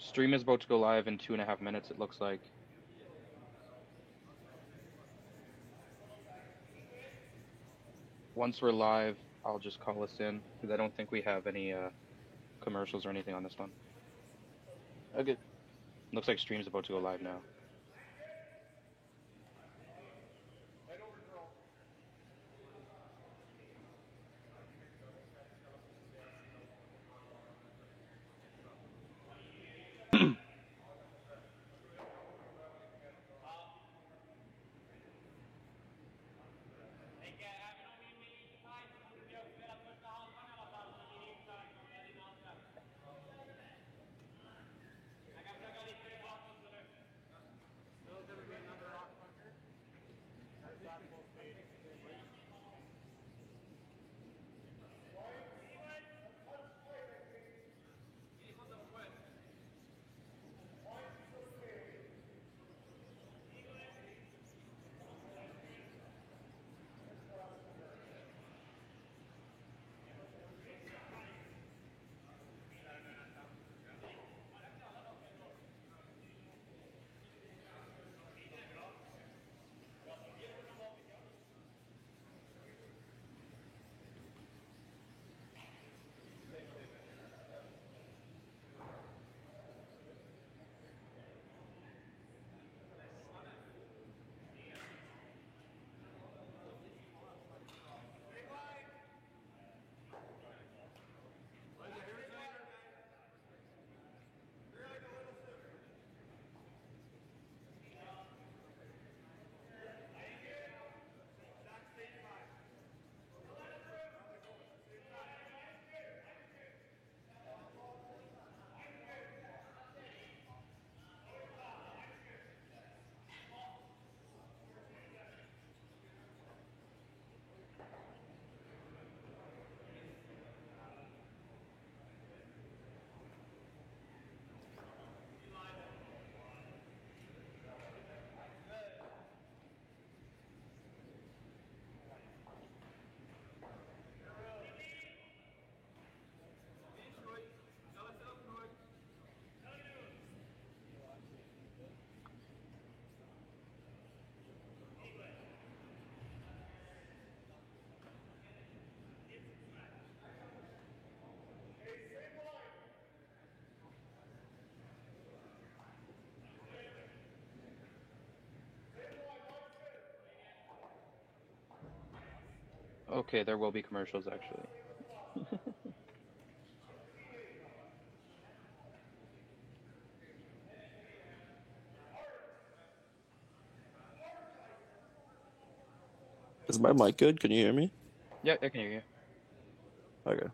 Stream is about to go live in 2.5 minutes, it looks like. Once we're live, I'll just call us in because I don't think we have any commercials or anything on this one. Okay. Looks like stream's about to go live now. Okay, there will be commercials actually. Is my mic good? Can you hear me? Yeah, I can hear you. Okay.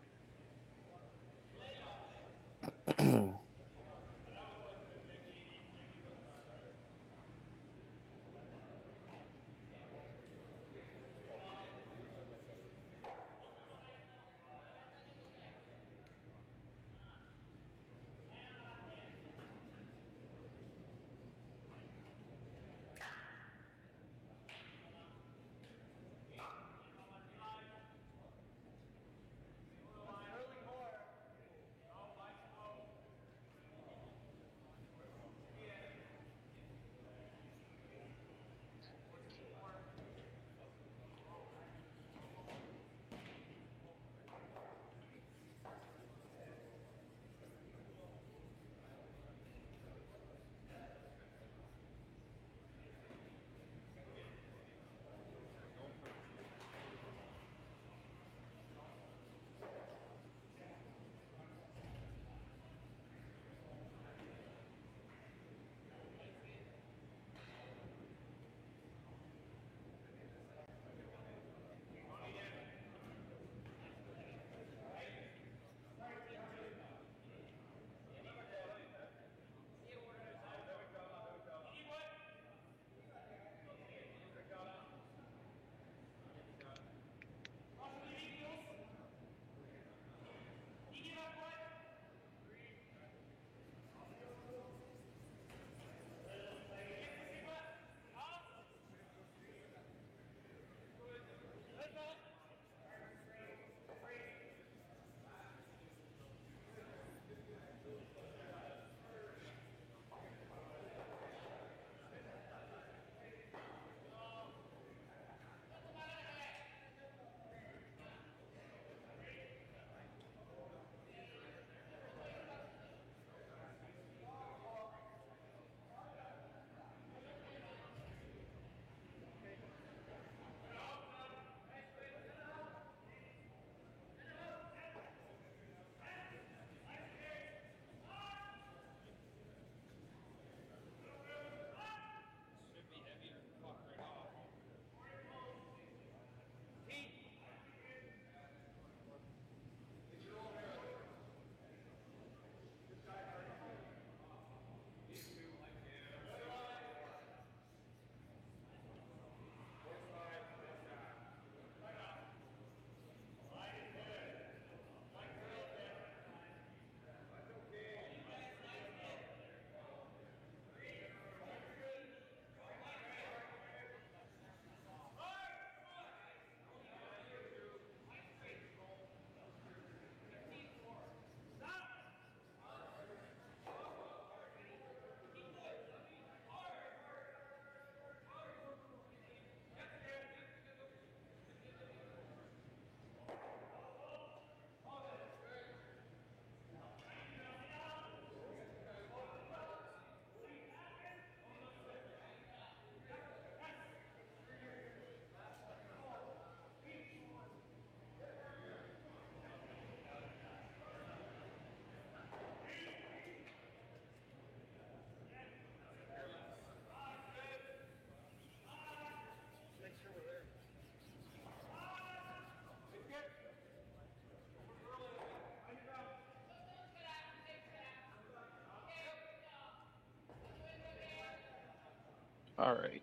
Alright.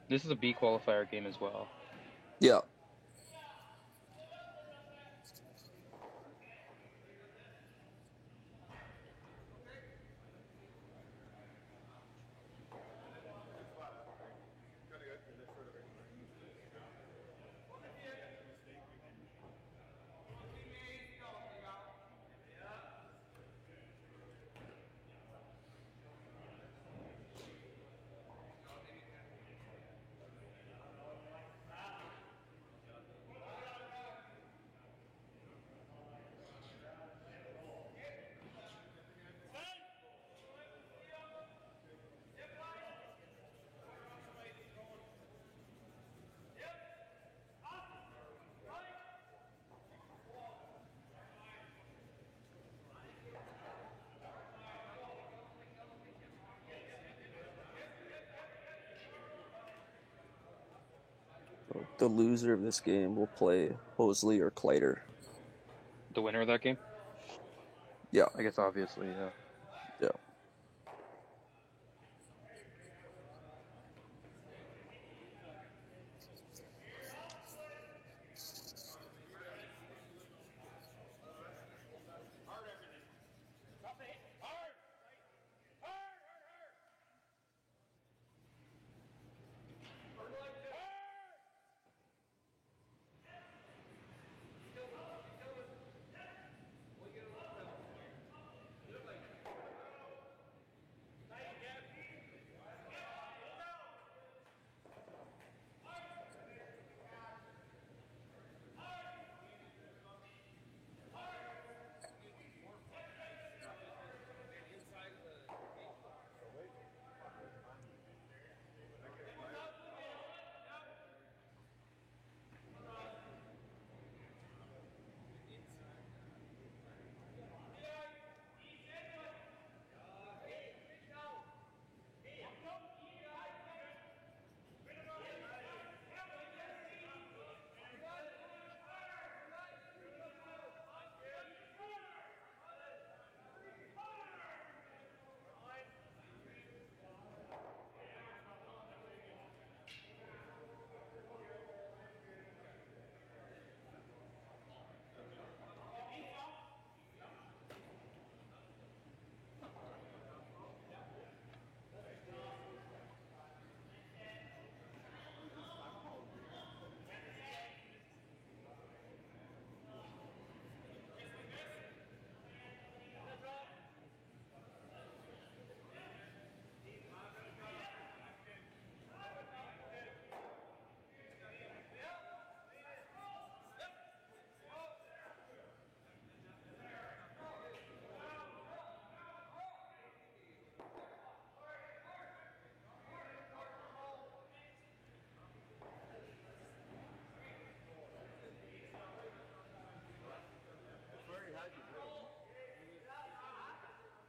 This is a B qualifier game as well. Yeah. The loser of this game will play Hosley or Clyder. The winner of that game? Yeah. I guess obviously, yeah. Yeah.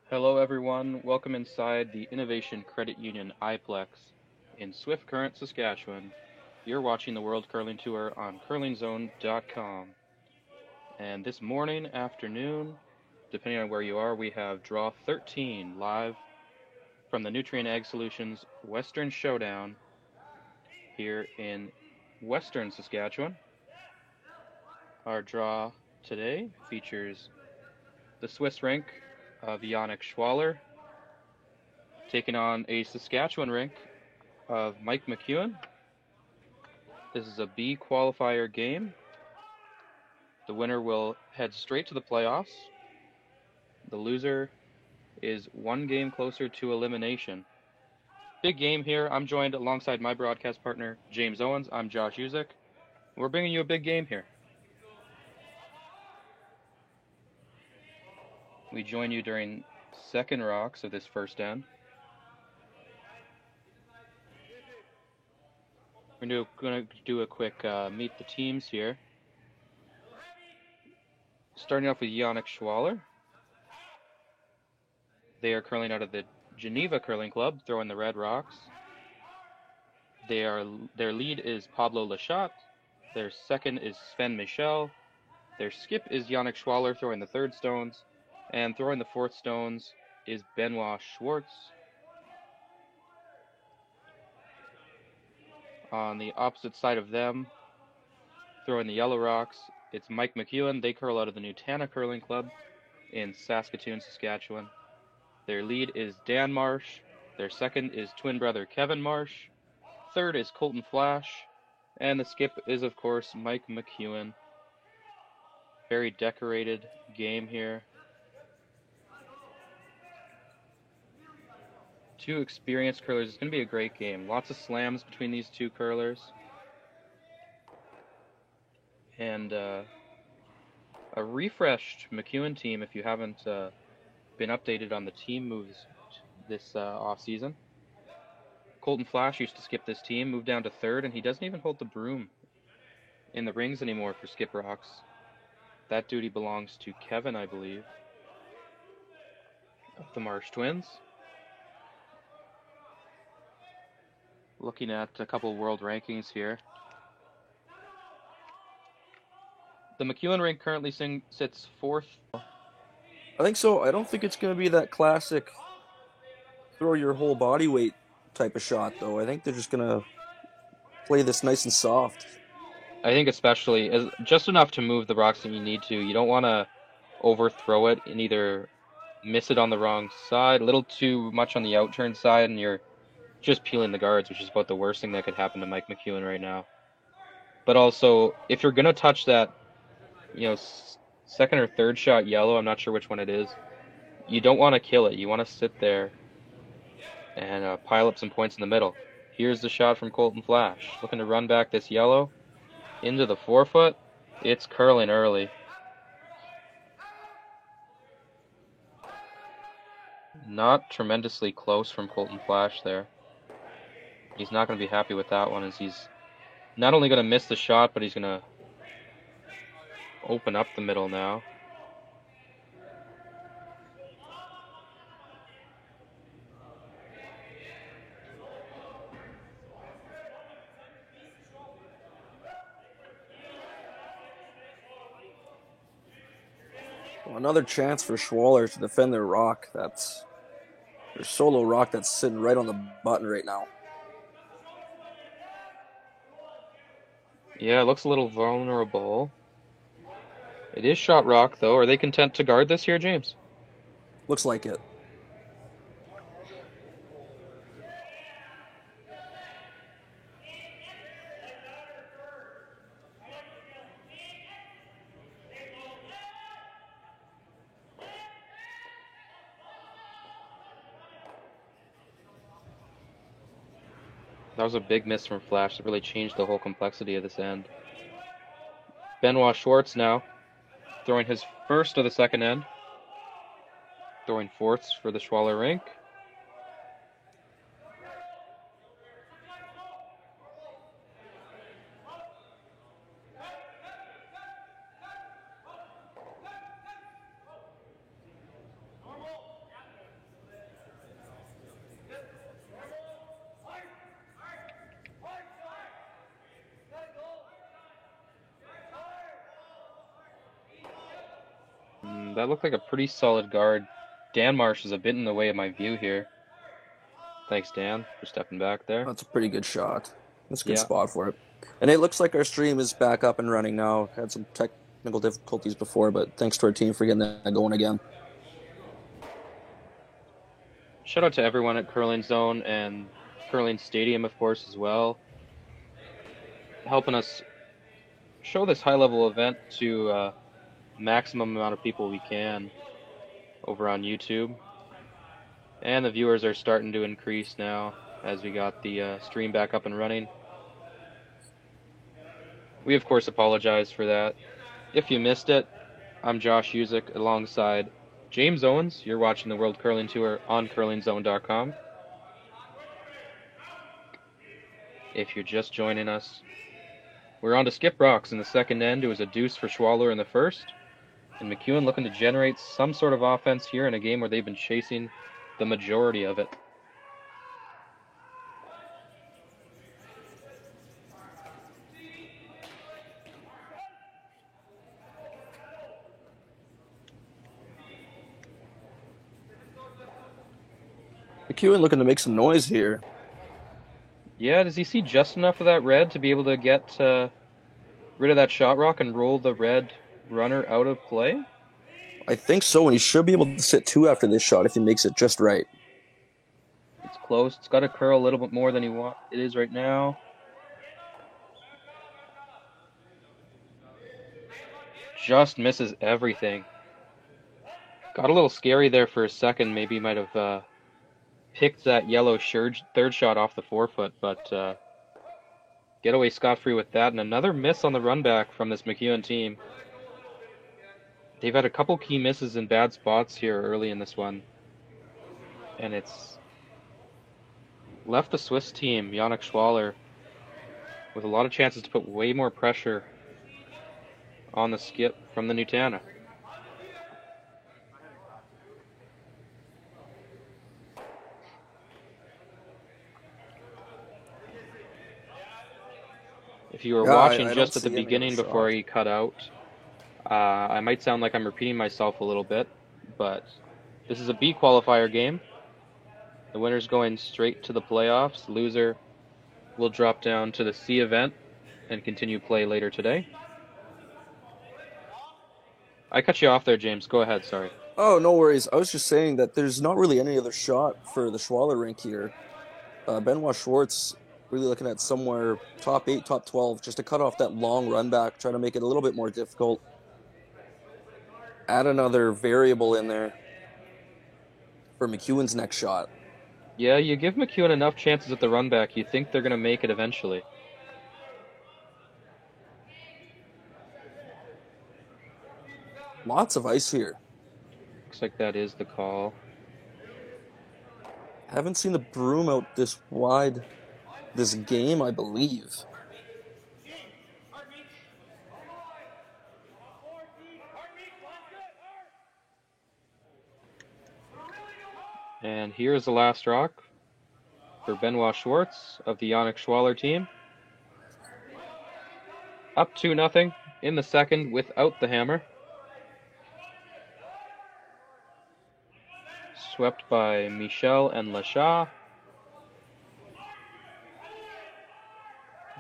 Hello, everyone. Welcome inside the Innovation Credit Union iPlex in Swift Current, Saskatchewan. You're watching the World Curling Tour on curlingzone.com. And this morning, afternoon, depending on where you are, we have Draw 13 live from the Nutrien Ag Solutions Western Showdown here in Western Saskatchewan. Our draw today features the Swiss rink of Yannick Schwaller taking on a Saskatchewan rink of Mike McEwen. This is a B qualifier game. The winner will head straight to the playoffs. The loser is one game closer to elimination. Big game here. I'm joined alongside my broadcast partner, James Owens. I'm Josh Uzik. We're bringing you a big game here. We join you during second rocks of this first end. We're going to do a quick meet the teams here. Starting off with Yannick Schwaller. They are curling out of the Geneva Curling Club, throwing the red rocks. Their lead is Pablo Lachat. Their second is Sven Michel. Their skip is Yannick Schwaller throwing the third stones. And throwing the fourth stones is Benoit Schwartz. On the opposite side of them, throwing the yellow rocks, it's Mike McEwen. They curl out of the Nutana Curling Club in Saskatoon, Saskatchewan. Their lead is Dan Marsh. Their second is twin brother Kevin Marsh. Third is Colton Flash. And the skip is, of course, Mike McEwen. Very decorated game here. Two experienced curlers. It's going to be a great game. Lots of slams between these two curlers. And a refreshed McEwen team if you haven't been updated on the team moves this off-season. Colton Flash used to skip this team, moved down to third, and he doesn't even hold the broom in the rings anymore for Skip Rocks. That duty belongs to Kevin, I believe, of the Marsh twins. Looking at a couple world rankings here. The McEwen rink currently sits fourth. I think so. I don't think it's going to be that classic throw your whole body weight type of shot, though. I think they're just going to play this nice and soft. I think especially just enough to move the rocks that you need to. You don't want to overthrow it and either miss it on the wrong side, a little too much on the outturn side, and you're just peeling the guards, which is about the worst thing that could happen to Mike McEwen right now. But also, if you're going to touch that, second or third shot yellow, I'm not sure which one it is, you don't want to kill it. You want to sit there and pile up some points in the middle. Here's the shot from Colton Flash. Looking to run back this yellow into the forefoot. It's curling early. Not tremendously close from Colton Flash there. He's not going to be happy with that one, as he's not only going to miss the shot, but he's going to open up the middle now. Well, another chance for Schwaller to defend their rock. That's their solo rock that's sitting right on the button right now. Yeah, it looks a little vulnerable. It is shot rock, though. Are they content to guard this here, James? Looks like it. That was a big miss from Flash. It really changed the whole complexity of this end. Benoit Schwartz now throwing his first of the second end. Throwing fourths for the Schwaller rink. That looked like a pretty solid guard. Dan Marsh is a bit in the way of my view here. Thanks, Dan, for stepping back there. That's a pretty good shot. That's a good spot for it. And it looks like our stream is back up and running now. Had some technical difficulties before, but thanks to our team for getting that going again. Shout out to everyone at Curling Zone and Curling Stadium, of course, as well. Helping us show this high-level event to maximum amount of people we can over on YouTube. And the viewers are starting to increase now as we got the stream back up and running. We, of course, apologize for that. If you missed it, I'm Josh Usick alongside James Owens. You're watching the World Curling Tour on curlingzone.com. If you're just joining us, we're on to Skip Rocks in the second end. It was a deuce for Schwaller in the first. And McEwen looking to generate some sort of offense here in a game where they've been chasing the majority of it. McEwen looking to make some noise here. Yeah, does he see just enough of that red to be able to get rid of that shot rock and roll the red runner out of play? I think so, and he should be able to sit two after this shot if he makes it just right. It's close. It's got to curl a little bit more than it is right now. Just misses everything. Got a little scary there for a second. Maybe might have picked that yellow third shot off the forefoot, but get away scot-free with that. And another miss on the run back from this McEwen team. They've had a couple key misses in bad spots here early in this one. And it's left the Swiss team, Yannick Schwaller, with a lot of chances to put way more pressure on the skip from the Nutana. If you were watching I just don't at the see any beginning other before shot. he cut out, I might sound like I'm repeating myself a little bit, but this is a B qualifier game. The winner's going straight to the playoffs. Loser will drop down to the C event and continue play later today. I cut you off there, James. Go ahead, sorry. Oh, no worries. I was just saying that there's not really any other shot for the Schwaller rink here. Benoit Schwartz really looking at somewhere top 8, top 12, just to cut off that long run back, try to make it a little bit more difficult. Add another variable in there for McEwen's next shot. Yeah, you give McEwen enough chances at the run back, you think they're going to make it eventually. Lots of ice here. Looks like that is the call. Haven't seen the broom out this wide this game, I believe. And here's the last rock for Benoit Schwartz of the Yannick Schwaller team. Up 2-0 in the second without the hammer. Swept by Michel and Lachat.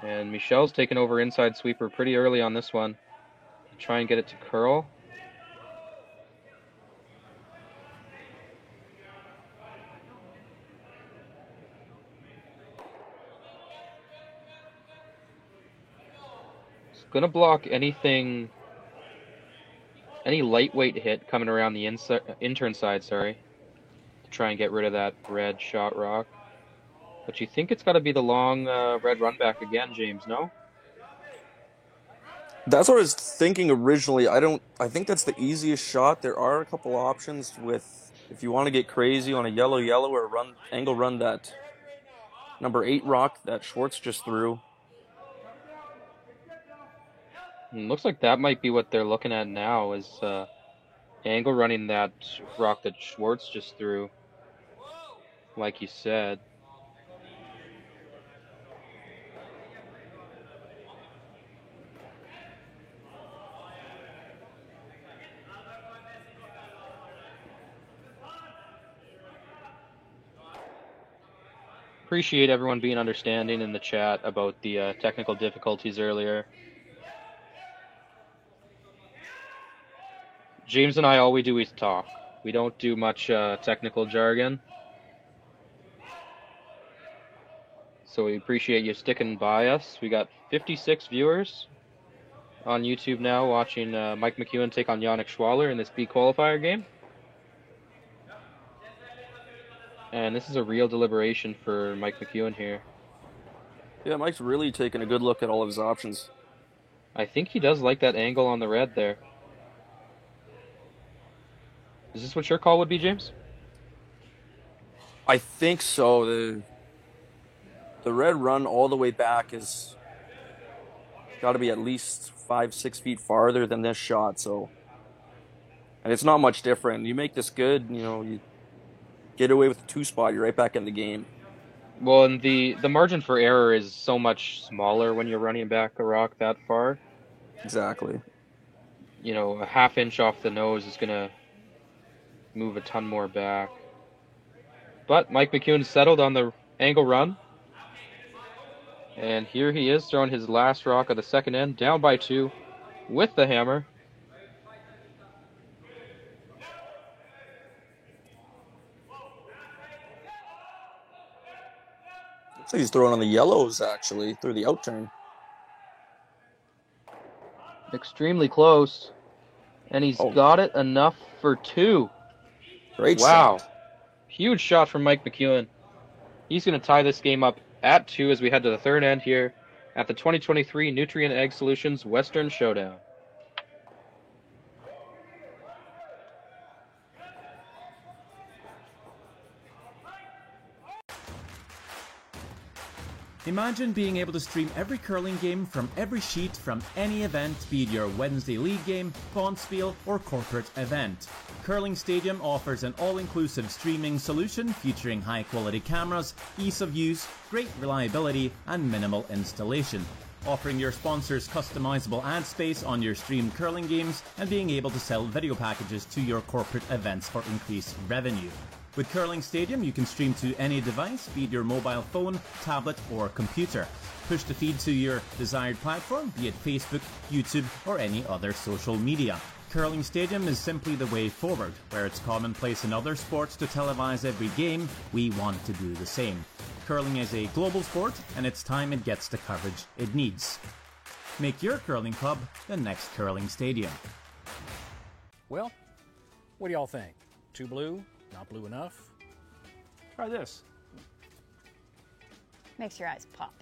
And Michel's taken over inside sweeper pretty early on this one to try and get it to curl. It's going to block any lightweight hit coming around the intern side, to try and get rid of that red shot rock. But you think it's got to be the long red run back again, James, no? That's what I was thinking originally. I think that's the easiest shot. There are a couple options with if you want to get crazy on a yellow or angle run that number 8 rock that Schwartz just threw. Looks like that might be what they're looking at now is angle running that rock that Schwartz just threw, like you said. Appreciate everyone being understanding in the chat about the technical difficulties earlier. James and I, all we do is talk. We don't do much technical jargon. So we appreciate you sticking by us. We got 56 viewers on YouTube now watching Mike McEwen take on Yannick Schwaller in this B qualifier game. And this is a real deliberation for Mike McEwen here. Yeah, Mike's really taking a good look at all of his options. I think he does like that angle on the red there. Is this what your call would be, James? I think so. The red run all the way back is got to be at least 5-6 feet farther than this shot. And it's not much different. You make this good, you get away with the 2 spot, you're right back in the game. Well, and the margin for error is so much smaller when you're running back a rock that far. Exactly. A half inch off the nose is going to move a ton more back. But Mike McEwen settled on the angle run. And here he is throwing his last rock of the second end, down by 2 with the hammer. Looks like he's throwing on the yellows, actually, through the out turn. Extremely close. And he's got it enough for 2. Great wow. shot. Huge shot from Mike McEwen. He's going to tie this game up at 2 as we head to the third end here at the 2023 Nutrien Ag Solutions Western Showdown. Imagine being able to stream every curling game from every sheet from any event, be it your Wednesday league game, bonspiel, or corporate event. Curling Stadium offers an all-inclusive streaming solution featuring high-quality cameras, ease of use, great reliability, and minimal installation. Offering your sponsors customizable ad space on your streamed curling games and being able to sell video packages to your corporate events for increased revenue. With Curling Stadium, you can stream to any device, be it your mobile phone, tablet, or computer. Push the feed to your desired platform, be it Facebook, YouTube, or any other social media. Curling Stadium is simply the way forward. Where it's commonplace in other sports to televise every game, we want to do the same. Curling is a global sport, and it's time it gets the coverage it needs. Make your curling club the next Curling Stadium. Well, what do y'all think? Too blue? Not blue enough? Try this. Makes your eyes pop.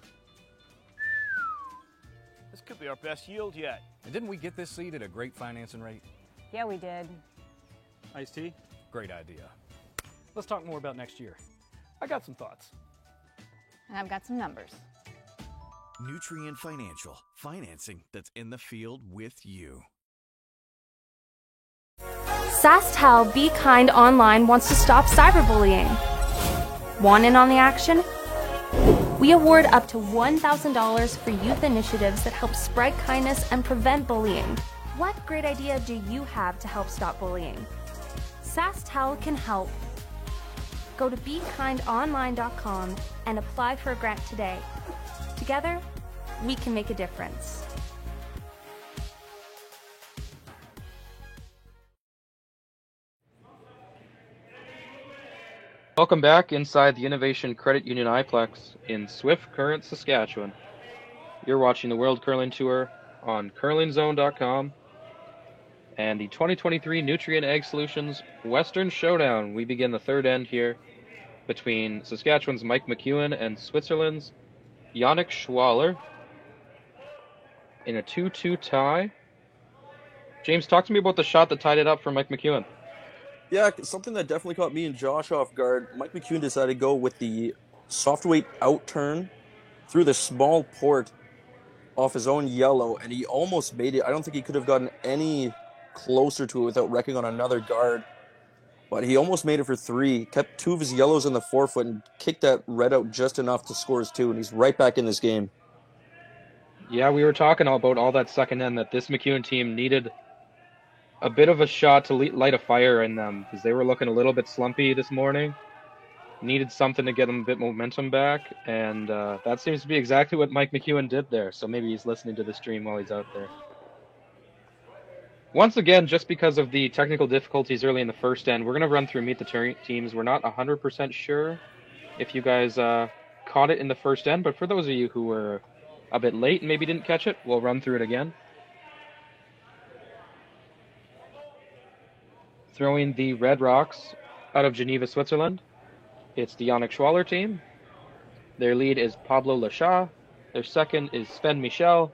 This could be our best yield yet. And didn't we get this seed at a great financing rate? Yeah, we did. Iced tea? Great idea. Let's talk more about next year. I got some thoughts. And I've got some numbers. Nutrien Financial, financing that's in the field with you. SaskTel Be Kind Online wants to stop cyberbullying. Want in on the action? We award up to $1,000 for youth initiatives that help spread kindness and prevent bullying. What great idea do you have to help stop bullying? SaskTel can help. Go to BeKindOnline.com and apply for a grant today. Together, we can make a difference. Welcome back inside the Innovation Credit Union iPlex in Swift Current, Saskatchewan. You're watching the World Curling Tour on curlingzone.com and the 2023 Nutrien Ag Solutions Western Showdown. We begin the third end here between Saskatchewan's Mike McEwen and Switzerland's Yannick Schwaller in a 2-2 tie. James, talk to me about the shot that tied it up for Mike McEwen. Yeah, something that definitely caught me and Josh off guard. Mike McEwen decided to go with the soft weight out turn through the small port off his own yellow, and he almost made it. I don't think he could have gotten any closer to it without wrecking on another guard. But he almost made it for 3, kept 2 of his yellows in the forefoot, and kicked that red out just enough to score his 2, and he's right back in this game. Yeah, we were talking about all that second end, that this McEwen team needed a bit of a shot to light a fire in them because they were looking a little bit slumpy this morning. Needed something to get them a bit momentum back, and that seems to be exactly what Mike McEwen did there. So maybe he's listening to the stream while he's out there. Once again, just because of the technical difficulties early in the first end, we're going to run through Meet the Teams. We're not 100% sure if you guys caught it in the first end, but for those of you who were a bit late and maybe didn't catch it, we'll run through it again. Throwing the Red Rocks out of Geneva, Switzerland, it's the Yannick Schwaller team. Their lead is Pablo Lachat. Their second is Sven Michel.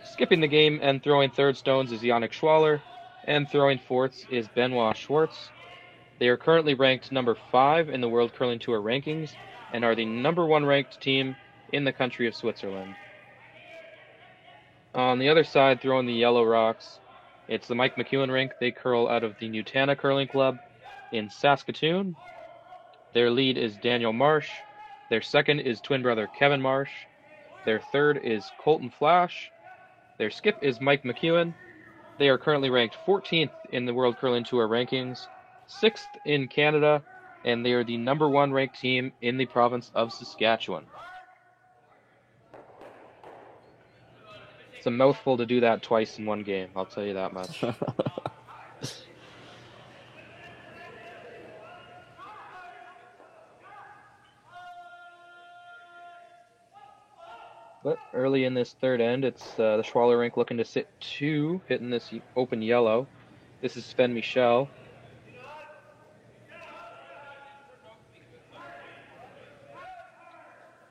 Skipping the game and throwing third stones is Yannick Schwaller. And throwing fourths is Benoit Schwartz. They are currently ranked number 5 in the World Curling Tour rankings and are the number 1 ranked team in the country of Switzerland. On the other side, throwing the Yellow Rocks, it's the Mike McEwen rink. They curl out of the Nutana Curling Club in Saskatoon. Their lead is Daniel Marsh. Their second is twin brother Kevin Marsh. Their third is Colton Flash. Their skip is Mike McEwen. They are currently ranked 14th in the World Curling Tour rankings, 6th in Canada, and they are the number 1 ranked team in the province of Saskatchewan. It's a mouthful to do that twice in one game, I'll tell you that much. But early in this third end, it's the Schwaller Rink looking to sit 2, hitting this open yellow. This is Sven Michel.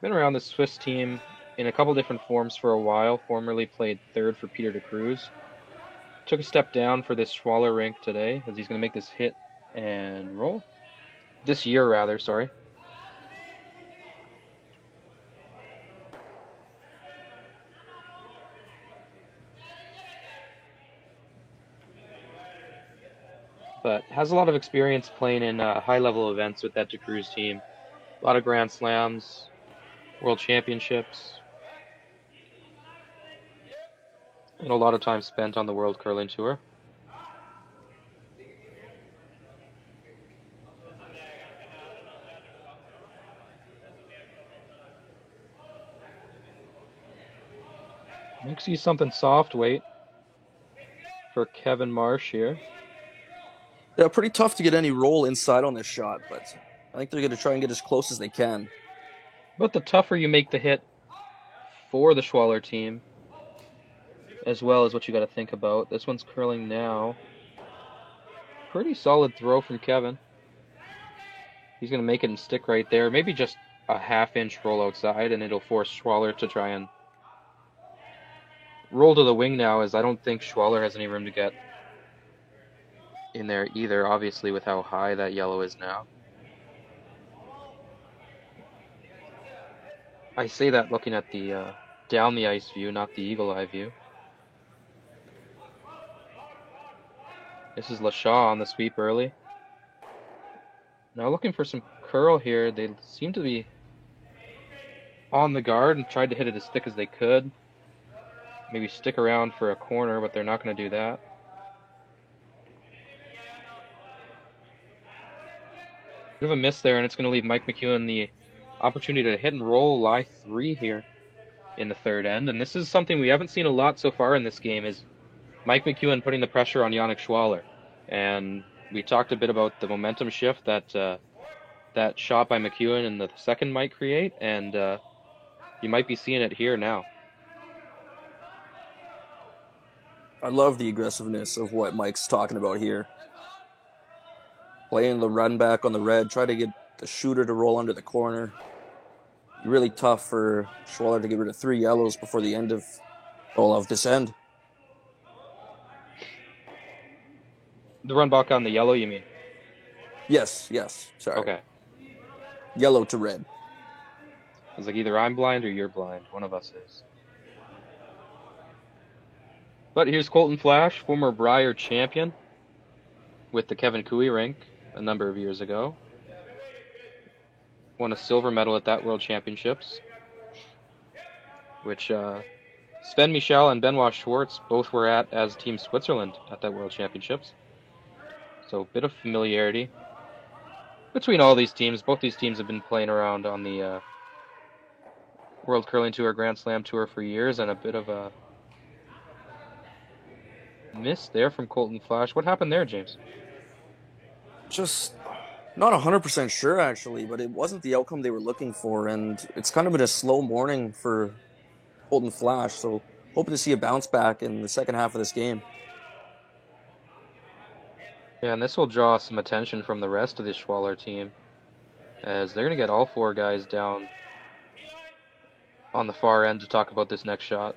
Been around the Swiss team in a couple different forms for a while. Formerly played third for Peter de Cruz. Took a step down for this Schwaller Rink today as he's going to make this hit and roll. This year, rather, sorry. But has a lot of experience playing in high-level events with that de Cruz team. A lot of Grand Slams, World Championships, and a lot of time spent on the World Curling Tour. Makes you something soft weight for Kevin Marsh here. Yeah, pretty tough to get any roll inside on this shot, but I think they're going to try and get as close as they can. But the tougher you make the hit for the Schwaller team, as well as what you got to think about. This one's curling now. Pretty solid throw from Kevin. He's going to make it and stick right there. Maybe just a half-inch roll outside, and it'll force Schwaller to try and roll to the wing now, as I don't think Schwaller has any room to get in there either, obviously, with how high that yellow is now. I say that looking at the down the ice view, not the eagle eye view. This is LaShaw on the sweep early. Now looking for some curl here. They seem to be on the guard and tried to hit it as thick as they could. Maybe stick around for a corner, but they're not going to do that. Bit of a miss there, and it's going to leave Mike McEwen the opportunity to hit and roll lie 3 here in the third end. And this is something we haven't seen a lot so far in this game, is Mike McEwen putting the pressure on Yannick Schwaller. And we talked a bit about the momentum shift that that shot by McEwen in the second might create, and you might be seeing it here now. I love the aggressiveness of what Mike's talking about here. Playing the run back on the red, try to get the shooter to roll under the corner. Really tough for Schwaller to get rid of 3 yellows before the end of this end. The run back on the yellow, you mean? Yes, sorry. Okay. Yellow to red. It's like either I'm blind or you're blind. One of us is. But here's Colton Flash, former Brier champion with the Kevin Cooey rink a number of years ago. Won a silver medal at that World Championships, which Sven Michel and Benoit Schwartz both were at as Team Switzerland at that World Championships. So a bit of familiarity between all these teams. Both these teams have been playing around on the World Curling Tour, Grand Slam Tour for years, and a bit of a miss there from Colton Flash. What happened there, James? Just not 100% sure, actually, but it wasn't the outcome they were looking for, and it's kind of been a slow morning for Colton Flash, so hoping to see a bounce back in the second half of this game. Yeah, and this will draw some attention from the rest of the Schwaller team, as they're going to get all 4 guys down on the far end to talk about this next shot.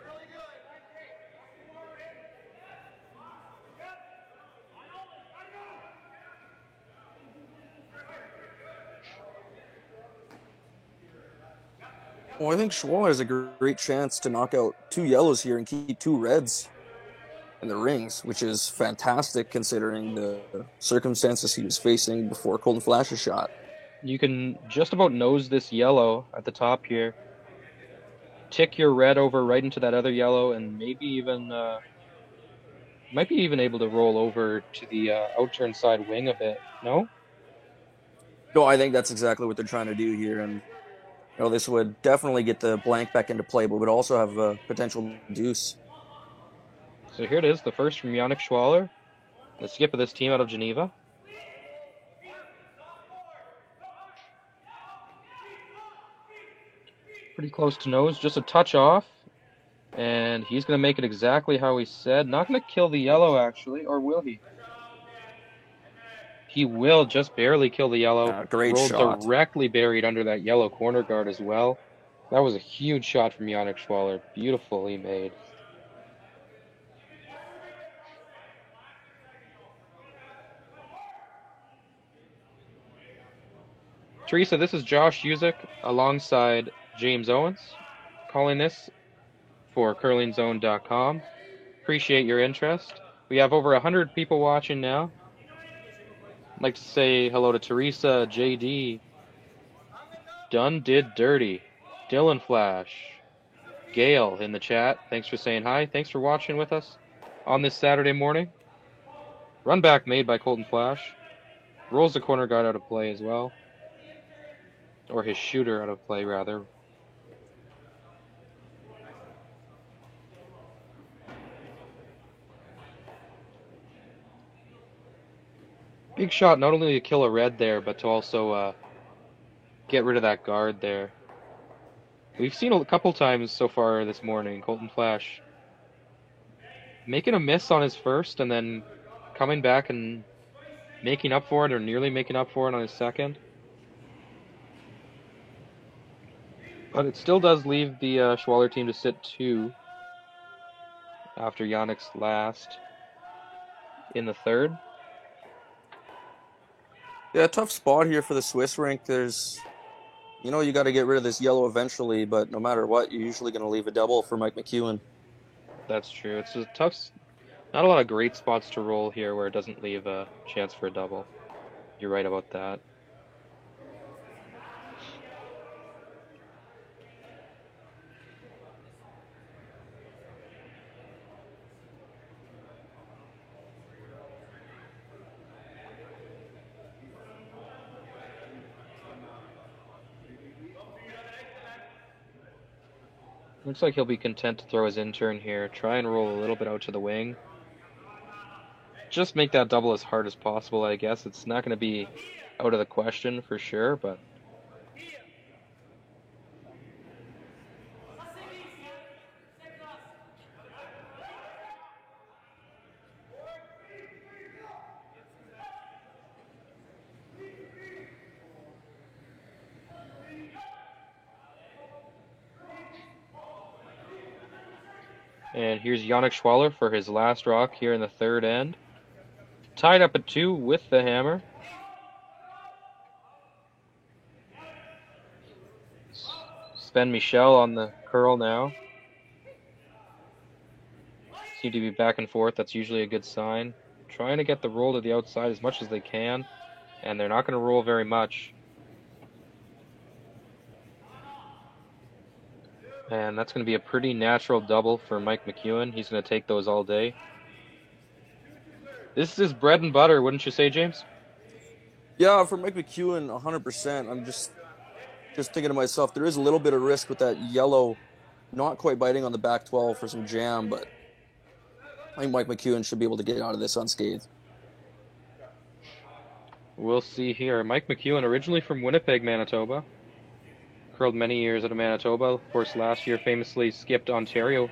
Well, I think Schwaller has a great chance to knock out 2 yellows here and keep 2 reds in the rings, which is fantastic considering the circumstances he was facing before Colton Flash's shot. You can just about nose this yellow at the top here, tick your red over right into that other yellow, and maybe even might be even able to roll over to the out-turn side wing a bit. No? No, I think that's exactly what they're trying to do here, and this would definitely get the blank back into play, but would also have a potential deuce. So here it is, the first from Yannick Schwaller, the skip of this team out of Geneva. Pretty close to nose, just a touch off. And he's going to make it exactly how he said. Not going to kill the yellow, actually, or will he? He will just barely kill the yellow. Great Rolled shot. Directly buried under that yellow corner guard as well. That was a huge shot from Yannick Schwaller. Beautifully made. Teresa, this is Josh Usick alongside James Owens calling this for curlingzone.com. Appreciate your interest. We have over 100 people watching now. I'd like to say hello to Teresa, JD, Done Did Dirty, Dylan Flash, Gail in the chat. Thanks for saying hi. Thanks for watching with us on this Saturday morning. Run back made by Colton Flash. Rolls the corner guard out of play as well. Or his shooter out of play, rather. Big shot, not only to kill a red there, but to also get rid of that guard there. We've seen a couple times so far this morning, Colton Flash making a miss on his first and then coming back and making up for it, or nearly making up for it on his second. But it still does leave the Schwaller team to sit 2 after Yannick's last in the third. Yeah, tough spot here for the Swiss rink. There's, you know, you got to get rid of this yellow eventually, but no matter what, you're usually going to leave a double for Mike McEwen. That's true. It's a tough, not a lot of great spots to roll here where it doesn't leave a chance for a double. You're right about that. Looks like he'll be content to throw his intern here. Try and roll a little bit out to the wing. Just make that double as hard as possible, I guess. It's not going to be out of the question for sure, but... And here's Yannick Schwaller for his last rock here in the third end. Tied up at 2 with the hammer. Sven Michel on the curl now. Seem to be back and forth. That's usually a good sign. Trying to get the roll to the outside as much as they can. And they're not going to roll very much. And that's going to be a pretty natural double for Mike McEwen. He's going to take those all day. This is his bread and butter, wouldn't you say, James? Yeah, for Mike McEwen, 100%. I'm just thinking to myself, there is a little bit of risk with that yellow not quite biting on the back 12 for some jam, but I think Mike McEwen should be able to get out of this unscathed. We'll see here. Mike McEwen, originally from Winnipeg, Manitoba. Curled many years out of Manitoba. Of course, last year famously skipped Ontario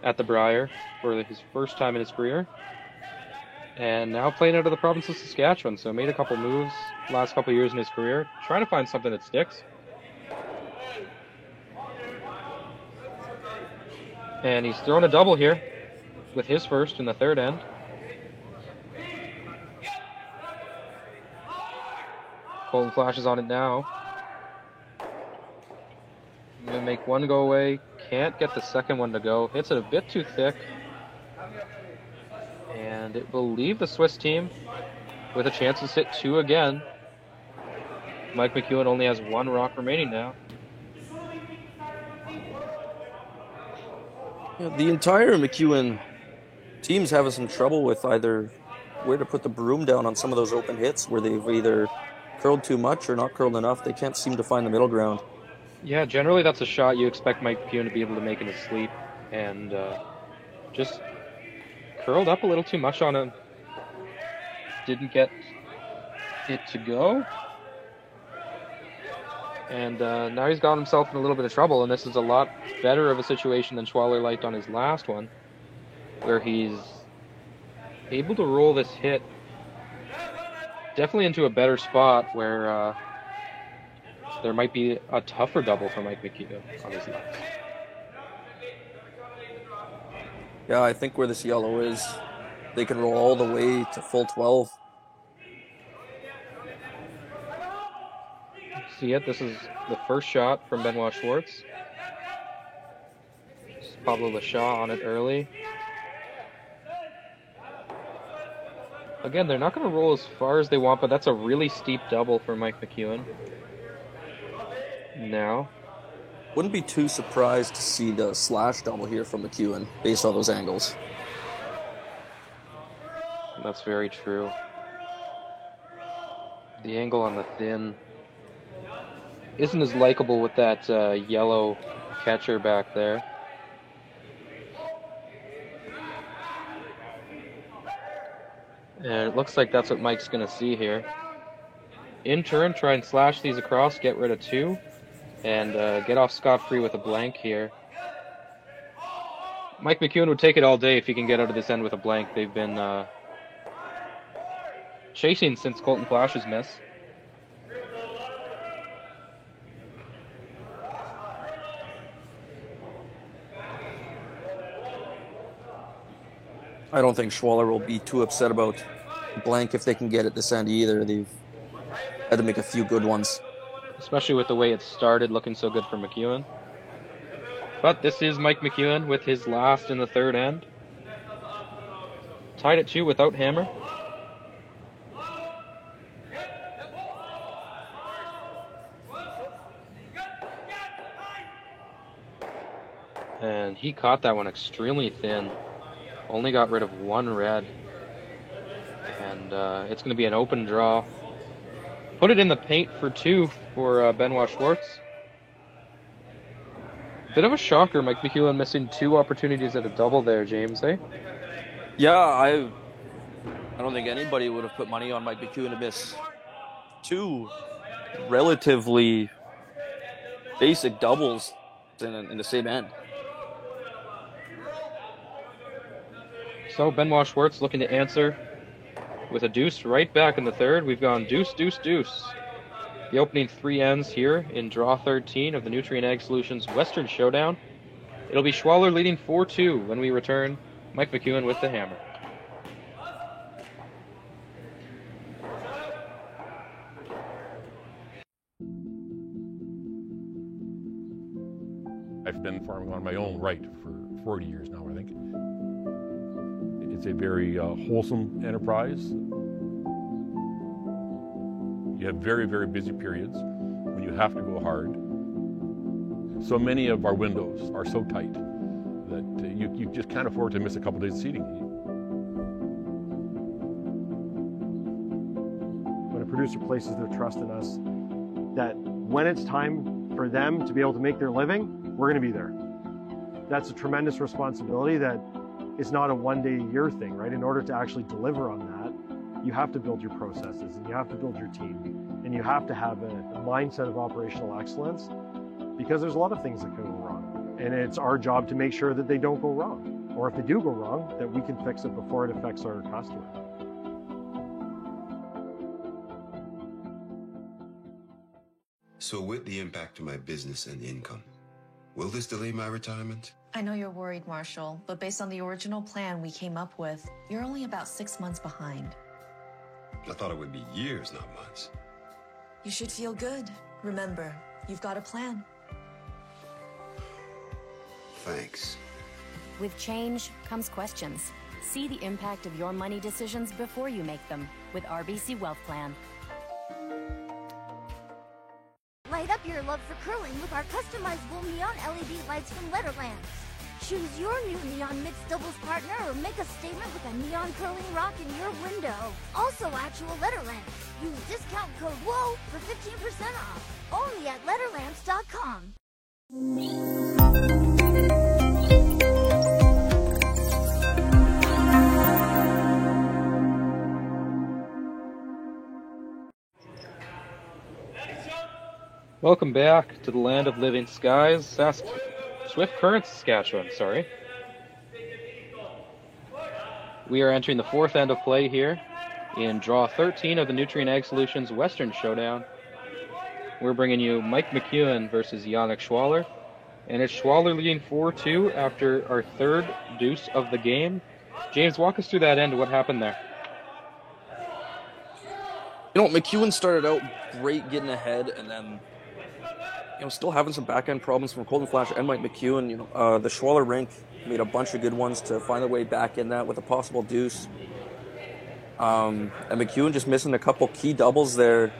at the Brier for his first time in his career. And now playing out of the province of Saskatchewan. So made a couple moves last couple years in his career. Trying to find something that sticks. And he's throwing a double here with his first in the third end. Colton Flash is on it now. I'm going to make one go away. Can't get the second one to go. Hits it a bit too thick. And it will leave the Swiss team with a chance to sit 2 again. Mike McEwen only has 1 rock remaining now. Yeah, the entire McEwen team's having some trouble with either where to put the broom down on some of those open hits where they've either curled too much or not curled enough. They can't seem to find the middle ground. Yeah, generally that's a shot you expect Mike McEwen to be able to make in his sleep. And just curled up a little too much on him. Didn't get it to go. And now he's got himself in a little bit of trouble, and this is a lot better of a situation than Schwaller liked on his last one, where he's able to roll this hit definitely into a better spot where there might be a tougher double for Mike McEwen on his last. Yeah, I think where this yellow is, they can roll all the way to full 12. See it? This is the first shot from Benoit Schwartz. Pablo Lashaw on it early. Again, they're not going to roll as far as they want, but that's a really steep double for Mike McEwen. Now. Wouldn't be too surprised to see the slash double here from McEwen based on those angles. That's very true. The angle on the thin isn't as likable with that yellow catcher back there. And it looks like that's what Mike's going to see here. In turn, try and slash these across, get rid of two, and get off scot-free with a blank here. Mike McEwen would take it all day if he can get out of this end with a blank. They've been chasing since Colton Flash's miss. I don't think Schwaller will be too upset about blank if they can get it this end either. They've had to make a few good ones. Especially with the way it started, looking so good for McEwen. But this is Mike McEwen with his last in the third end. Tied at 2 without hammer. And he caught that one extremely thin. Only got rid of one red. And it's going to be an open draw. Put it in the paint for 2 for Benoit Schwartz. Bit of a shocker, Mike McEwen missing 2 opportunities at a double there, James, eh? Yeah, I don't think anybody would have put money on Mike McEwen to miss 2 relatively basic doubles in the same end. So Benoit Schwartz looking to answer with a deuce right back in the third. We've gone deuce, deuce, deuce. The opening 3 ends here in draw 13 of the Nutrien Ag Solutions Western Showdown. It'll be Schwaller leading 4-2 when we return. Mike McEwen with the hammer. I've been farming on my own right for 40 years now, I think. It's a very wholesome enterprise. You have very, very busy periods when you have to go hard. So many of our windows are so tight that you just can't afford to miss a couple days of seeding. When a producer places their trust in us, that when it's time for them to be able to make their living, we're going to be there. That's a tremendous responsibility that is not a one-day-a-year thing, right? In order to actually deliver on that, you have to build your processes and you have to build your team and you have to have a mindset of operational excellence, because there's a lot of things that can go wrong. And it's our job to make sure that they don't go wrong. Or if they do go wrong, that we can fix it before it affects our customer. So with the impact to my business and income, will this delay my retirement? I know you're worried, Marshall, but based on the original plan we came up with, you're only about 6 months behind. I thought it would be years, not months. You should feel good. Remember, you've got a plan. Thanks. With change comes questions. See the impact of your money decisions before you make them with RBC Wealth Plan. Light up your love for curling with our customizable neon LED lights from Letterlands. Choose your new Neon Mix doubles partner or make a statement with a neon curling rock in your window. Also actual Letterlands. Use discount code WHOA for 15% off. Only at Letterlands.com. Welcome back to the land of living skies, Swift Current, Saskatchewan, sorry. We are entering the fourth end of play here in Draw 13 of the Nutrien Ag Solutions Western Showdown. We're bringing you Mike McEwen versus Yannick Schwaller. And it's Schwaller leading 4-2 after our third deuce of the game. James, walk us through that end. What happened there? You know, McEwen started out great getting ahead, and then, still having some back-end problems from Colton Flash and Mike McEwen. The Schwaller rink made a bunch of good ones to find their way back in that with a possible deuce. And McEwen just missing a couple key doubles there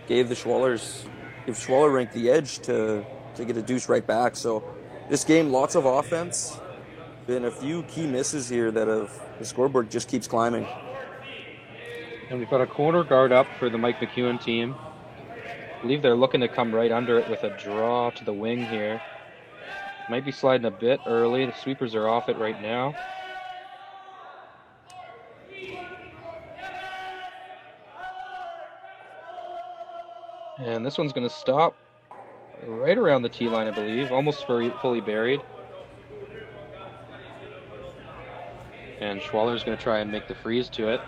gave Schwaller rink the edge to get a deuce right back. So this game, lots of offense. Been a few key misses here that the scoreboard just keeps climbing. And we've got a corner guard up for the Mike McEwen team. I believe they're looking to come right under it with a draw to the wing here. Might be sliding a bit early. The sweepers are off it right now. And this one's going to stop right around the tee line, I believe, almost fully buried. And Schwaller's going to try and make the freeze to it.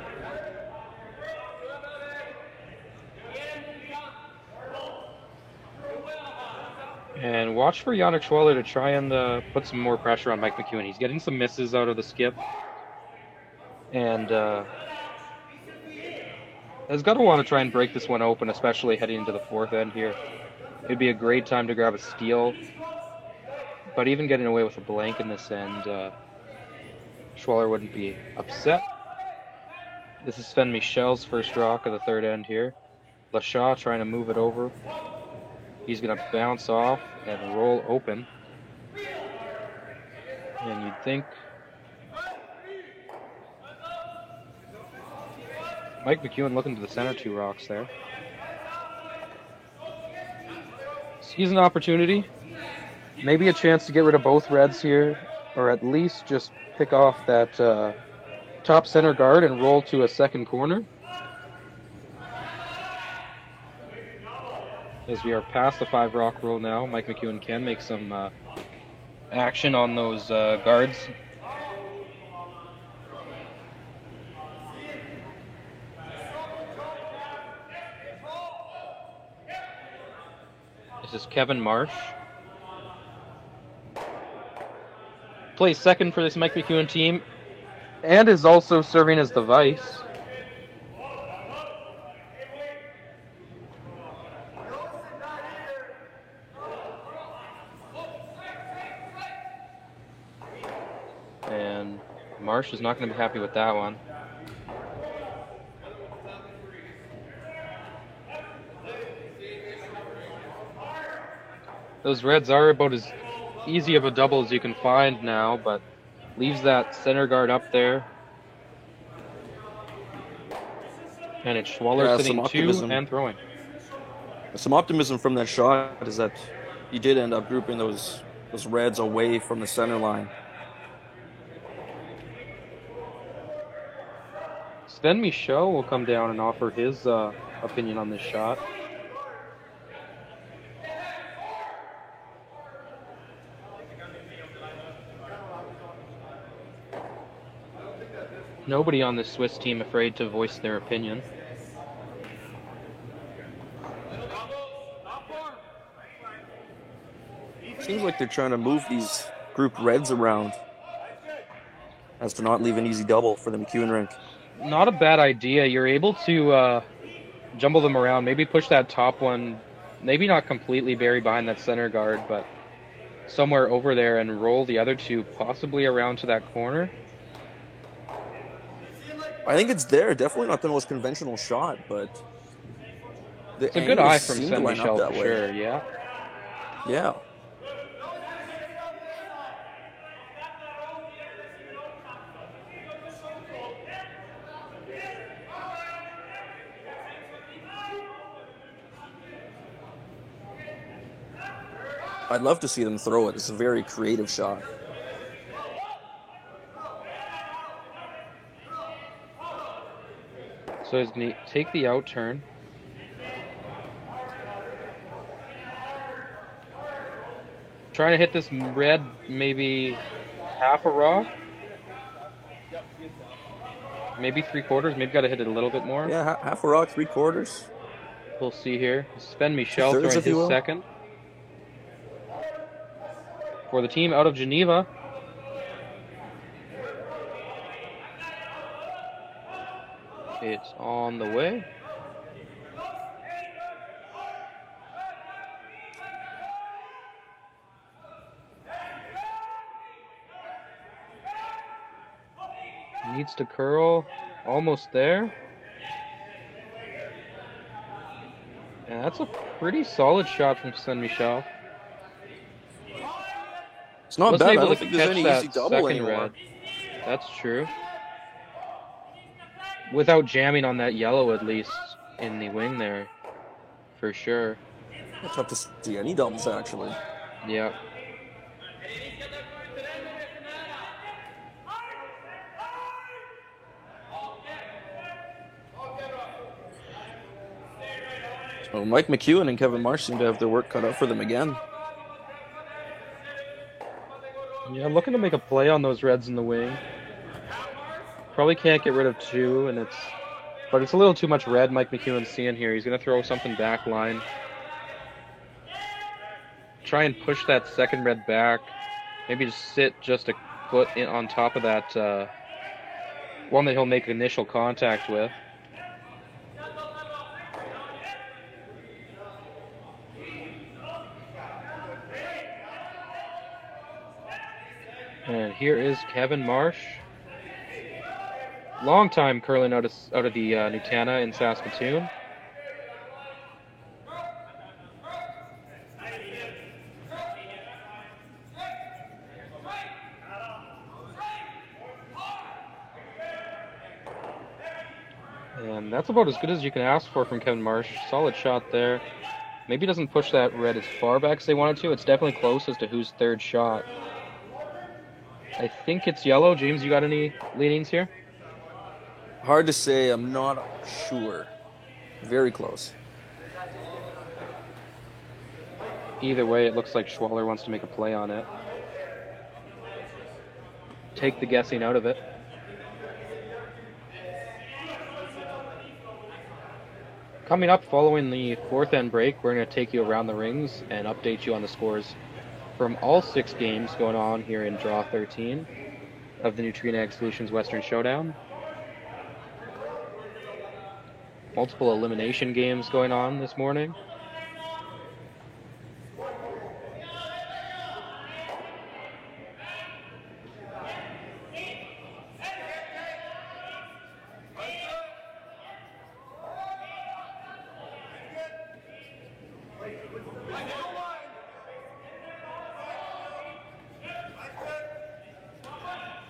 And watch for Yannick Schwaller to try and put some more pressure on Mike McEwen. He's getting some misses out of the skip. And has got to want to try and break this one open, especially heading into the fourth end here. It'd be a great time to grab a steal. But even getting away with a blank in this end, Schwaller wouldn't be upset. This is Sven Michel's first rock of the third end here. Lashaw trying to move it over. He's going to bounce off and roll open. And you'd think Mike McEwen looking to the center two rocks there. Sees an opportunity. Maybe a chance to get rid of both reds here, or at least just pick off that top center guard and roll to a second corner. As we are past the 5 rock rule now, Mike McEwen can make some action on those guards. This is Kevin Marsh. Plays second for this Mike McEwen team and is also serving as the vice. And Marsh is not going to be happy with that one. Those reds are about as easy of a double as you can find now, but leaves that center guard up there. And it's Schwaller sitting 2 and throwing. Some optimism from that shot is that he did end up grouping those reds away from the center line. Sven Michel will come down and offer his opinion on this shot. Nobody on this Swiss team afraid to voice their opinion. Seems like they're trying to move these group reds around as to not leave an easy double for the McEwen rink. Not a bad idea. You're able to jumble them around, maybe push that top one, maybe not completely buried behind that center guard, but somewhere over there, and roll the other two possibly around to that corner. I think it's there. Definitely not the most conventional shot, but it's a good eye from Sven Michel for sure, yeah. Yeah. I'd love to see them throw it. It's a very creative shot. So he's going to take the out turn. Trying to hit this red, maybe half a rock. Maybe 3/4. Maybe got to hit it a little bit more. Yeah, half a rock, 3/4. We'll see here. Sven Michel 2/3, throwing if you his will. second. For the team out of Geneva. It's on the way. Needs to curl. Almost there. And that's a pretty solid shot from Sven Michel. It's not Wasn't bad. I able don't to think there's catch any that easy double second anymore. red. That's true. Without jamming on that yellow, at least, in the wing there. For sure. It's tough to see any doubles, actually. Yeah. So Mike McEwen and Kevin Marsh seem to have their work cut out for them again. Yeah, looking to make a play on those reds in the wing. Probably can't get rid of two, but it's a little too much red Mike McEwen's seeing here. He's going to throw something back line. Try and push that second red back. Maybe just sit just a foot on top of that one that he'll make initial contact with. And here is Kevin Marsh. Long time curling out of the Nutana in Saskatoon. And that's about as good as you can ask for from Kevin Marsh. Solid shot there. Maybe doesn't push that red as far back as they wanted to. It's definitely close as to whose third shot. I think it's yellow. James, you got any leanings here? Hard to say. I'm not sure. Very close. Either way, it looks like Schwaller wants to make a play on it. Take the guessing out of it. Coming up following the fourth end break, we're going to take you around the rings and update you on the scores from all 6 games going on here in Draw 13 of the Nutrien Ag Solutions Western Showdown. Multiple elimination games going on this morning.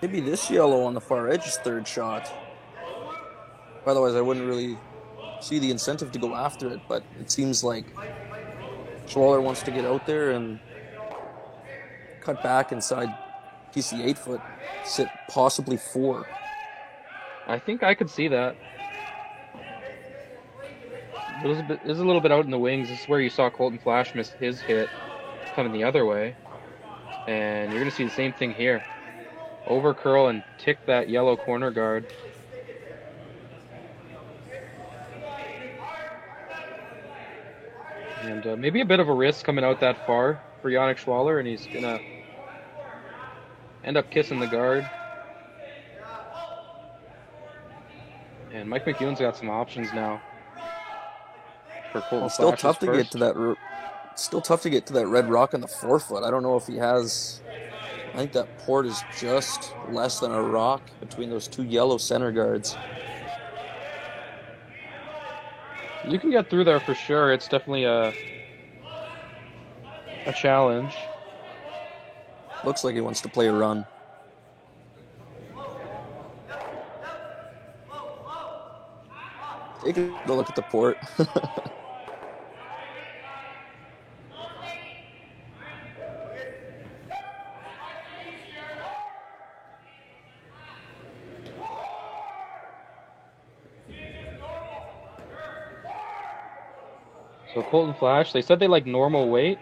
Maybe this yellow on the far edge is third shot. Otherwise, I wouldn't really see the incentive to go after it, but it seems like Schwaller wants to get out there and cut back inside PC 8-foot, sit possibly 4. I think I could see that. It was a little bit out in the wings. This is where you saw Colton Flash miss his hit coming the other way. And you're going to see the same thing here. Over curl and tick that yellow corner guard. And maybe a bit of a risk coming out that far for Yannick Schwaller, and he's going to end up kissing the guard. And Mike McEwen's got some options now. For Colton Well, still Flash's tough to first. get to that. Still tough to get to that red rock on the 4-foot. I don't know if he has. I think that port is just less than a rock between those 2 yellow center guards. You can get through there for sure. It's definitely a challenge. Looks like he wants to play a run. Take a look at the port. So Colton Flash, they said they like normal weight.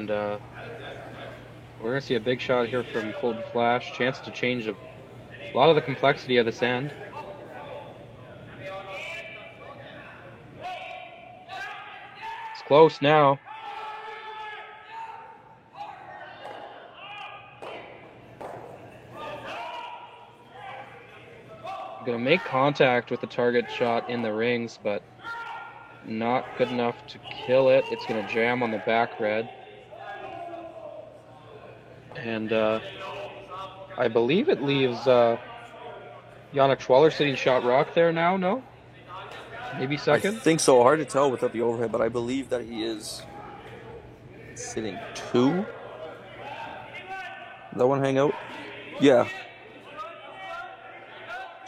And we're going to see a big shot here from Colton Flash. Chance to change a lot of the complexity of this end. It's close now. Going to make contact with the target shot in the rings, but not good enough to kill it. It's going to jam on the back red. And I believe it leaves Yannick Schwaller sitting shot rock there now, no? Maybe second? I think so. Hard to tell without the overhead, but I believe that he is sitting 2. That one hang out? Yeah.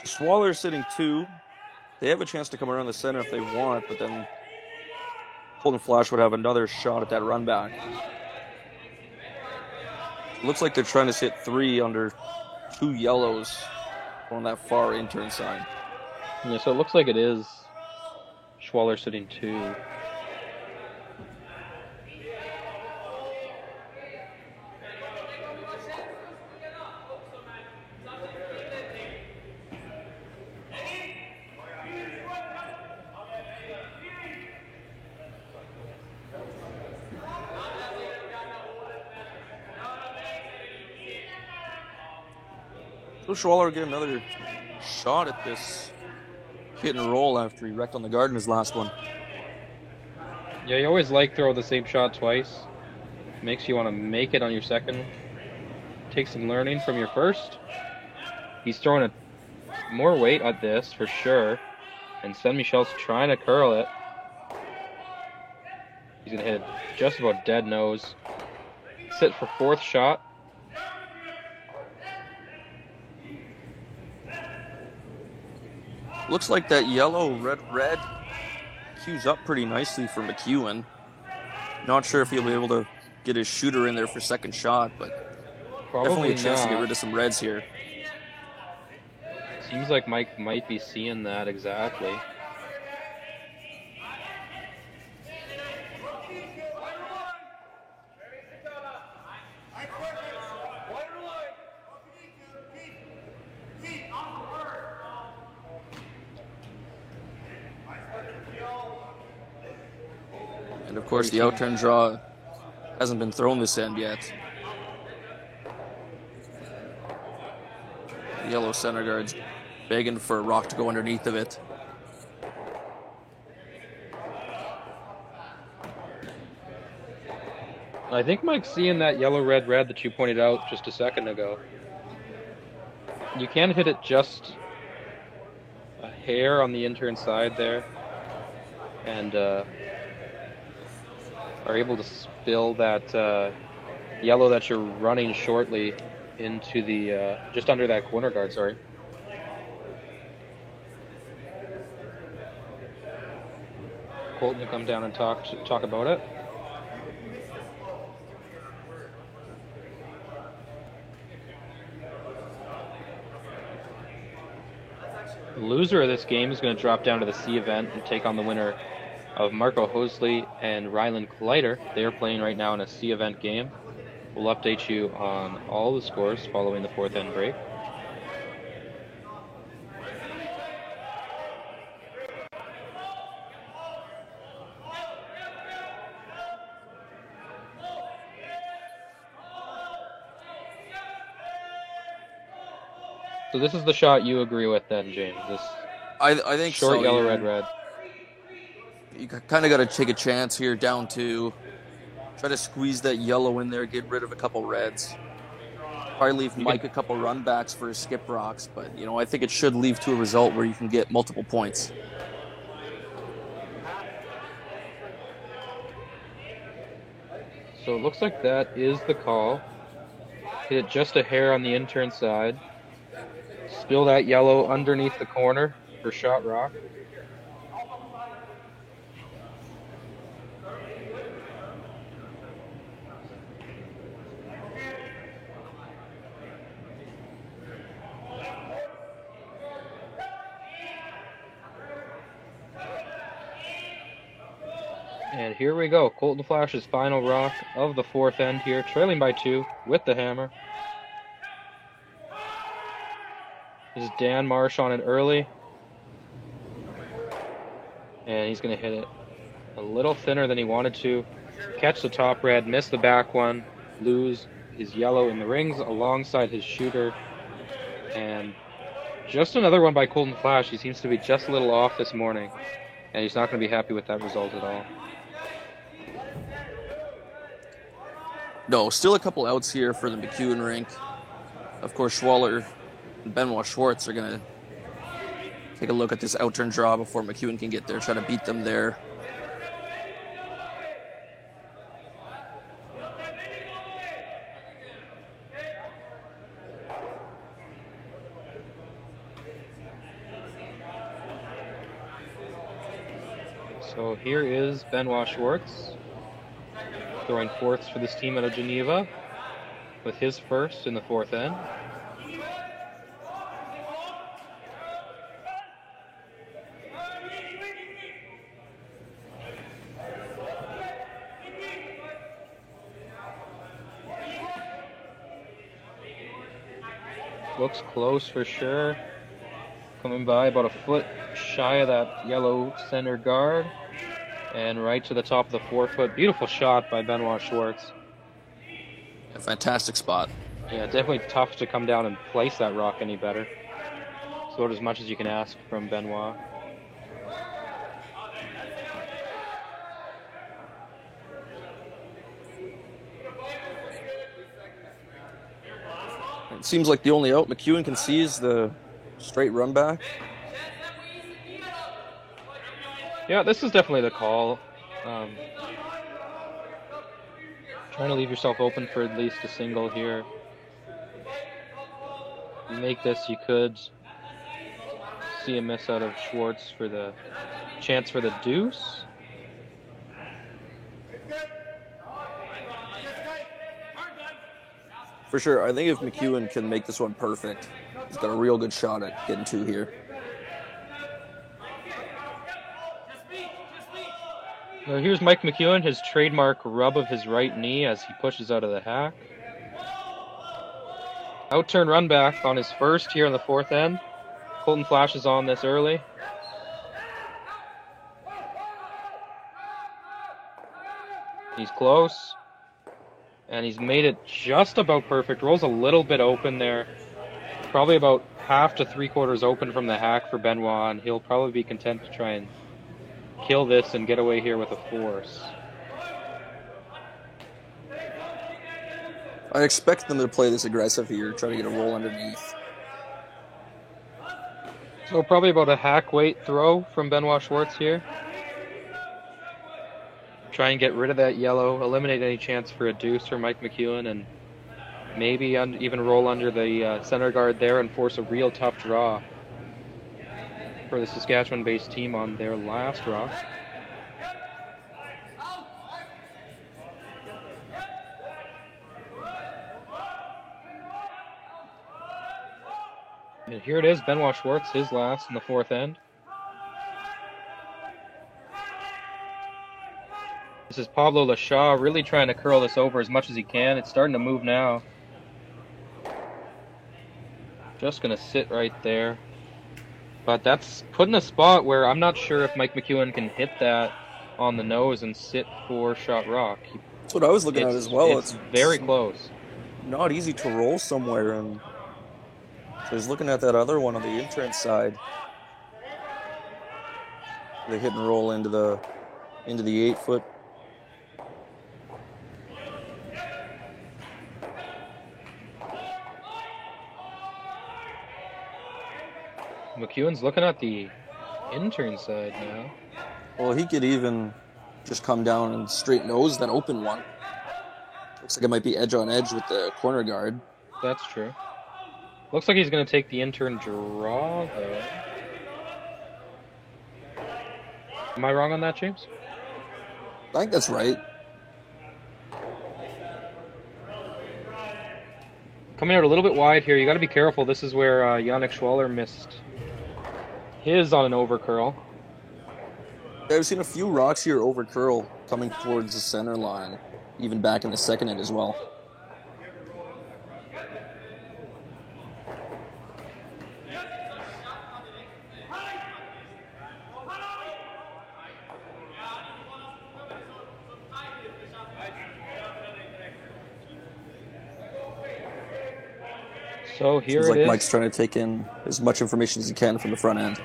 Schwaller sitting 2. They have a chance to come around the center if they want, but then Colton Flash would have another shot at that run back. Looks like they're trying to sit 3 under 2 yellows on that far intern side. Yeah, so it looks like it is Schwaller sitting 2. So Schwaller get another shot at this hit and roll after he wrecked on the guard in his last one. Yeah, you always like throw the same shot twice. Makes you want to make it on your second. Take some learning from your first. He's throwing more weight at this for sure. And Saint Michel's trying to curl it. He's going to hit it just about dead nose. Sit for 4th shot. Looks like that yellow, red queues up pretty nicely for McEwen. Not sure if he'll be able to get his shooter in there for second shot, but definitely a chance to get rid of some reds here. Seems like Mike might be seeing that exactly. And of course, the outturn draw hasn't been thrown this end yet. The yellow center guard's begging for a rock to go underneath of it. I think Mike's seeing that yellow, red that you pointed out just a second ago. You can hit it just a hair on the intern side there. And are able to spill that yellow that you're running shortly into the just under that corner guard, sorry. Colton to come down and talk about it. The loser of this game is going to drop down to the C event and take on the winner of Marco Hosley and Rylan Collider. They are playing right now in a C event game. We'll update you on all the scores following the 4th end break. So this is the shot you agree with then, James? This I think short so, yellow, yeah. red. You kind of got to take a chance here, down 2. Try to squeeze that yellow in there, get rid of a couple reds. Probably leave Mike a couple run backs for his skip rocks, but I think it should lead to a result where you can get multiple points. So it looks like that is the call. Hit it just a hair on the intern side. Spill that yellow underneath the corner for shot rock. And here we go. Colton Flash's final rock of the fourth end here, trailing by 2 with the hammer. This is Dan Marsh on it early. And he's going to hit it a little thinner than he wanted to. Catch the top red, miss the back one, lose his yellow in the rings alongside his shooter. And just another one by Colton Flash. He seems to be just a little off this morning. And he's not going to be happy with that result at all. No, still a couple outs here for the McEwen rink. Of course, Schwaller and Benoit Schwartz are going to take a look at this out-turn draw before McEwen can get there, try to beat them there. So here is Benoit Schwartz throwing fourths for this team out of Geneva with his first in the fourth end. Looks close for sure. Coming by about a foot shy of that yellow center guard. And right to the top of the 4-foot. Beautiful shot by Benoit Schwartz. A fantastic spot. Yeah, definitely tough to come down and place that rock any better. Sort as much as you can ask from Benoit. It seems like the only out McEwen can see is the straight run back. Yeah, this is definitely the call. Trying to leave yourself open for at least a single here. You make this, you could see a miss out of Schwartz for the chance for the deuce. For sure, I think if McEwen can make this one perfect, he's got a real good shot at getting 2 here. Now here's Mike McEwen, his trademark rub of his right knee as he pushes out of the hack. Out-turn run back on his first here in the fourth end. Colton Flash is on this early. He's close. And he's made it just about perfect. Rolls a little bit open there. Probably about half to 3/4 open from the hack for Benoit, and he'll probably be content to try and kill this and get away here with a force. I expect them to play this aggressive here, try to get a roll underneath. So probably about a hack weight throw from Benoit Schwartz here. Try and get rid of that yellow, eliminate any chance for a deuce for Mike McEwen, and maybe even roll under the center guard there and force a real tough draw for the Saskatchewan-based team on their last rock. And here it is, Benoit Schwartz, his last in the fourth end. This is Pablo Lashaw really trying to curl this over as much as he can. It's starting to move now. Just going to sit right there. But that's put in a spot where I'm not sure if Mike McEwen can hit that on the nose and sit 4-shot rock. That's what I was looking at as well. It's very close. Not easy to roll somewhere, and so he's looking at that other one on the in-turn side. They hit and roll into the 8-foot. McEwen's looking at the in-turn side now. Well, he could even just come down and straight nose that open one. Looks like it might be edge on edge with the corner guard. That's true. Looks like he's going to take the in-turn draw, though. Am I wrong on that, James? I think that's right. Coming out a little bit wide here. You got to be careful. This is where Yannick Schwaller missed his on an over curl. I've seen a few rocks here over curl coming towards the center line, even back in the second end as well. So here Seems it like is. Mike's trying to take in as much information as he can from the front end.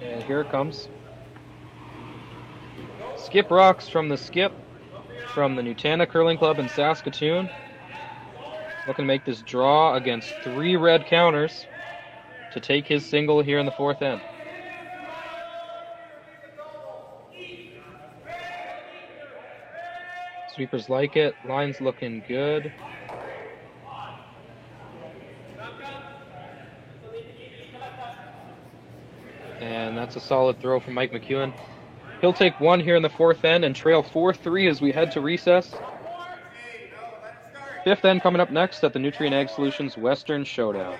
And here it comes. Skip Rocks from the Skip from the Nutana Curling Club in Saskatoon. Looking to make this draw against 3 red counters to take his single here in the fourth end. Sweepers like it. Line's looking good. And that's a solid throw from Mike McEwen. He'll take one here in the fourth end and trail 4-3 as we head to recess. Fifth end coming up next at the Nutrien Ag Solutions Western Showdown.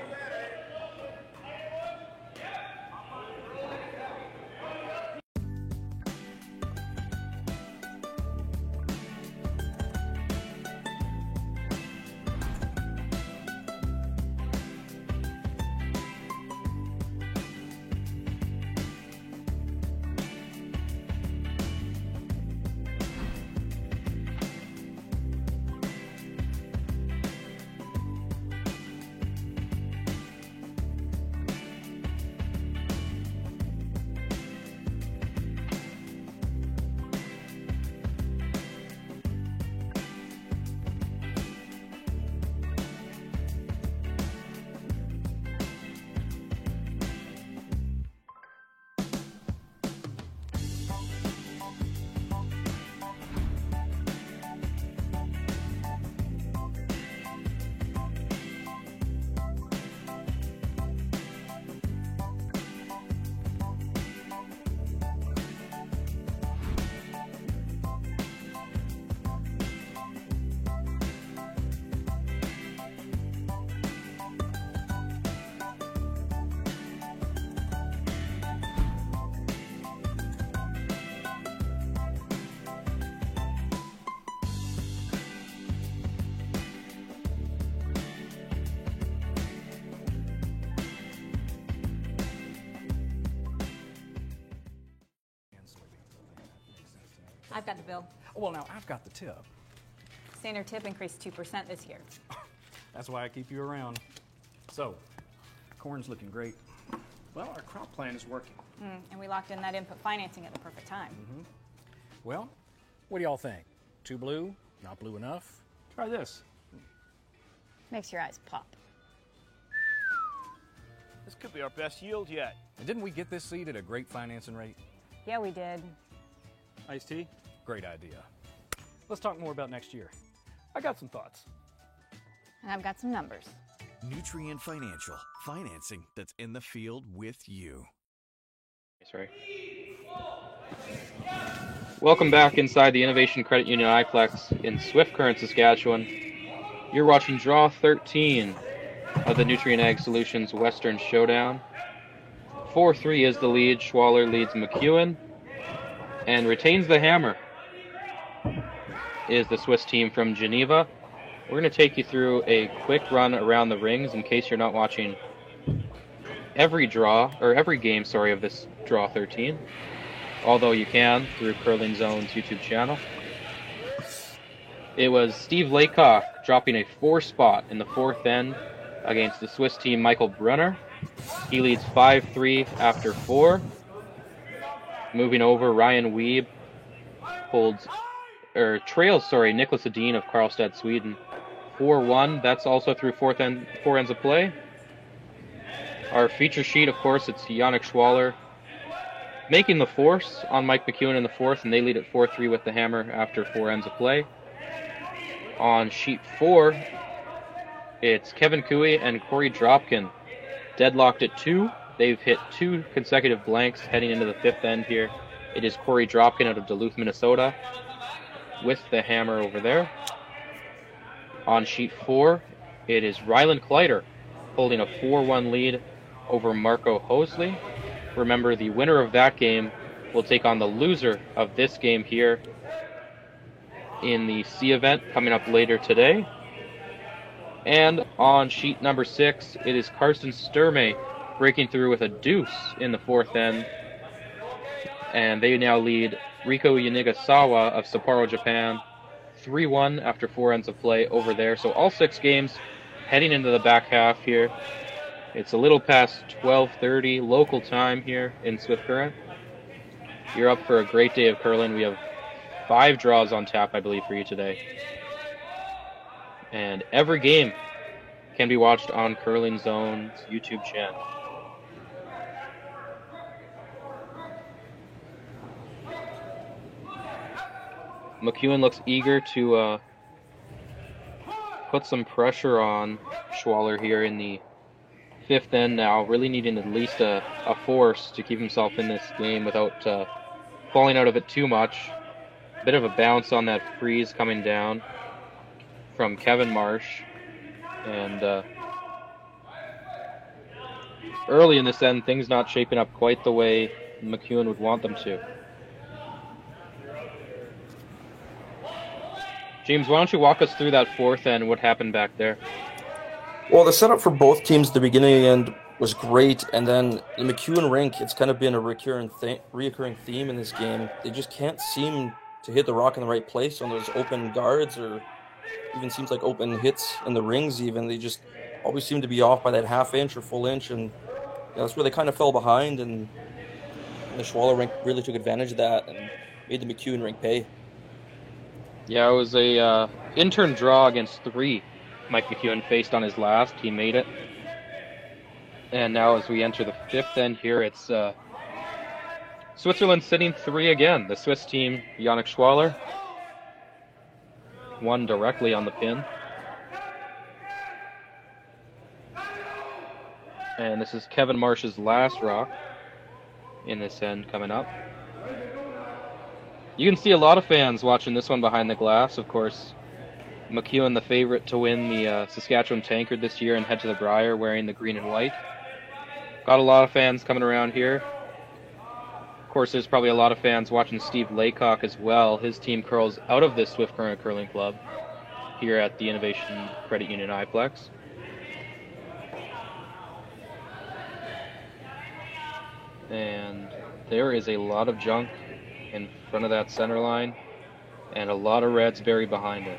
I've got the bill. Well, now I've got the tip. Standard tip increased 2% this year. That's why I keep you around. So, corn's looking great. Well, our crop plan is working. And we locked in that input financing at the perfect time. Well, what do y'all think? Too blue? Not blue enough? Try this. Makes your eyes pop. This could be our best yield yet. And didn't we get this seed at a great financing rate? Yeah, we did. Iced tea? Great idea. Let's talk more about next year. I got some thoughts. And I've got some numbers. Nutrien Financial, financing that's in the field with you. Sorry. Welcome back inside the Innovation Credit Union iPlex in Swift Current, Saskatchewan. You're watching Draw 13 of the Nutrien Ag Solutions Western Showdown. 4-3 is the lead. Schwaller leads McEwen and retains the hammer is the Swiss team from Geneva. We're going to take you through a quick run around the rings in case you're not watching every game, of this Draw 13, although you can through Curling Zone's YouTube channel. It was Steve Laycock dropping a 4 spot in the fourth end against the Swiss team Michael Brunner. He leads 5-3 after 4. Moving over, Ryan Wiebe trails Nicholas Edin of Karlstad, Sweden, 4-1. That's also through 4 ends of play. Our feature sheet, of course, it's Yannick Schwaller making the force on Mike McEwen in the fourth, and they lead at 4-3 with the hammer after 4 ends of play. On sheet 4, it's Kevin Cooey and Corey Dropkin deadlocked at 2. They've hit 2 consecutive blanks heading into the fifth end here. It is Corey Dropkin out of Duluth, Minnesota with the hammer over there. On sheet 4, it is Ryland Kleider holding a 4-1 lead over Marco Hosley. Remember, the winner of that game will take on the loser of this game here in the C event coming up later today. And on sheet number 6, it is Karsten Sturmey breaking through with a deuce in the 4th end. And they now lead Riko Yanigasawa of Sapporo, Japan, 3-1 after 4 ends of play over there. So all 6 games heading into the back half here. It's a little past 12:30 local time here in Swift Current. You're up for a great day of curling. We have 5 draws on tap, I believe, for you today. And every game can be watched on Curling Zone's YouTube channel. McEwen looks eager to put some pressure on Schwaller here in the 5th end now, really needing at least a force to keep himself in this game without falling out of it too much. A bit of a bounce on that freeze coming down from Kevin Marsh. And early in this end, things not shaping up quite the way McEwen would want them to. James, why don't you walk us through that 4th end, what happened back there? Well, the setup for both teams at the beginning end was great, and then the McEwen rink, it's kind of been a reoccurring theme in this game. They just can't seem to hit the rock in the right place on those open guards, or even seems like open hits in the rings even. They just always seem to be off by that half inch or full inch, and that's where they kind of fell behind, and the Schwaller rink really took advantage of that and made the McEwen rink pay. Yeah, it was a intern draw against 3 Mike McEwen faced on his last. He made it. And now as we enter the 5th end here, it's Switzerland sitting 3 again. The Swiss team, Yannick Schwaller, won directly on the pin. And this is Kevin Marsh's last rock in this end coming up. You can see a lot of fans watching this one behind the glass. Of course, McEwen, the favorite to win the Saskatchewan Tankard this year and head to the Brier wearing the green and white. Got a lot of fans coming around here. Of course, there's probably a lot of fans watching Steve Laycock as well. His team curls out of this Swift Current Curling Club here at the Innovation Credit Union iPlex. And there is a lot of junk in front of that center line, and a lot of reds buried behind it.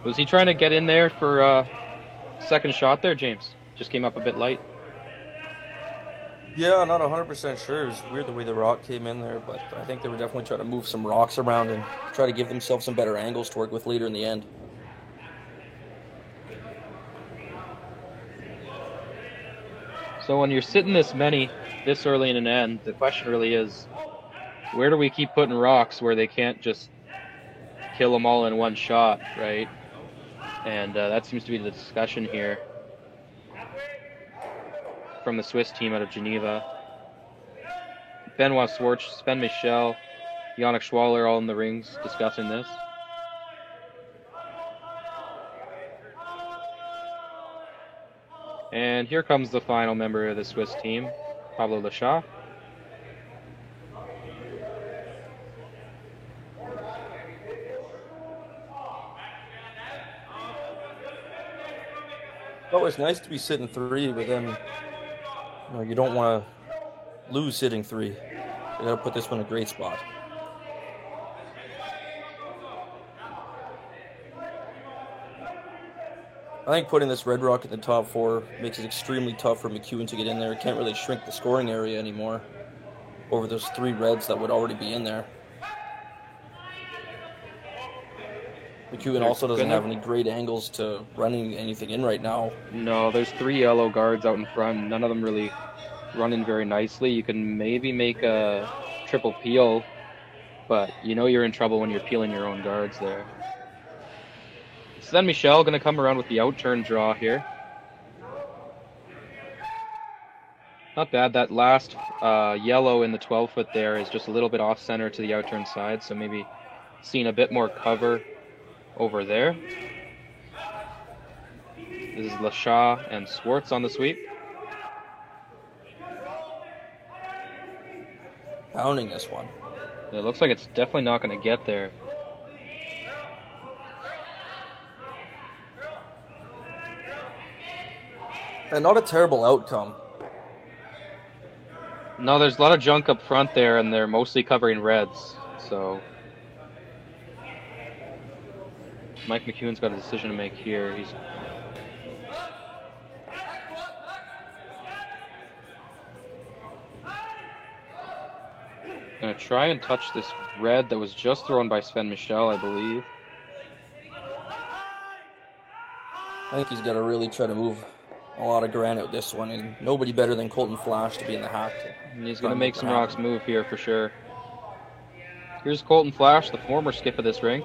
Was he trying to get in there for a second shot there, James? Just came up a bit light. Yeah, not 100% sure. It was weird the way the rock came in there, but I think they were definitely trying to move some rocks around and try to give themselves some better angles to work with later in the end. So when you're sitting this early in an end, the question really is, where do we keep putting rocks where they can't just kill them all in one shot, right? And that seems to be the discussion here from the Swiss team out of Geneva. Benoit Schwartz, Sven Michel, Yannick Schwaller all in the rings discussing this. And here comes the final member of the Swiss team, Pablo Lechat. Oh, it's nice to be sitting 3, but then you don't want to lose sitting 3. You got to put this one in a great spot. I think putting this red rock in the top 4 makes it extremely tough for McEwen to get in there. Can't really shrink the scoring area anymore over those 3 reds that would already be in there. McEwen also doesn't have any great angles to running anything in right now. No, there's 3 yellow guards out in front. None of them really running very nicely. You can maybe make a triple peel, but you know you're in trouble when you're peeling your own guards there. Sven Michel going to come around with the outturn draw here. Not bad. That last yellow in the 12-foot there is just a little bit off-center to the outturn side, so maybe seeing a bit more cover over there. This is Lechat and Schwartz on the sweep. pounding this one. It looks like it's definitely not going to get there. And not a terrible outcome. No, there's a lot of junk up front there, and they're mostly covering reds, so Mike McEwen's got a decision to make here. He's gonna try and touch this red that was just thrown by Sven Michel, I believe. I think he's got to really try to move a lot of granite with this one, and nobody better than Colton Flash to be in the hack. He's going to make some rocks move here for sure. Here's Colton Flash, the former skip of this rink.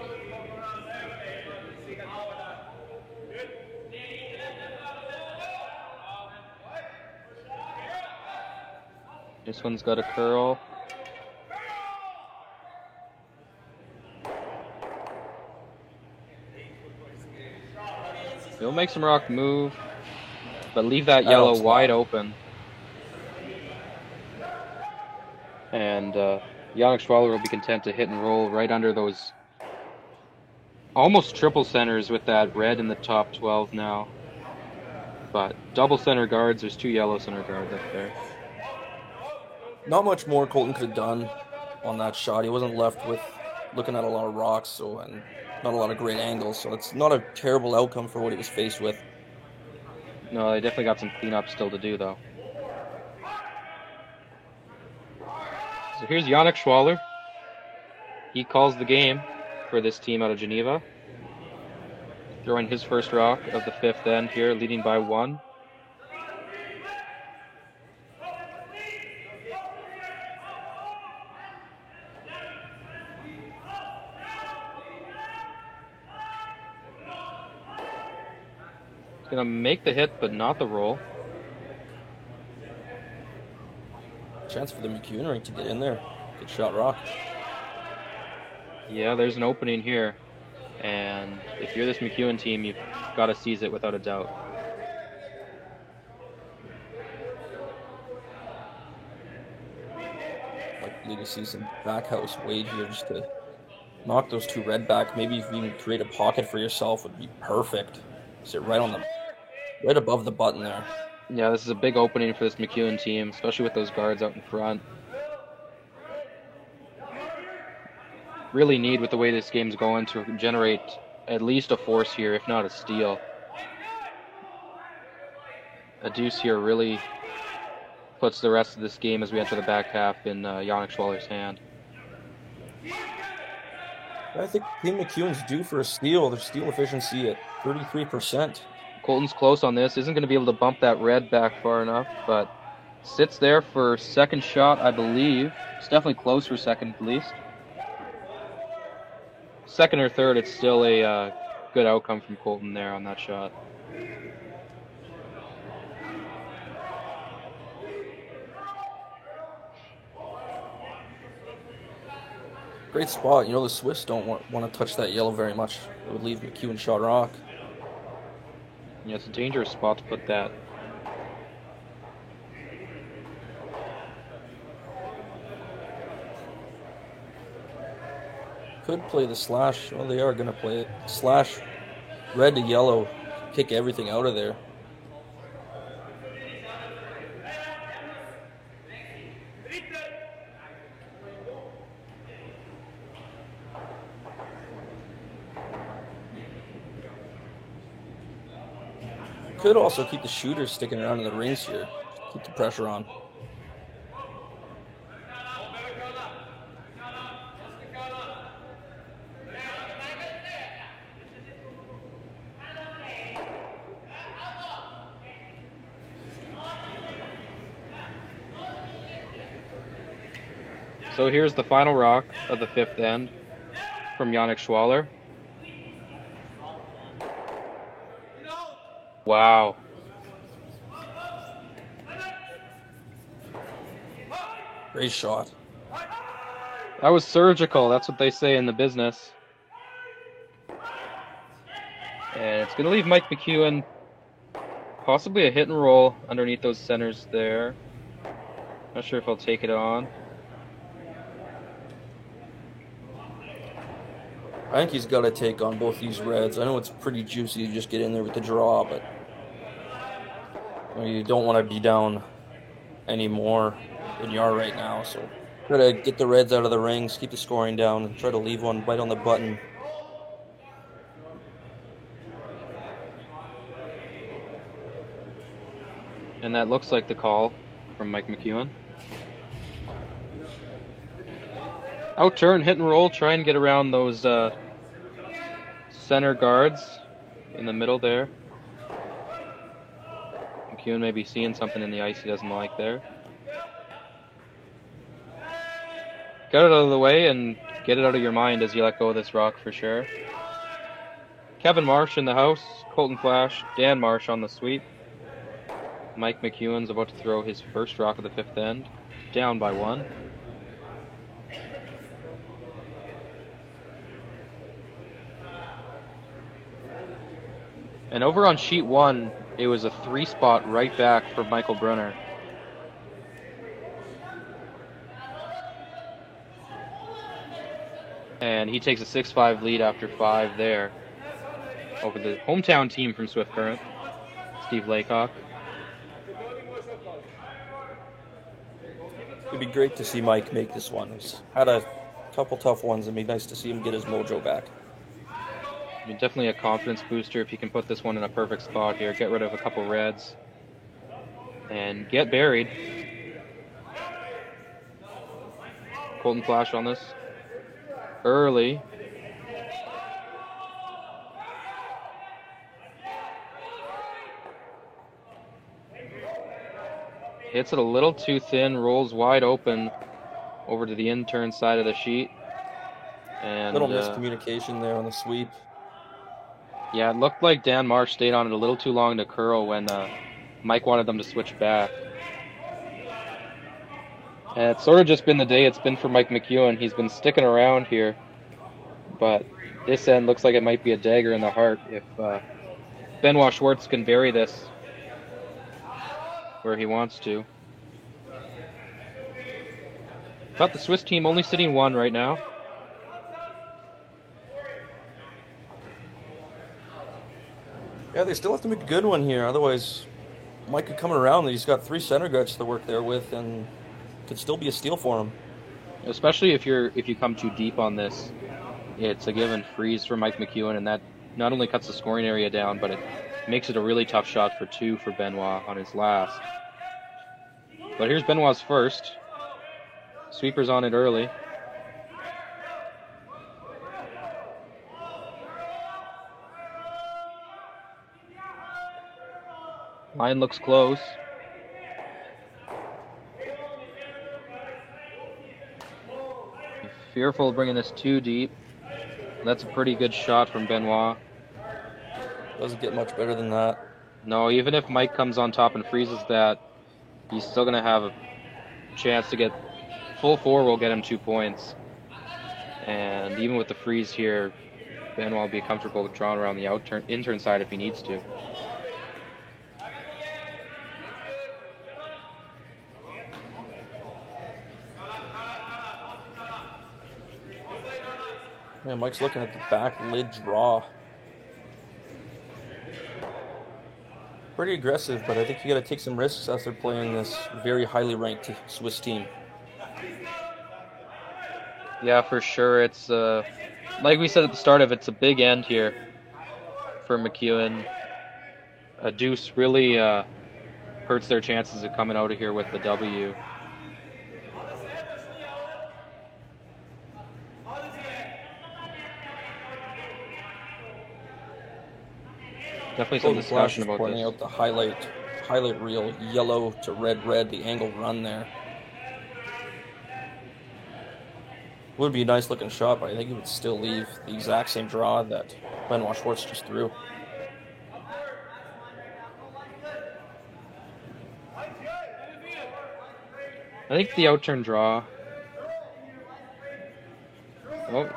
This one's got a curl. He'll make some rock move, but leave that yellow wide open. And Yannick Schwaller will be content to hit and roll right under those almost triple centers with that red in the top 12 now. But double center guards, there's 2 yellow center guards up there. Not much more Colton could have done on that shot. He wasn't left with looking at a lot of rocks, and not a lot of great angles, so it's not a terrible outcome for what he was faced with. No, they definitely got some cleanup still to do, though. So here's Yannick Schwaller. He calls the game for this team out of Geneva. Throwing his first rock of the 5th end here, leading by 1. He's going to make the hit, but not the roll. Chance for the McEwen rink to get in there. Good shot, rock. Yeah, there's an opening here. And if you're this McEwen team, you've got to seize it without a doubt. Likely to see some backhouse weight here just to knock those 2 red back. Maybe if you can create a pocket for yourself would be perfect. Sit right on the, right above the button there. Yeah, this is a big opening for this McEwen team, especially with those guards out in front. Really need, with the way this game's going, to generate at least a force here, if not a steal. A deuce here really puts the rest of this game as we enter the back half in Yannick Schwaller's hand. I think Team McEwen's due for a steal. Their steal efficiency at 33%. Colton's close on this. Isn't going to be able to bump that red back far enough, but sits there for second shot, I believe. It's definitely close for second, at least. Second or third, it's still a good outcome from Colton there on that shot. Great spot. You know, the Swiss don't want to touch that yellow very much. It would leave McEwen shot rock. Yeah, it's a dangerous spot to put that. Could play the slash. Well, they are going to play it. Slash red to yellow. Kick everything out of there. Could also keep the shooters sticking around in the rings here. Keep the pressure on. So here's the final rock of the 5th end from Yannick Schwaller. Wow. Great shot. That was surgical. That's what they say in the business. And it's going to leave Mike McEwen possibly a hit and roll underneath those centers there. Not sure if I'll take it on. I think he's got to take on both these reds. I know it's pretty juicy to just get in there with the draw, but you don't want to be down any more than you are right now. So try to get the reds out of the rings, keep the scoring down, and try to leave one right on the button. And that looks like the call from Mike McEwen. Out turn, hit and roll, try and get around those center guards in the middle there. McEwen may be seeing something in the ice he doesn't like there. Get it out of the way and get it out of your mind as you let go of this rock for sure. Kevin Marsh in the house, Colton Flash, Dan Marsh on the sweep. Mike McEwen's about to throw his first rock of the fifth end, down by 1. And over on sheet 1, it was a 3-spot right back for Michael Brunner. And he takes a 6-5 lead after 5 there over the hometown team from Swift Current, Steve Laycock. It'd be great to see Mike make this one. He's had a couple tough ones. It'd be nice to see him get his mojo back. I mean, definitely a confidence booster if you can put this one in a perfect spot here. Get rid of a couple reds and get buried. Colton Flash on this early. Hits it a little too thin, rolls wide open over to the in-turn side of the sheet. And little miscommunication there on the sweep. Yeah, it looked like Dan Marsh stayed on it a little too long to curl when Mike wanted them to switch back. And it's sort of just been the day it's been for Mike McEwen. He's been sticking around here, but this end looks like it might be a dagger in the heart if Benoit Schwartz can bury this where he wants to. But the Swiss team only sitting 1 right now. Yeah, they still have to make a good one here. Otherwise, Mike could come around. He's got 3 center guards to work there with, and could still be a steal for him. Especially if you come too deep on this, it's a given freeze for Mike McEwen, and that not only cuts the scoring area down, but it makes it a really tough shot for 2 for Benoit on his last. But here's Benoit's first. Sweeper's on it early. Line looks close. Fearful of bringing this too deep. That's a pretty good shot from Benoit. Doesn't get much better than that. No, even if Mike comes on top and freezes that, he's still going to have a chance to get full 4 will get him 2 points. And even with the freeze here, Benoit will be comfortable with drawing around the in-turn side if he needs to. Yeah, Mike's looking at the back lid draw. Pretty aggressive, but I think you got to take some risks as they're playing this very highly ranked Swiss team. Yeah, for sure. It's like we said at the start of it, it's a big end here for McEwen. A deuce really hurts their chances of coming out of here with the W. Definitely some discussion about pointing this. out the highlight reel, yellow to red, the angle run there. Would be a nice looking shot, but I think it would still leave the exact same draw that Benoit Schwartz just threw. I think the outturn draw. Oh,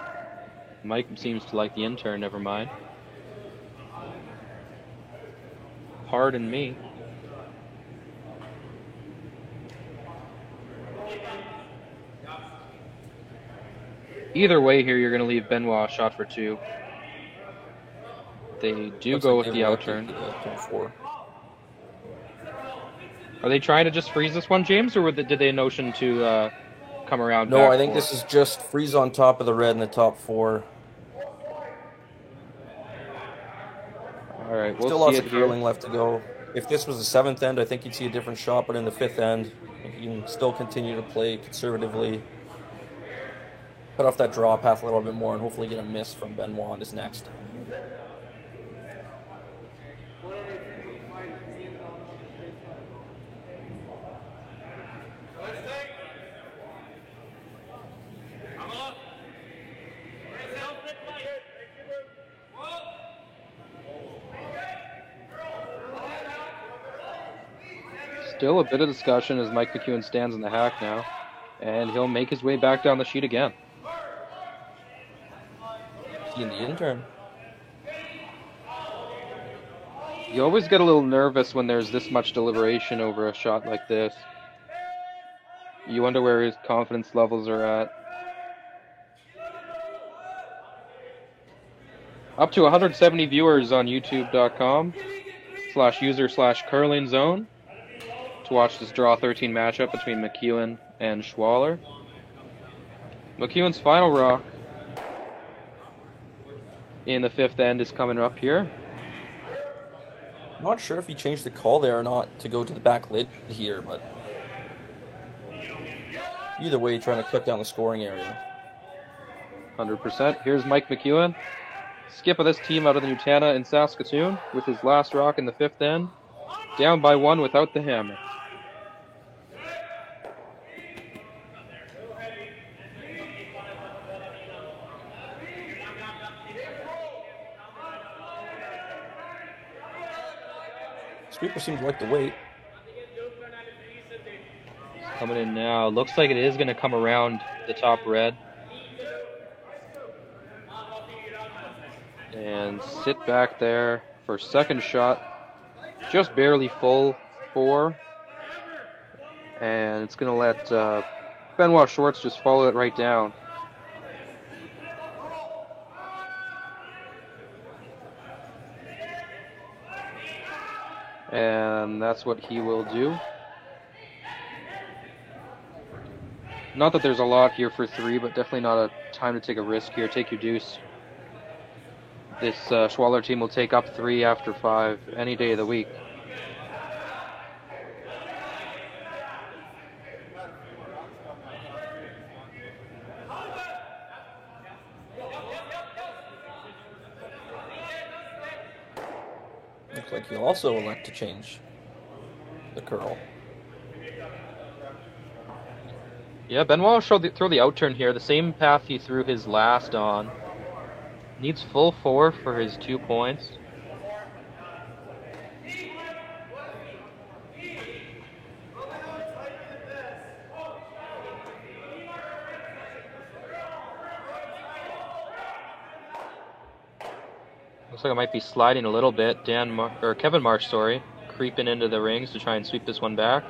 Mike seems to like the in-turn, never mind. Pardon me. Either way here, you're going to leave Benoit shot for 2. They do go with the outturn. Are they trying to just freeze this one, James, or did they notion to come around? No, I think this is just freeze on top of the red in the top 4. All right, we'll still see lots it of here. curling left to go. If this was the 7th end, I think you'd see a different shot, but in the 5th end, you can still continue to play conservatively. Cut off that draw path a little bit more and hopefully get a miss from Benoit on his next. Still a bit of discussion as Mike McEwen stands in the hack now, and he'll make his way back down the sheet again. In the intern. You always get a little nervous when there's this much deliberation over a shot like this. You wonder where his confidence levels are at. Up to 170 viewers on youtube.com/user/curlingzone to watch this draw 13 matchup between McEwen and Schwaller. McEwen's final rock in the 5th end is coming up here. I'm not sure if he changed the call there or not to go to the back lid here, but either way, trying to cut down the scoring area. 100%. Here's Mike McEwen, skip of this team out of the Nutana in Saskatoon, with his last rock in the 5th end, down by 1 without the hammer. Sweeper seems to like to wait. Coming in now. Looks like it is going to come around the top red. And sit back there for second shot. Just barely full 4. And it's going to let Benoit Schwartz just follow it right down. And that's what he will do. Not that there's a lot here for 3, but definitely not a time to take a risk here. Take your deuce. This Schwaller team will take up 3 after 5 any day of the week. Looks like he'll also elect to change the curl. Yeah, Benoit will throw the outturn here, the same path he threw his last on. Needs full 4 for his 2 points. Looks like it might be sliding a little bit. Kevin Marsh, sorry, creeping into the rings to try and sweep this one back.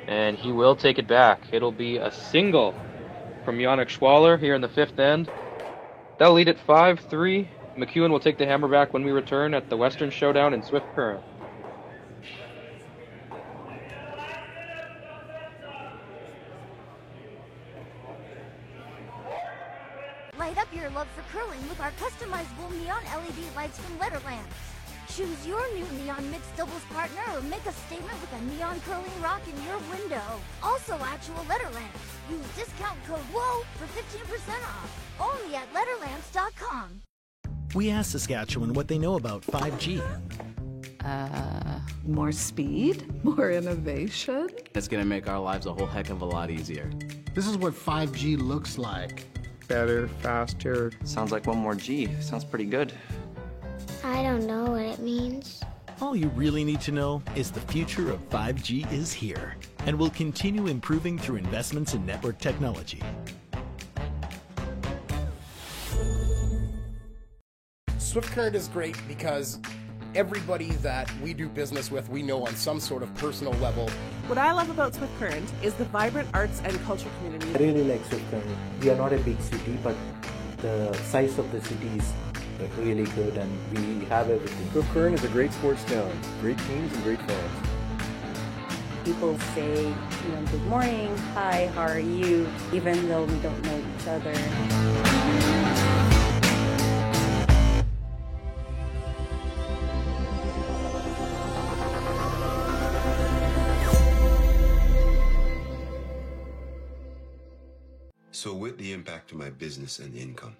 And he will take it back. It'll be a single from Yannick Schwaller here in the 5th end. That'll lead it 5-3. McEwen will take the hammer back when we return at the Western Showdown in Swift Current. Light up your love for curling with our customizable neon LED lights from Letterlands. Choose your new neon mixed doubles partner or make a statement with a neon curling rock in your window. Also actual Letterlands. Use discount code WHOA for 15% off. Only at Letterlands.com. We asked Saskatchewan what they know about 5G. More speed? More innovation? It's gonna make our lives a whole heck of a lot easier. This is what 5G looks like. Better, faster. Sounds like one more G. Sounds pretty good. I don't know what it means. All you really need to know is the future of 5G is here and will continue improving through investments in network technology. Swift Current is great because everybody that we do business with, we know on some sort of personal level. What I love about Swift Current is the vibrant arts and culture community. I really like Swift Current. We are not a big city, but the size of the city is really good, and we have everything. Swift Current is a great sports town, great teams and great fans. People say, good morning, hi, how are you, even though we don't know each other. So with the impact to my business and income,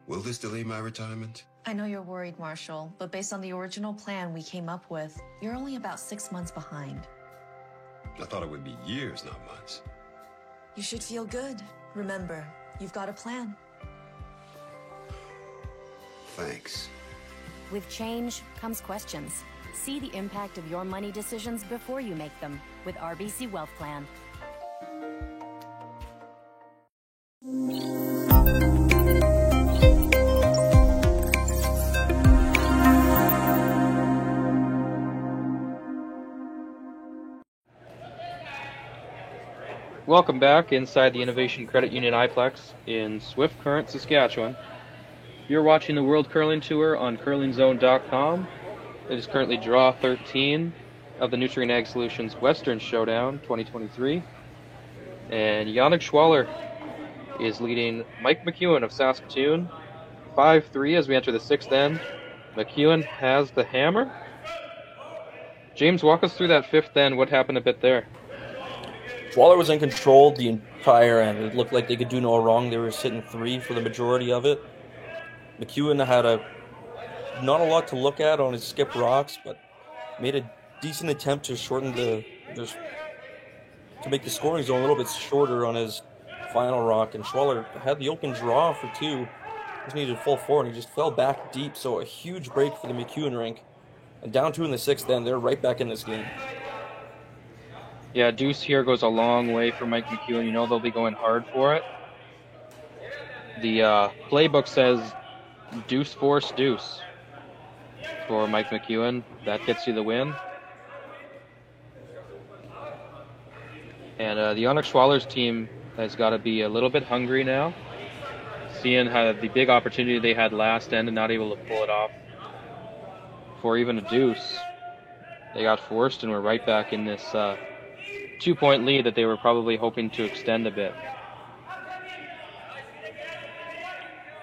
will this delay my retirement? I know you're worried, Marshall, but based on the original plan we came up with, you're only about 6 months behind. I thought it would be years, not months. You should feel good. Remember, you've got a plan. Thanks. With change comes questions. See the impact of your money decisions before you make them with RBC Wealth Plan. Welcome back inside the Innovation Credit Union iPlex in Swift Current, Saskatchewan. You're watching the World Curling Tour on curlingzone.com. It is currently Draw 13 of the Nutrien Ag Solutions Western Showdown 2023. And Yannick Schwaller is leading Mike McEwen of Saskatoon 5-3 as we enter the sixth end. McEwen has the hammer. James, walk us through that fifth end. What happened a bit there? Schwaller was in control the entire end. It looked like they could do no wrong. They were sitting 3 for the majority of it. McEwen had not a lot to look at on his skip rocks, but made a decent attempt to shorten to make the scoring zone a little bit shorter on his final rock. And Schwaller had the open draw for 2. Just needed full 4, and he just fell back deep. So a huge break for the McEwen rink. And down 2 in the sixth end, they're right back in this game. Yeah, deuce here goes a long way for Mike McEwen. They'll be going hard for it. The playbook says deuce force deuce for Mike McEwen. That gets you the win. And the Yannick Schwaller's team has got to be a little bit hungry now, seeing how the big opportunity they had last end and not able to pull it off for even a deuce. They got forced and were right back in this 2-point lead that they were probably hoping to extend a bit.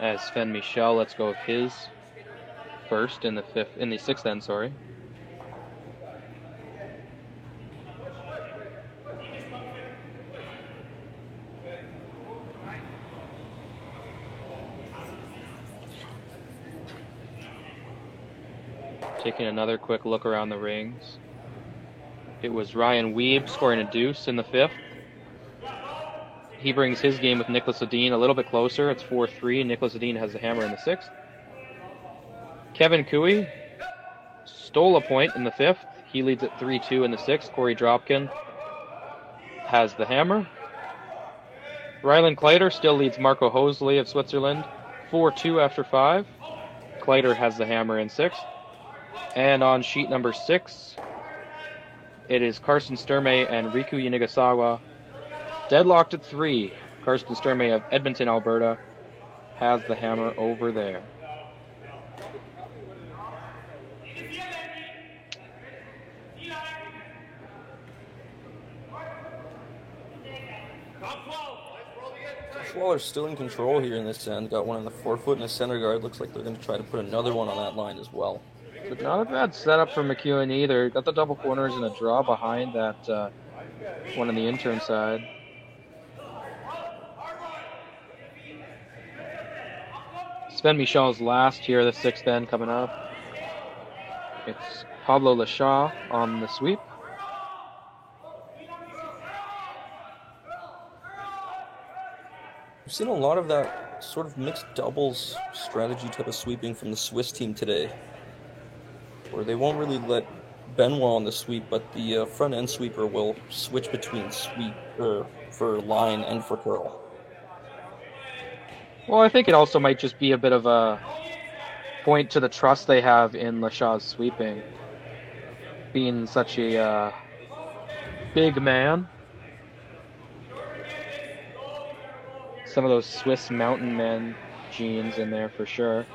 As Sven Michel lets go of his first in the sixth end, sorry. Taking another quick look around the rings. It was Ryan Weeb scoring a deuce in the fifth. He brings his game with Nicholas Adine a little bit closer. It's 4-3. Nicholas Adine has the hammer in the sixth. Kevin Cooey stole a point in the fifth. He leads at 3-2 in the sixth. Corey Dropkin has the hammer. Ryland Kleider still leads Marco Hosley of Switzerland 4-2 after 5. Kleider has the hammer in sixth. And on sheet number 6, it is Carsten Sturmey and Riku Yanigasawa deadlocked at 3. Carsten Sturmey of Edmonton, Alberta has the hammer over there. Schwaller's still in control here in this end. Got one in the forefoot and a center guard. Looks like they're going to try to put another one on that line as well. But not a bad setup for McEwen either. Got the double corners and a draw behind that one on the intern side. Sven Michel's last here, the sixth end coming up. It's Pablo Lashaw on the sweep. We've seen a lot of that sort of mixed doubles strategy type of sweeping from the Swiss team today, where they won't really let Benoit on the sweep, but the front end sweeper will switch between sweep for line and for curl. Well, I think it also might just be a bit of a point to the trust they have in Lashaw's sweeping. Being such a big man. Some of those Swiss mountain men genes in there for sure.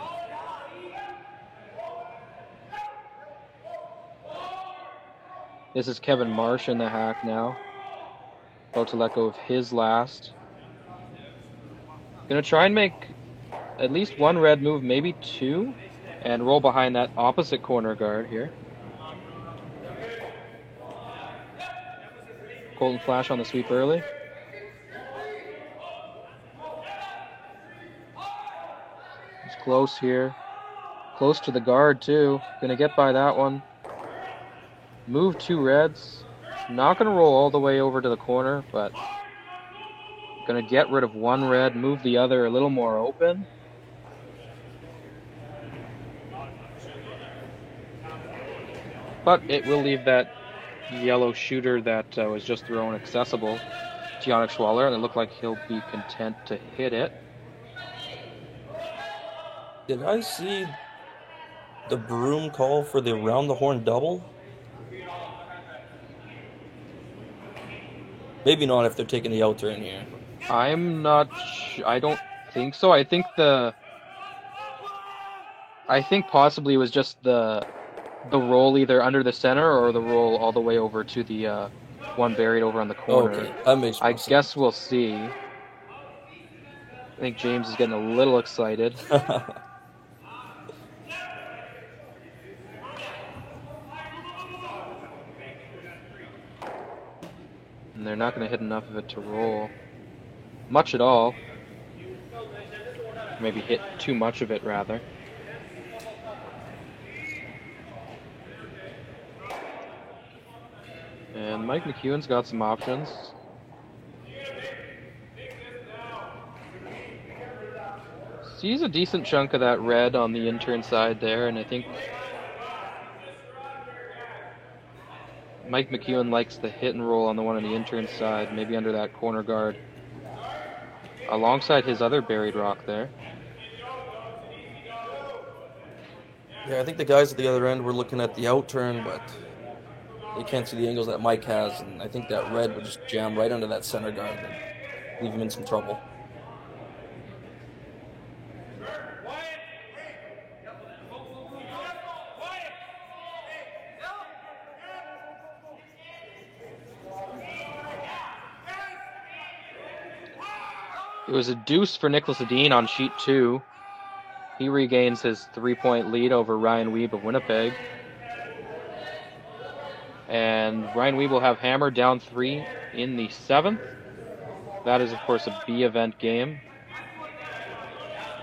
This is Kevin Marsh in the hack now. About to let go of his last. Gonna try and make at least one red move, maybe two, and roll behind that opposite corner guard here. Colton Flash on the sweep early. He's close here. Close to the guard too. Gonna get by that one. Move two reds. Not gonna roll all the way over to the corner, but gonna get rid of one red, move the other a little more open. But it will leave that yellow shooter that was just thrown accessible to Yannick Schwaller, and it looked like he'll be content to hit it. Did I see the broom call for the round the horn double? Maybe not if they're taking the out turn here. I'm not I don't think so. I think possibly it was just the roll either under the center or the roll all the way over to the one buried over on the corner. Okay, that makes I sense. guess we'll see. I think James is getting a little excited. And they're not going to hit enough of it to roll. Much at all. Maybe hit too much of it, rather. And Mike McEwen's got some options. Sees a decent chunk of that red on the intern side there, and I think Mike McEwen likes the hit and roll on the one on the intern side, maybe under that corner guard, alongside his other buried rock there. Yeah, I think the guys at the other end were looking at the out turn, but they can't see the angles that Mike has, and I think that red would just jam right under that center guard and leave him in some trouble. It was a deuce for Nicholas Edin on sheet 2. He regains his 3-point lead over Ryan Wiebe of Winnipeg. And Ryan Wiebe will have hammer down 3 in the 7th. That is, of course, a B event game.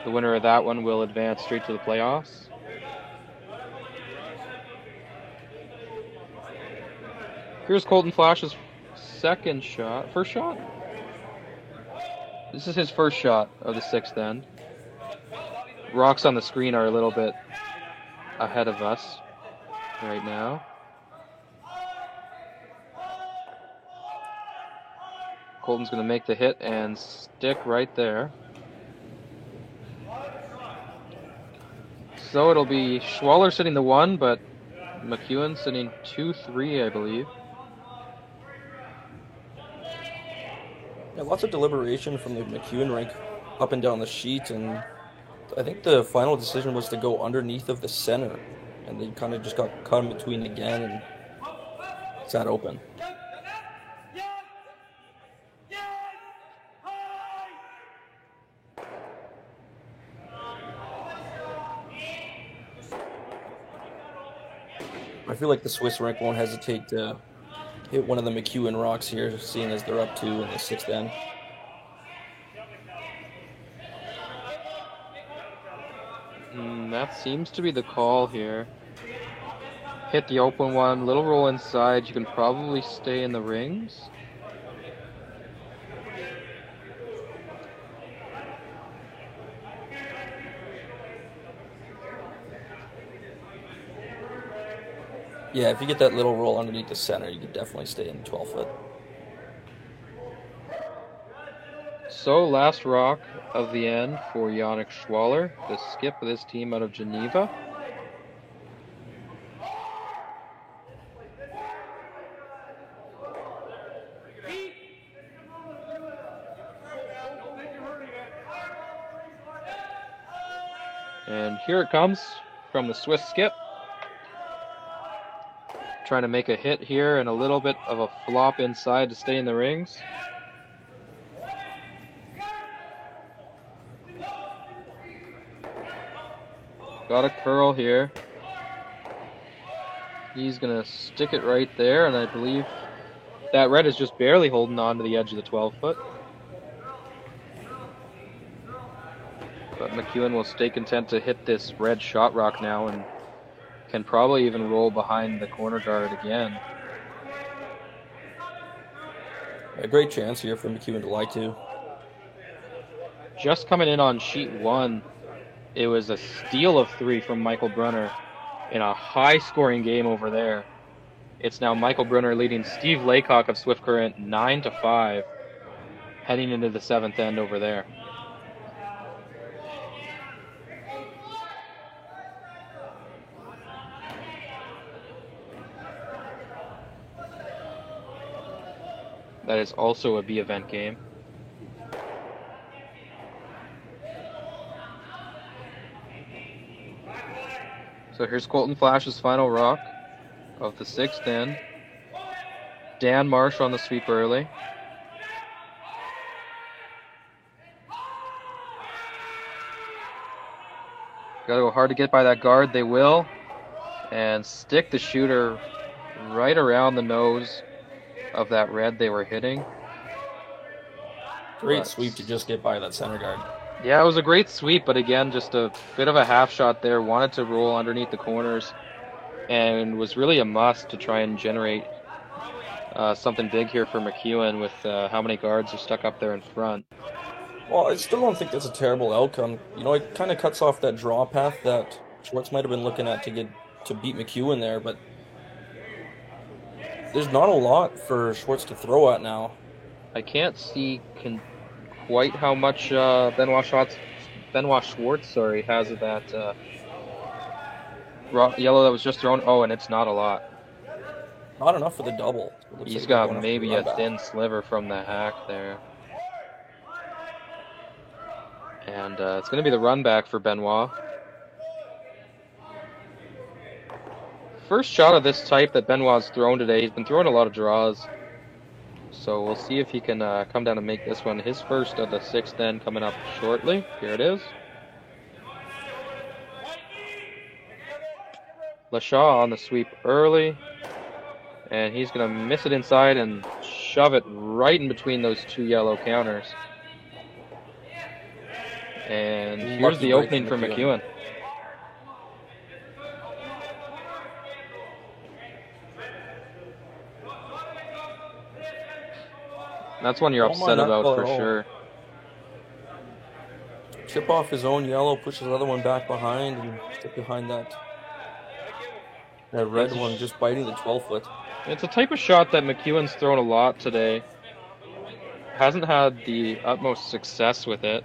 The winner of that one will advance straight to the playoffs. Here's Colton Flash's first shot. This is his first shot of the 6th end. Rocks on the screen are a little bit ahead of us right now. Colton's going to make the hit and stick right there. So it'll be Schwaller sitting the 1, but McEwen sitting 2-3, I believe. Yeah, lots of deliberation from the McEwen rink up and down the sheet, and I think the final decision was to go underneath of the center, and they kind of just got caught in between again and sat open. I feel like the Swiss rink won't hesitate to hit one of the McEwen rocks here, seeing as they're up 2 in the 6th end. That seems to be the call here. Hit the open one, little roll inside. You can probably stay in the rings. Yeah, if you get that little roll underneath the center, you could definitely stay in 12 foot. So last rock of the end for Yannick Schwaller, the skip of this team out of Geneva. And here it comes from the Swiss skip. Trying to make a hit here and a little bit of a flop inside to stay in the rings. Got a curl here. He's going to stick it right there, and I believe that red is just barely holding on to the edge of the 12-foot. But McEwen will stay content to hit this red shot rock now and can probably even roll behind the corner guard again. A great chance here for McEwen to lie to. Just coming in on sheet 1, it was a steal of 3 from Michael Brunner in a high-scoring game over there. It's now Michael Brunner leading Steve Laycock of Swift Current 9-5, heading into the 7th end over there. That is also a B event game. So here's Colton Flash's final rock of the 6th end. Dan Marsh on the sweep early. Gotta go hard to get by that guard. They will. And stick the shooter right around the nose of that red they were hitting. Great sweep to just get by that center guard. Yeah, it was a great sweep, but again, just a bit of a half shot there. Wanted to roll underneath the corners, and was really a must to try and generate something big here for McEwen with how many guards are stuck up there in front. Well, I still don't think that's a terrible outcome. You know, it kind of cuts off that draw path that Schwartz might have been looking at to beat McEwen there, but there's not a lot for Schwartz to throw at now. I can't see quite how much Benoit Schwartz has of that yellow that was just thrown. Oh, and it's not a lot. Not enough for the double. He's got maybe a thin sliver from the hack there. And it's going to be the run back for Benoit. First shot of this type that Benoit's thrown today. He's been throwing a lot of draws. So we'll see if he can come down and make this one his first of the 6th end coming up shortly. Here it is. LaShaw on the sweep early. And he's going to miss it inside and shove it right in between those 2 yellow counters. And here's the opening for McEwen. That's one you're upset about for sure. Chip off his own yellow, push his other one back behind, and stick behind that red one, just biting the 12-foot. It's a type of shot that McEwen's thrown a lot today. Hasn't had the utmost success with it.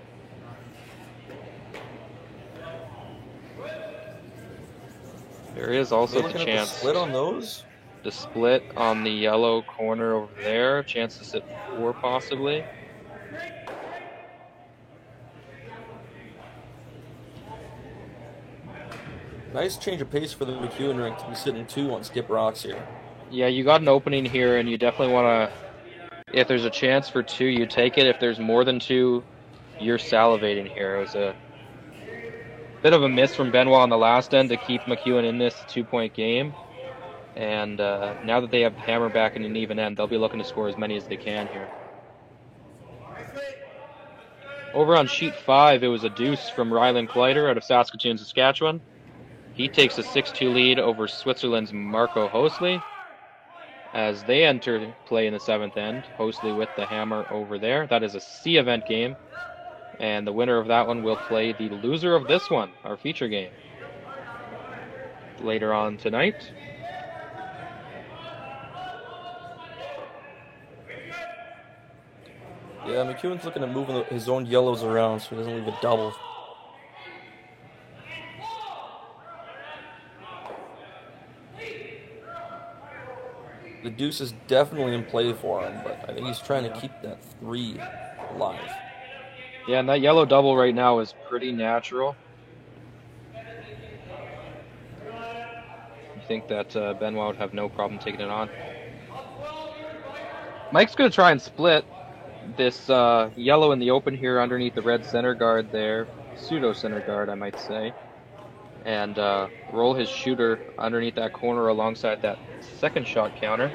There is also the chance. The split on those? The split on the yellow corner over there. Chance to sit 4 possibly. Nice change of pace for the McEwen rink to be sitting 2 on skip rocks here. Yeah, you got an opening here, and you definitely want to, if there's a chance for 2, you take it. If there's more than 2, you're salivating here. It was a bit of a miss from Benoit on the last end to keep McEwen in this 2-point game. And now that they have Hammer back in an even end, they'll be looking to score as many as they can here. Over on sheet 5, it was a deuce from Ryland Kleider out of Saskatoon, Saskatchewan. He takes a 6-2 lead over Switzerland's Marco Hosley as they enter play in the 7th end. Hosley with the hammer over there. That is a C event game. And the winner of that one will play the loser of this one, our feature game, later on tonight. Yeah, McEwen's looking at moving his own yellows around so he doesn't leave a double. The deuce is definitely in play for him, but I think he's trying to keep that 3 alive. Yeah, and that yellow double right now is pretty natural. I think that Benoit would have no problem taking it on. Mike's going to try and split this yellow in the open here underneath the red center guard there, pseudo center guard I might say, and roll his shooter underneath that corner alongside that second shot counter.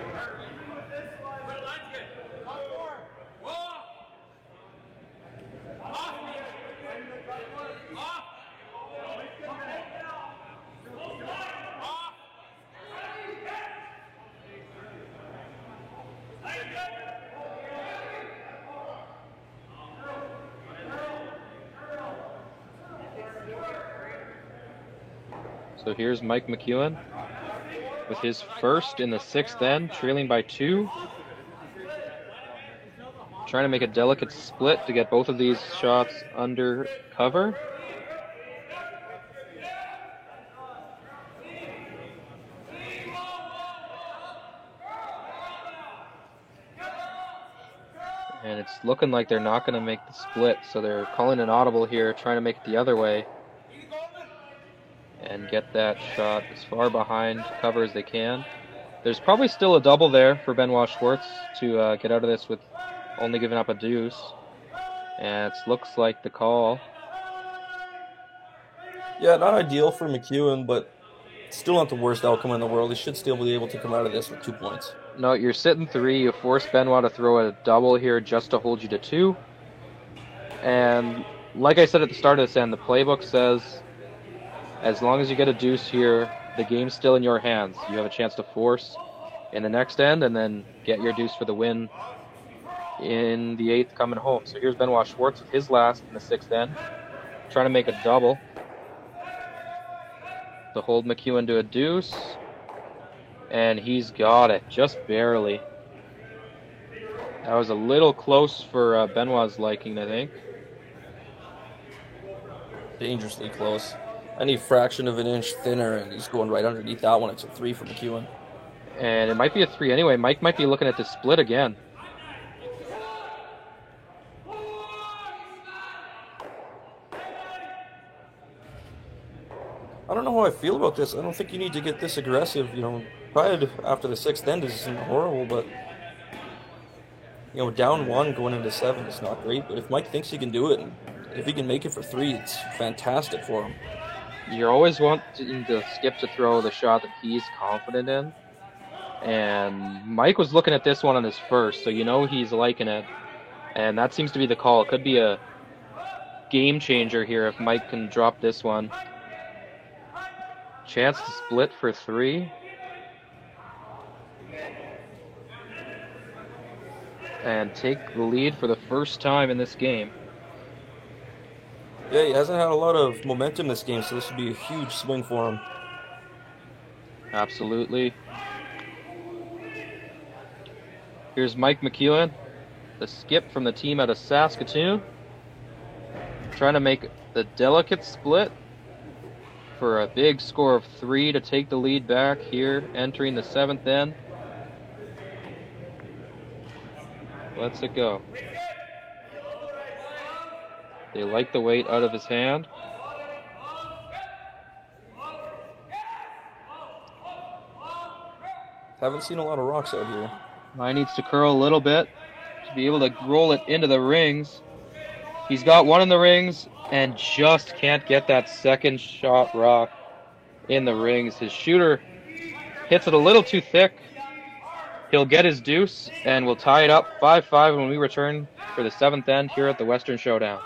So here's Mike McEwen with his first in the 6th end, trailing by 2. Trying to make a delicate split to get both of these shots under cover. And it's looking like they're not going to make the split, so they're calling an audible here, trying to make it the other way and get that shot as far behind cover as they can. There's probably still a double there for Benoit Schwartz to get out of this with only giving up a deuce. And it looks like the call. Yeah, not ideal for McEwen, but still not the worst outcome in the world. He should still be able to come out of this with 2 points. No, you're sitting 3. You force Benoit to throw a double here just to hold you to 2. And like I said at the start of this end, the playbook says as long as you get a deuce here, the game's still in your hands. You have a chance to force in the next end and then get your deuce for the win in the 8th coming home. So here's Benoit Schwartz with his last in the 6th end, trying to make a double to hold McEwen to a deuce, and he's got it, just barely. That was a little close for Benoit's liking, I think. Dangerously close. Any fraction of an inch thinner, and he's going right underneath that one. It's a 3 for McEwen. And it might be a 3 anyway. Mike might be looking at the split again. I don't know how I feel about this. I don't think you need to get this aggressive. You know, pride after the 6th end isn't horrible, but you know, down 1 going into 7 is not great. But if Mike thinks he can do it, and if he can make it for 3, it's fantastic for him. You're always wanting to skip to throw the shot that he's confident in. And Mike was looking at this one on his first, so you know he's liking it. And that seems to be the call. It could be a game changer here if Mike can drop this one. Chance to split for 3. And take the lead for the first time in this game. Yeah, he hasn't had a lot of momentum this game, so this would be a huge swing for him. Absolutely. Here's Mike McEwen, the skip from the team out of Saskatoon, trying to make the delicate split for a big score of 3 to take the lead back here, entering the 7th end. Lets it go. They like the weight out of his hand. Haven't seen a lot of rocks out here. Mine needs to curl a little bit to be able to roll it into the rings. He's got one in the rings and just can't get that second shot rock in the rings. His shooter hits it a little too thick. He'll get his deuce, and we'll tie it up 5-5 when we return for the 7th end here at the Western Showdown.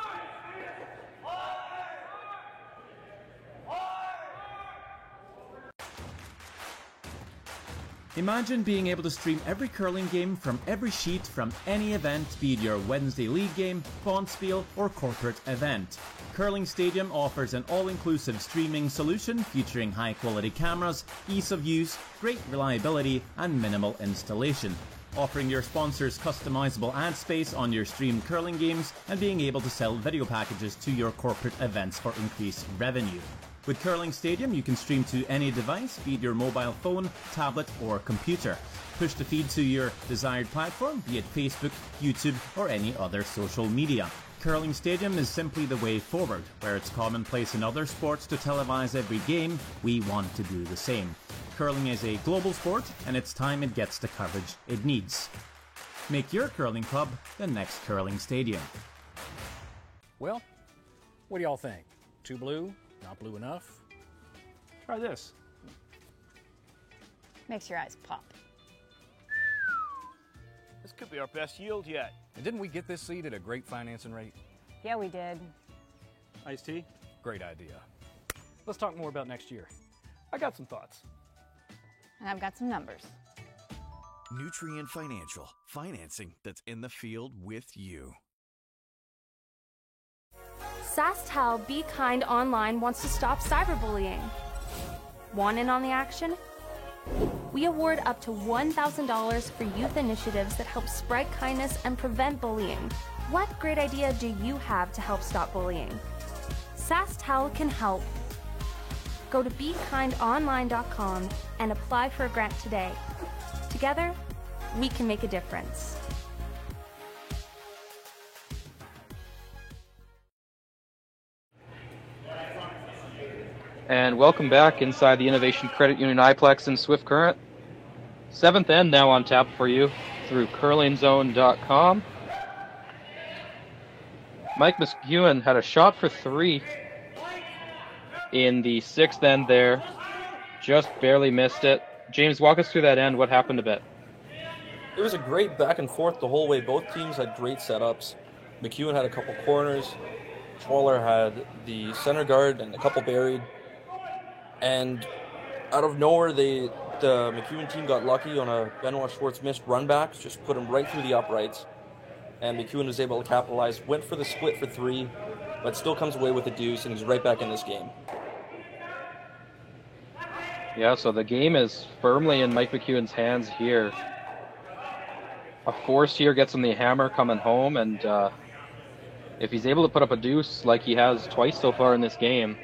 Imagine being able to stream every curling game from every sheet from any event, be it your Wednesday league game, bonspiel, or corporate event. Curling Stadium offers an all-inclusive streaming solution featuring high-quality cameras, ease of use, great reliability, and minimal installation. offering your sponsors customizable ad space on your streamed curling games and being able to sell video packages to your corporate events for increased revenue. With Curling Stadium, you can stream to any device, be it your mobile phone, tablet, or computer. Push the feed to your desired platform, be it Facebook, YouTube, or any other social media. Curling Stadium is simply the way forward. Where it's commonplace in other sports to televise every game, we want to do the same. Curling is a global sport, and it's time it gets the coverage it needs. Make your curling club the next Curling Stadium. Well, what do y'all think? Too blue? Not blue enough? Try this. Makes your eyes pop. This could be our best yield yet. And didn't we get this seed at a great financing rate? Yeah, we did. Iced tea? Great idea. Let's talk more about next year. I got some thoughts. And I've got some numbers. Nutrient Financial, financing that's in the field with you. SaskTel Be Kind Online wants to stop cyberbullying. Want in on the action? We award up to $1,000 for youth initiatives that help spread kindness and prevent bullying. What great idea do you have to help stop bullying? SaskTel can help. Go to BeKindOnline.com and apply for a grant today. Together, we can make a difference. And welcome back inside the Innovation Credit Union iPlex in Swift Current. 7th End now on tap for you through curlingzone.com. Mike McEwen had a shot for 3 in the 6th end there. Just barely missed it. James, walk us through that end. What happened a bit? It was a great back and forth the whole way. Both teams had great setups. McEwen had a couple corners. Schwaller had the center guard and a couple buried. And out of nowhere, the McEwen team got lucky on a Benoit Schwartz missed run back, just put him right through the uprights. And McEwen was able to capitalize, went for the split for 3, but still comes away with a deuce, and he's right back in this game. Yeah, so the game is firmly in Mike McEwen's hands here. A force here gets him the hammer coming home, and if he's able to put up a deuce like he has twice so far in this game,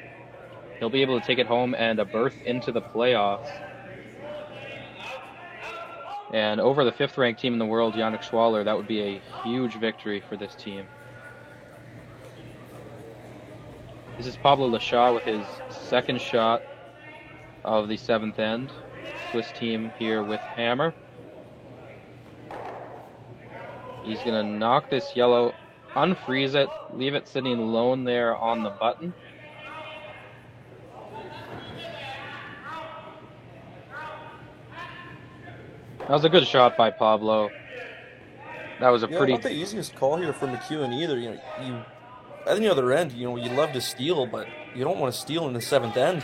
he'll be able to take it home and a berth into the playoffs. And over the 5th-ranked team in the world, Yannick Schwaller, that would be a huge victory for this team. This is Pablo Lasha with his second shot of the 7th end. Swiss team here with hammer. He's going to knock this yellow, unfreeze it, leave it sitting alone there on the button. That was a good shot by Pablo. That was a pretty... not the easiest call here for McEwen either. At the other end, you love to steal, but you don't want to steal in the 7th end.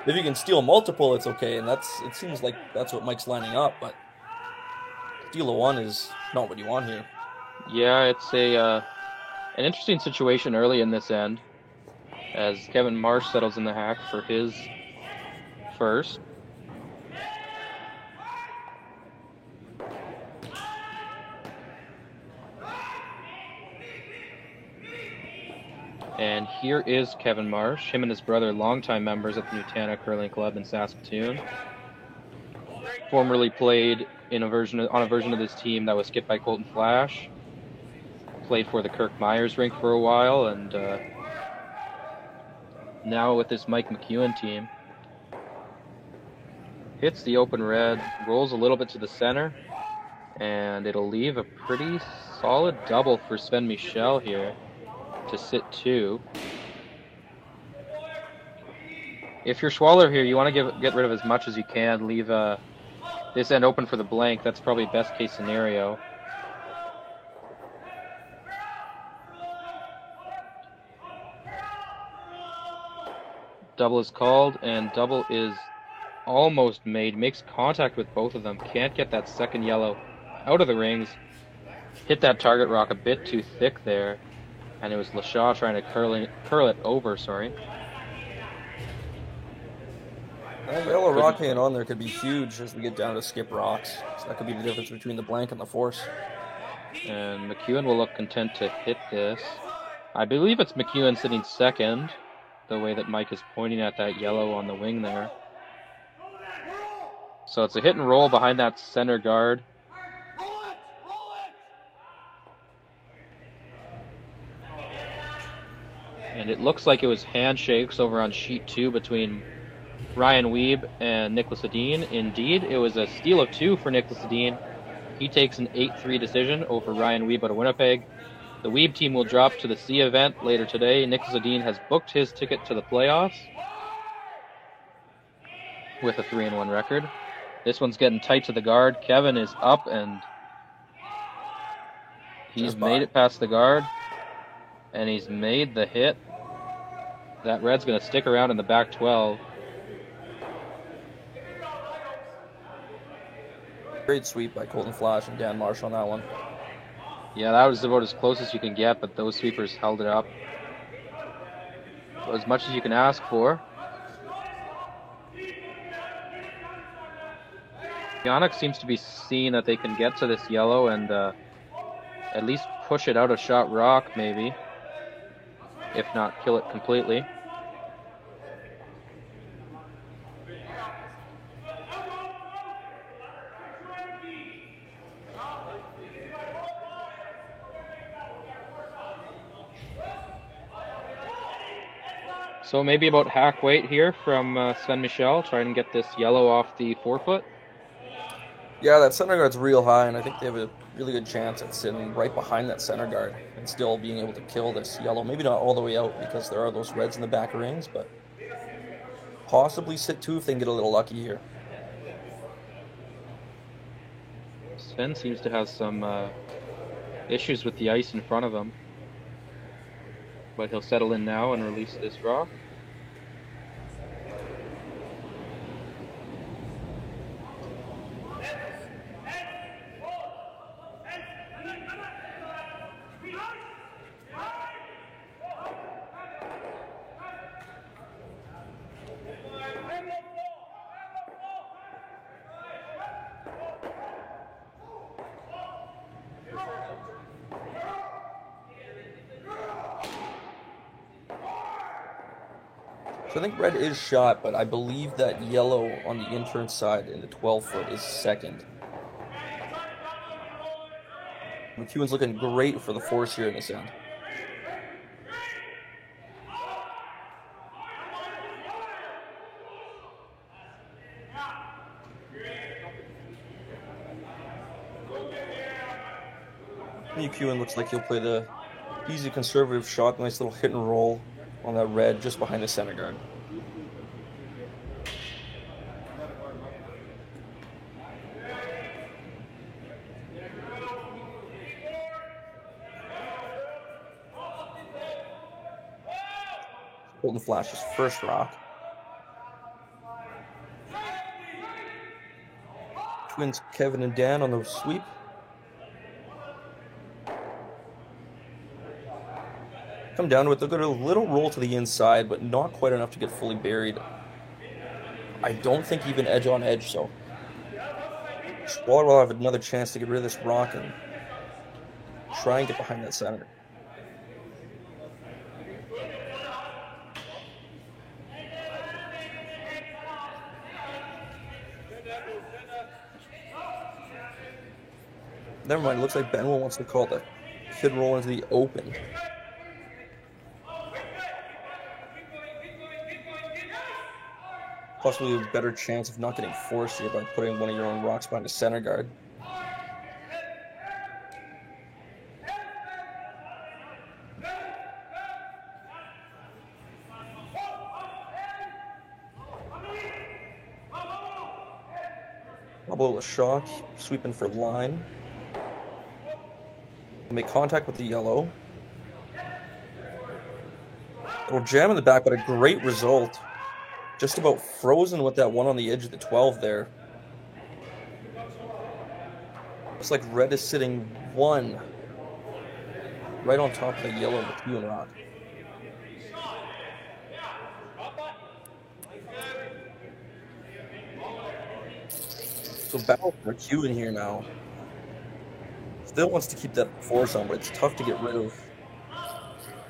If you can steal multiple, it's okay, and it seems like that's what Mike's lining up, but steal a 1 is not what you want here. Yeah, it's an interesting situation early in this end, as Kevin Marsh settles in the hack for his first. And here is Kevin Marsh, him and his brother, longtime members at the Nutana Curling Club in Saskatoon. Formerly played on a version of this team that was skipped by Colton Flash. Played for the Kirk Myers rink for a while, and now with this Mike McEwen team. Hits the open red, rolls a little bit to the center, and it'll leave a pretty solid double for Sven Michel here to sit 2. If you're Schwaller here, you want to get rid of as much as you can, leave this end open for the blank. That's probably best case scenario. Double is called, and double is almost made. Makes contact with both of them. Can't get that second yellow out of the rings. Hit that target rock a bit too thick there. And it was Lasha trying to curl it over, sorry. Yellow rock hanging on there could be huge as we get down to skip rocks. So that could be the difference between the blank and the force. And McEwen will look content to hit this. I believe it's McEwen sitting second, the way that Mike is pointing at that yellow on the wing there. So it's a hit and roll behind that center guard. And it looks like it was handshakes over on sheet 2 between Ryan Wiebe and Nicholas Edin. Indeed, it was a steal of 2 for Nicholas Edin. He takes an 8-3 decision over Ryan Wiebe out of Winnipeg. The Wiebe team will drop to the C event later today. Nicholas Edin has booked his ticket to the playoffs with a 3-1 record. This one's getting tight to the guard. Kevin is up and he's made it past the guard. And he's made the hit. That red's going to stick around in the back 12. Great sweep by Colton Flash and Dan Marsh on that one. Yeah, that was about as close as you can get, but those sweepers held it up. As much as you can ask for. Yannick seems to be seeing that they can get to this yellow and at least push it out of shot rock, maybe. If not, kill it completely. So maybe about hack weight here from Sven Michel, trying to get this yellow off the forefoot. Yeah, that center guard's real high, and I think they have a really good chance at sitting right behind that center guard and still being able to kill this yellow. Maybe not all the way out because there are those reds in the back rings, but possibly sit 2 if they can get a little lucky here. Sven seems to have some issues with the ice in front of him. But he'll settle in now and release this rock. So I think red is shot, but I believe that yellow on the intern side in the 12-foot is second. McEwen's looking great for the force here in this end. McEwen looks like he'll play the easy conservative shot, nice little hit and roll on that red just behind the center guard. Colton Flash's first rock. Twins Kevin and Dan on the sweep. Come down with a little roll to the inside, but not quite enough to get fully buried. I don't think even edge on edge, so Schwaller will have another chance to get rid of this rock and try and get behind that center. Never mind, it looks like Benwell wants to call the hit roll into the open. Possibly a better chance of not getting forced here by putting one of your own rocks behind the center guard. Bubble with shock, sweeping for line. Make contact with the yellow. It'll jam in the back, but a great result. Just about frozen with that one on the edge of the 12 there. Looks like red is sitting 1 right on top of the yellow McEwen rock. So battle for McEwen here now. Still wants to keep that force on, but it's tough to get rid of.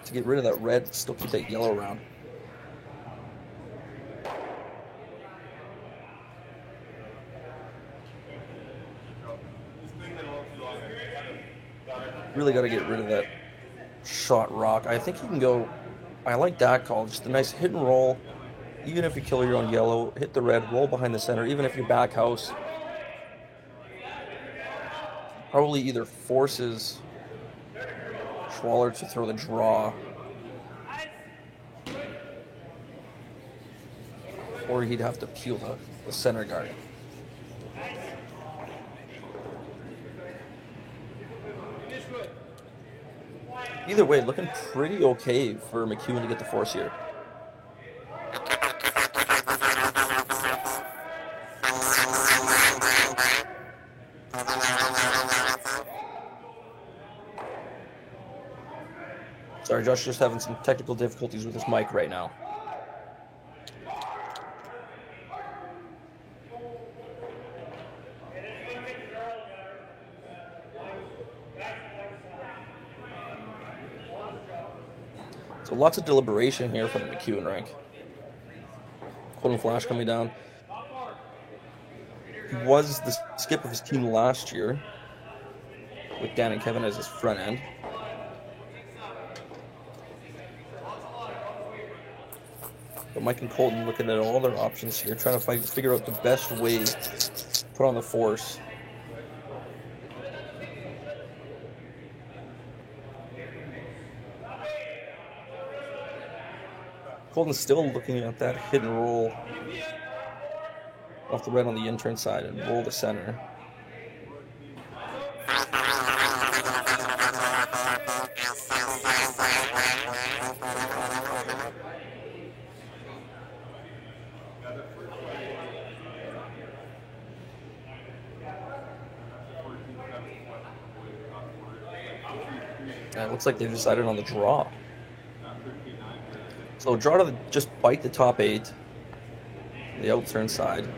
To get rid of that red, still keep that yellow around. Really got to get rid of that shot rock. I think you can go. I like that call. Just a nice hit and roll. Even if you kill your own yellow, hit the red, roll behind the center. Even if you back house, probably either forces Schwaller to throw the draw, or he'd have to peel the center guard. Either way, looking pretty okay for McEwen to get the force here. Sorry, Josh, just having some technical difficulties with his mic right now. So lots of deliberation here from the McEwen rank. Colton Flash coming down. He was the skip of his team last year, with Dan and Kevin as his front end. But Mike and Colton looking at all their options here, trying to figure out the best way to put on the force. Colton's still looking at that hit and roll off the red on the intern side and roll the center. And it looks like they decided on the draw. So draw to just bite the top 8, the outturn side.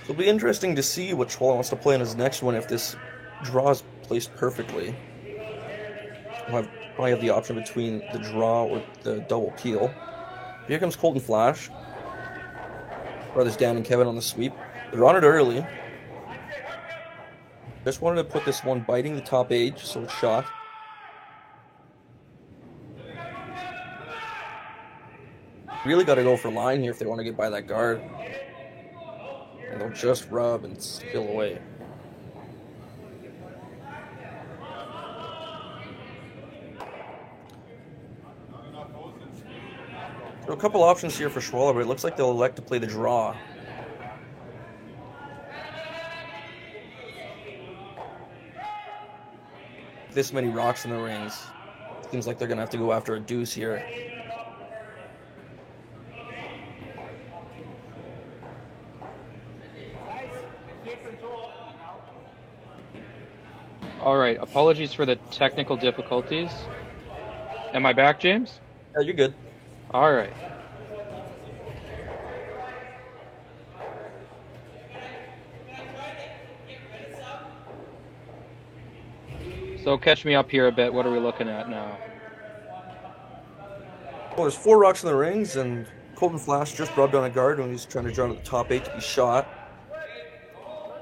It'll be interesting to see what Schwaller wants to play in his next one if this draw is placed perfectly. We'll probably have the option between the draw or the double peel. Here comes Colton Flash. Brothers Dan and Kevin on the sweep. They're on it early. Just wanted to put this one biting the top 8 so it's shot. Really got to go for line here if they want to get by that guard. And they'll just rub and spill away. So a couple options here for Schwaller, but it looks like they'll elect to play the draw. This many rocks in the rings. Seems like they're going to have to go after a deuce here. All right, apologies for the technical difficulties. Am I back, James? Yeah, you're good. All right. So catch me up here a bit. What are we looking at now? Well, there's 4 rocks in the rings, and Colton Flash just rubbed on a guard when he's trying to draw to the top 8 to be shot.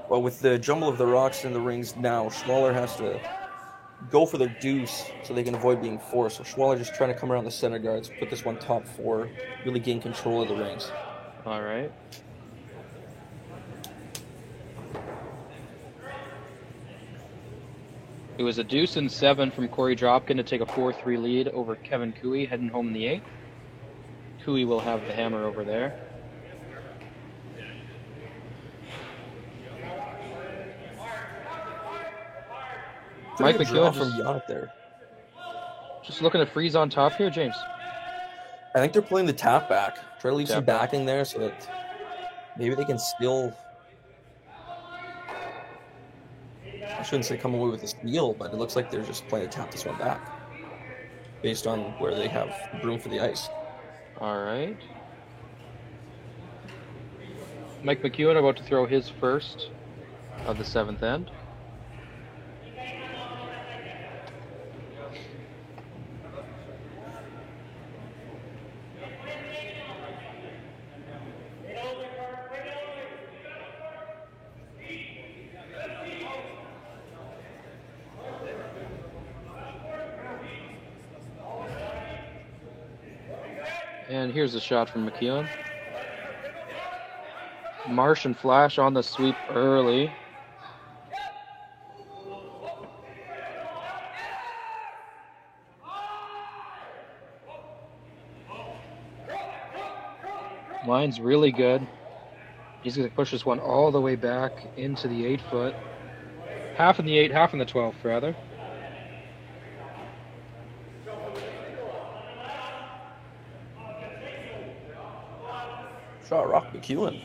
Well, with the jumble of the rocks in the rings now, Schwaller has to go for their deuce so they can avoid being forced. So Schwaller just trying to come around the center guards, put this one top 4, really gain control of the rings. All right. It was a deuce and 7 from Corey Dropkin to take a 4-3 lead over Kevin Cooey, heading home in the 8th. Cooey will have the hammer over there. Mike McEwen from Yannick there. Just looking to freeze on top here, James. I think they're playing the tap back, Try to leave some backing there so that maybe they can still... I shouldn't say come away with a steal, but it looks like they're just playing to tap this one back based on where they have room for the ice. All right. Mike McEwen about to throw his first of the 7th end. And here's a shot from McEwen. Marsh and Flash on the sweep early. Line's really good. He's going to push this one all the way back into the 8-foot. Half in the 8, half in the 12th, rather. Shot rock McEwen.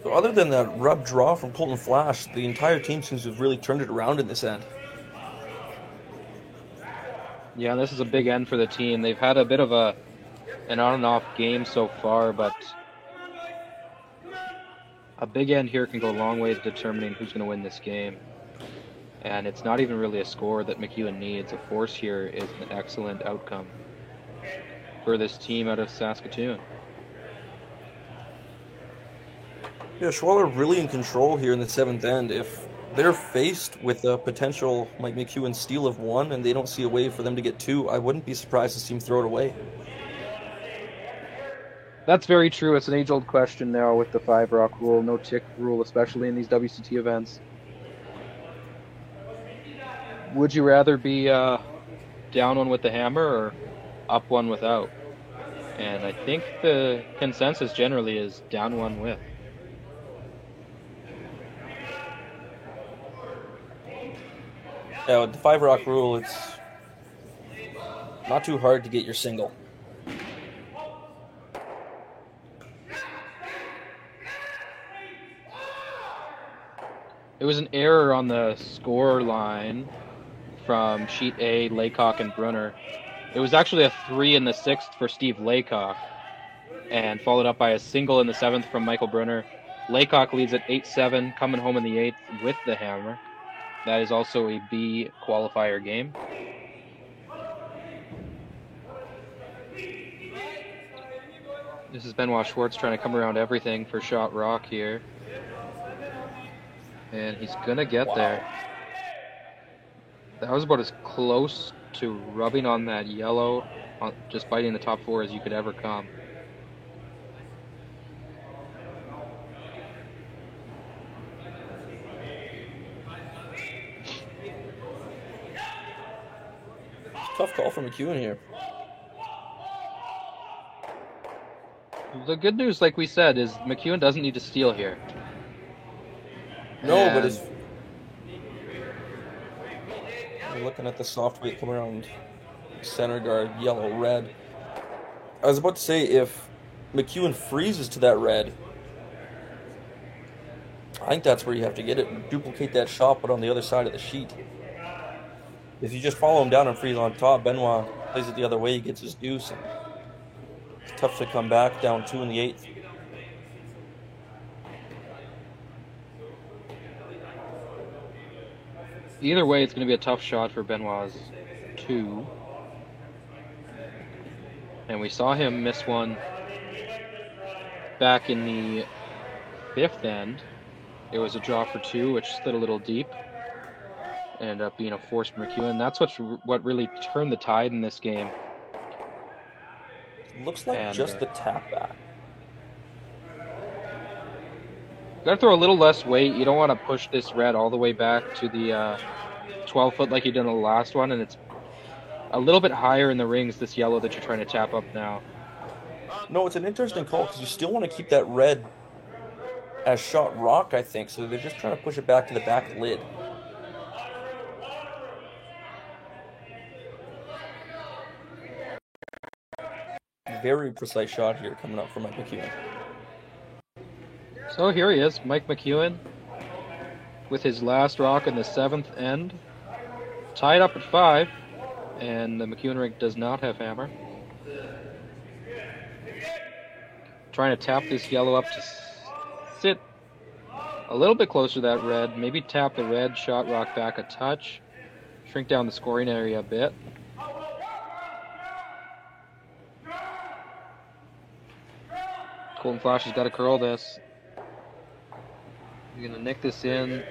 So other than that rub draw from Colton Flash, the entire team seems to have really turned it around in this end. Yeah, this is a big end for the team. They've had a bit of an on and off game so far, but a big end here can go a long way to determining who's going to win this game. And it's not even really a score that McEwen needs. A force here is an excellent outcome for this team out of Saskatoon. Yeah, Schwaller really in control here in the 7th end. If they're faced with a potential Mike McEwen steal of 1 and they don't see a way for them to get 2, I wouldn't be surprised to see him throw it away. That's very true. It's an age-old question now with the 5-rock rule, no tick rule, especially in these WCT events. Would you rather be down 1 with the hammer or up 1 without? And I think the consensus generally is down 1 with. Yeah, with the 5-rock rule, it's not too hard to get your single. It was an error on the score line from sheet A, Laycock and Brunner. It was actually a 3 in the 6th for Steve Laycock, and followed up by a single in the 7th from Michael Brunner. Laycock leads at 8-7, coming home in the 8th with the hammer. That is also a B qualifier game. This is Benoit Schwartz trying to come around everything for shot rock here. And he's going to get there. That was about as close to rubbing on that yellow, just biting the top 4 as you could ever come. Tough call from McEwen here. The good news, like we said, is McEwen doesn't need to steal here. No, but if you're looking at the soft weight come around center guard, yellow, red. I was about to say, if McEwen freezes to that red, I think that's where you have to get it. Duplicate that shot, but on the other side of the sheet. If you just follow him down and freeze on top, Benoit plays it the other way, he gets his deuce. And it's tough to come back down 2 in the 8th. Either way, it's going to be a tough shot for Benoit's 2. And we saw him miss one back in the 5th end. It was a draw for 2, which slid a little deep. Ended up being a force for McEwen. That's what really turned the tide in this game. Looks like just the tap back. Gotta throw a little less weight. You don't want to push this red all the way back to the 12-foot like you did in the last one, and it's a little bit higher in the rings, this yellow that you're trying to tap up now. No, it's an interesting call because you still want to keep that red as shot rock, I think, so they're just trying to push it back to the back lid. Very precise shot here coming up from Mike McEwen. So here he is, Mike McEwen, with his last rock in the 7th end. Tied up at 5, and the McEwen rink does not have hammer. Trying to tap this yellow up to sit a little bit closer to that red. Maybe tap the red shot rock back a touch. Shrink down the scoring area a bit. Golden Flash has got to curl this. You're going to nick this in.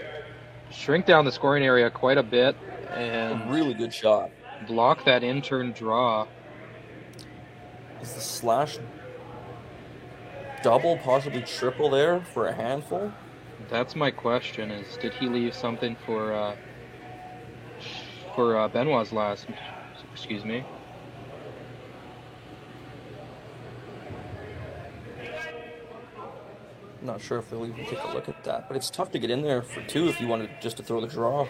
Shrink down the scoring area quite a bit. And a really good shot. Block that in-turn draw. Is the slash double, possibly triple there for a handful? That's my question, is did he leave something for Benoit's last, excuse me. Not sure if they'll even take a look at that, but it's tough to get in there for 2 if you wanted just to throw the draw.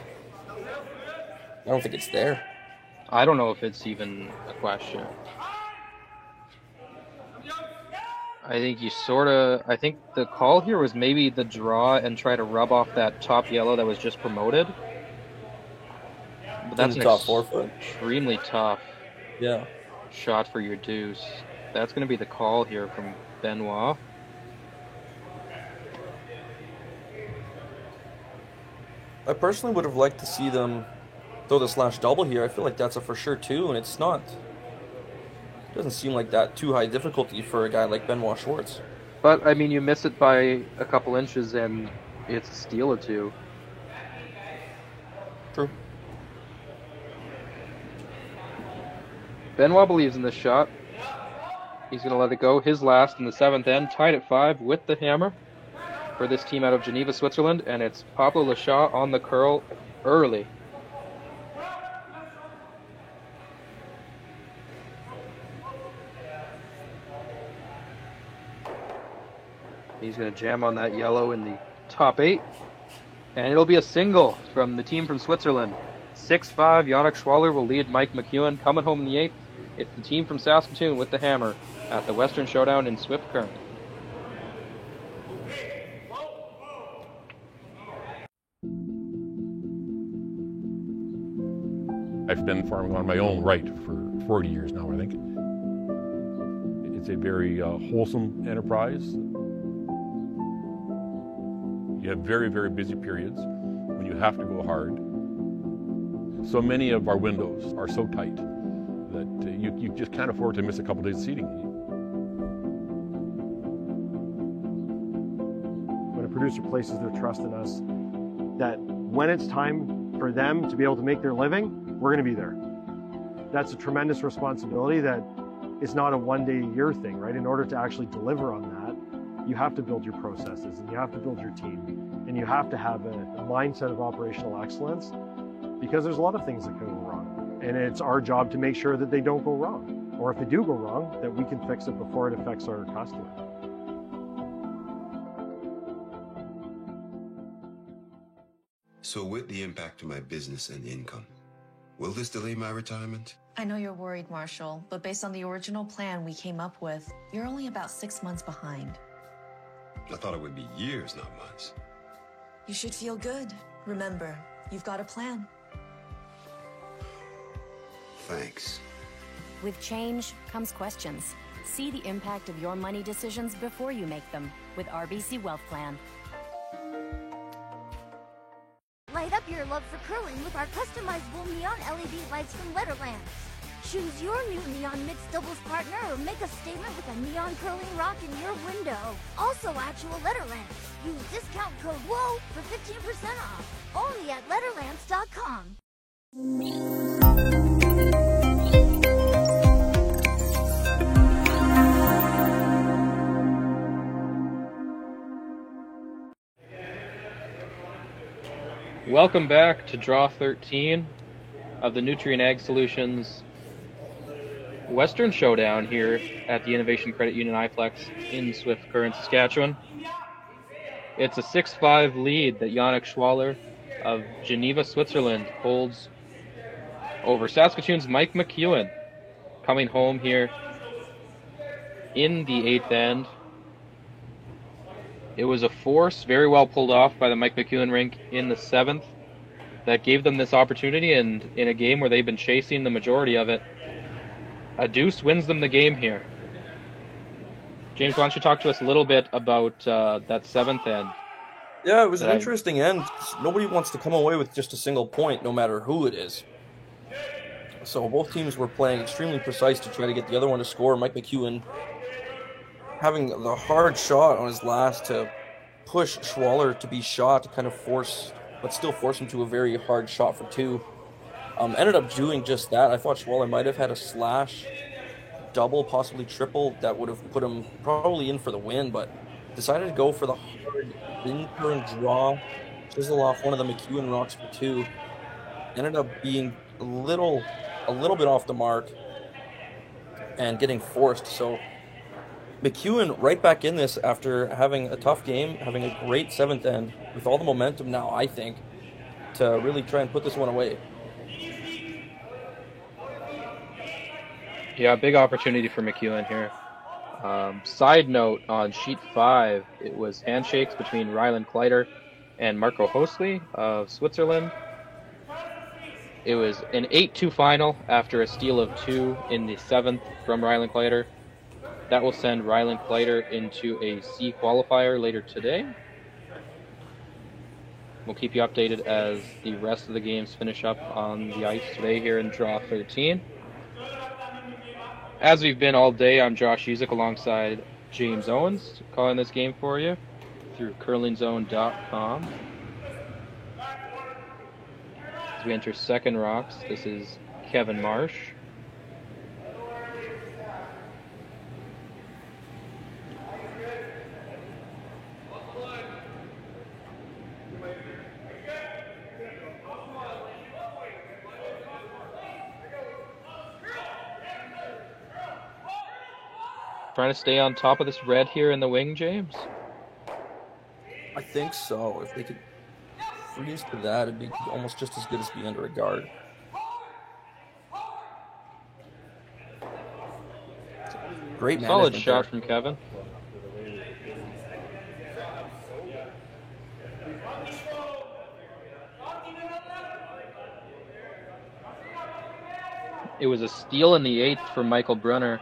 I don't think it's there. I don't know if it's even a question. I think I think the call here was maybe the draw and try to rub off that top yellow that was just promoted. But that's an extremely tough shot for your deuce. That's going to be the call here from Benoit. I personally would have liked to see them throw the slash double here. I feel like that's a for sure 2, and it's not. It doesn't seem like that too high difficulty for a guy like Benoit Schwartz. But, I mean, you miss it by a couple inches, and it's a steal or 2. True. Benoit believes in this shot. He's going to let it go. His last in the 7th end, tied at 5 with the hammer for this team out of Geneva, Switzerland, and it's Pablo Lachat on the curl early. He's going to jam on that yellow in the top 8, and it'll be a single from the team from Switzerland. 6-5, Yannick Schwaller will lead Mike McEwen. Coming home in the 8th, it's the team from Saskatoon with the hammer at the Western Showdown in Swift Current. I've been farming on my own right for 40 years now, I think. It's a very wholesome enterprise. You have very, very busy periods when you have to go hard. So many of our windows are so tight that you just can't afford to miss a couple days of seeding. When a producer places their trust in us, that when it's time for them to be able to make their living, we're going to be there. That's a tremendous responsibility that is not a one-day-a-year thing, right? In order to actually deliver on that, you have to build your processes, and you have to build your team, and you have to have a mindset of operational excellence, because there's a lot of things that can go wrong. And it's our job to make sure that they don't go wrong. Or if they do go wrong, that we can fix it before it affects our customer. So with the impact to my business and income, will this delay my retirement? I know you're worried, Marshall, but based on the original plan we came up with, you're only about 6 months behind. I thought it would be years, not months. You should feel good. Remember, you've got a plan. Thanks. With change comes questions. See the impact of your money decisions before you make them with RBC Wealth Plan. Light up your love for curling with our customizable neon LED lights from Letterlands. Choose your new neon mixed doubles partner or make a statement with a neon curling rock in your window. Also actual Letterlands. Use discount code WHOA for 15% off. Only at Letterlands.com. Welcome back to Draw 13 of the Nutrien Ag Solutions Western Showdown here at the Innovation Credit Union iPlex in Swift Current, Saskatchewan. It's a 6-5 lead that Yannick Schwaller of Geneva, Switzerland holds over Saskatoon's Mike McEwen, coming home here in the 8th end. It was a force very well pulled off by the Mike McEwen rink in the 7th that gave them this opportunity, and in a game where they've been chasing the majority of it, a deuce wins them the game here. James, why don't you talk to us a little bit about that 7th end? Yeah, it was an interesting end. Nobody wants to come away with just a single point, no matter who it is. So both teams were playing extremely precise to try to get the other one to score. Mike McEwen having the hard shot on his last to push Schwaller to be shot to kind of force, but still force him to a very hard shot for 2. Ended up doing just that. I thought Schwaller might have had a slash double, possibly triple, that would have put him probably in for the win, but decided to go for the hard in-turn draw, chisel off one of the McEwen rocks for 2. Ended up being a little bit off the mark and getting forced. So McEwen right back in this after having a tough game, having a great 7th end with all the momentum now, I think, to really try and put this one away. Yeah, big opportunity for McEwen here. Side note, on sheet 5, it was handshakes between Ryland Kleider and Marco Hosley of Switzerland. It was an 8-2 final after a steal of 2 in the 7th from Ryland Kleider. That will send Ryland Kleider into a C qualifier later today. We'll keep you updated as the rest of the games finish up on the ice today here in Draw 13. As we've been all day, I'm Josh Usick alongside James Owens, calling this game for you through curlingzone.com. As we enter second rocks, this is Kevin Marsh. Trying to stay on top of this red here in the wing, James? I think so. If they could freeze to that, it'd be almost just as good as being under a guard. Great man. Solid shot from Kevin. It was a steal in the 8th for Michael Brunner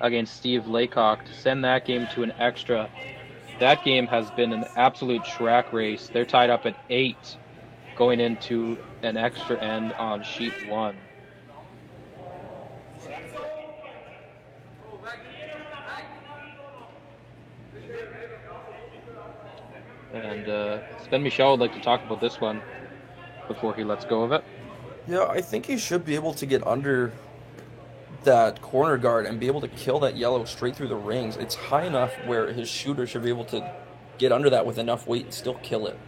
against Steve Laycock to send that game to an extra. That game has been an absolute track race. They're tied up at 8 going into an extra end on sheet 1. And Sven Michel would like to talk about this one before he lets go of it. Yeah, I think he should be able to get under that corner guard and be able to kill that yellow straight through the rings. It's high enough where his shooter should be able to get under that with enough weight and still kill it.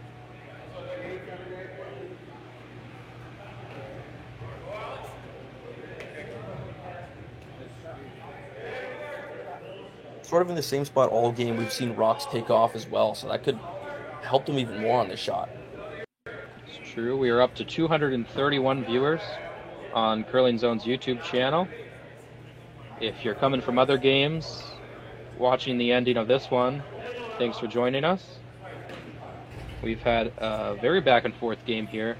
Sort of in the same spot all game, we've seen rocks take off as well, so that could help them even more on this shot. It's true. We are up to 231 viewers on Curling Zone's YouTube channel. If you're coming from other games, watching the ending of this one, thanks for joining us. We've had a very back and forth game here.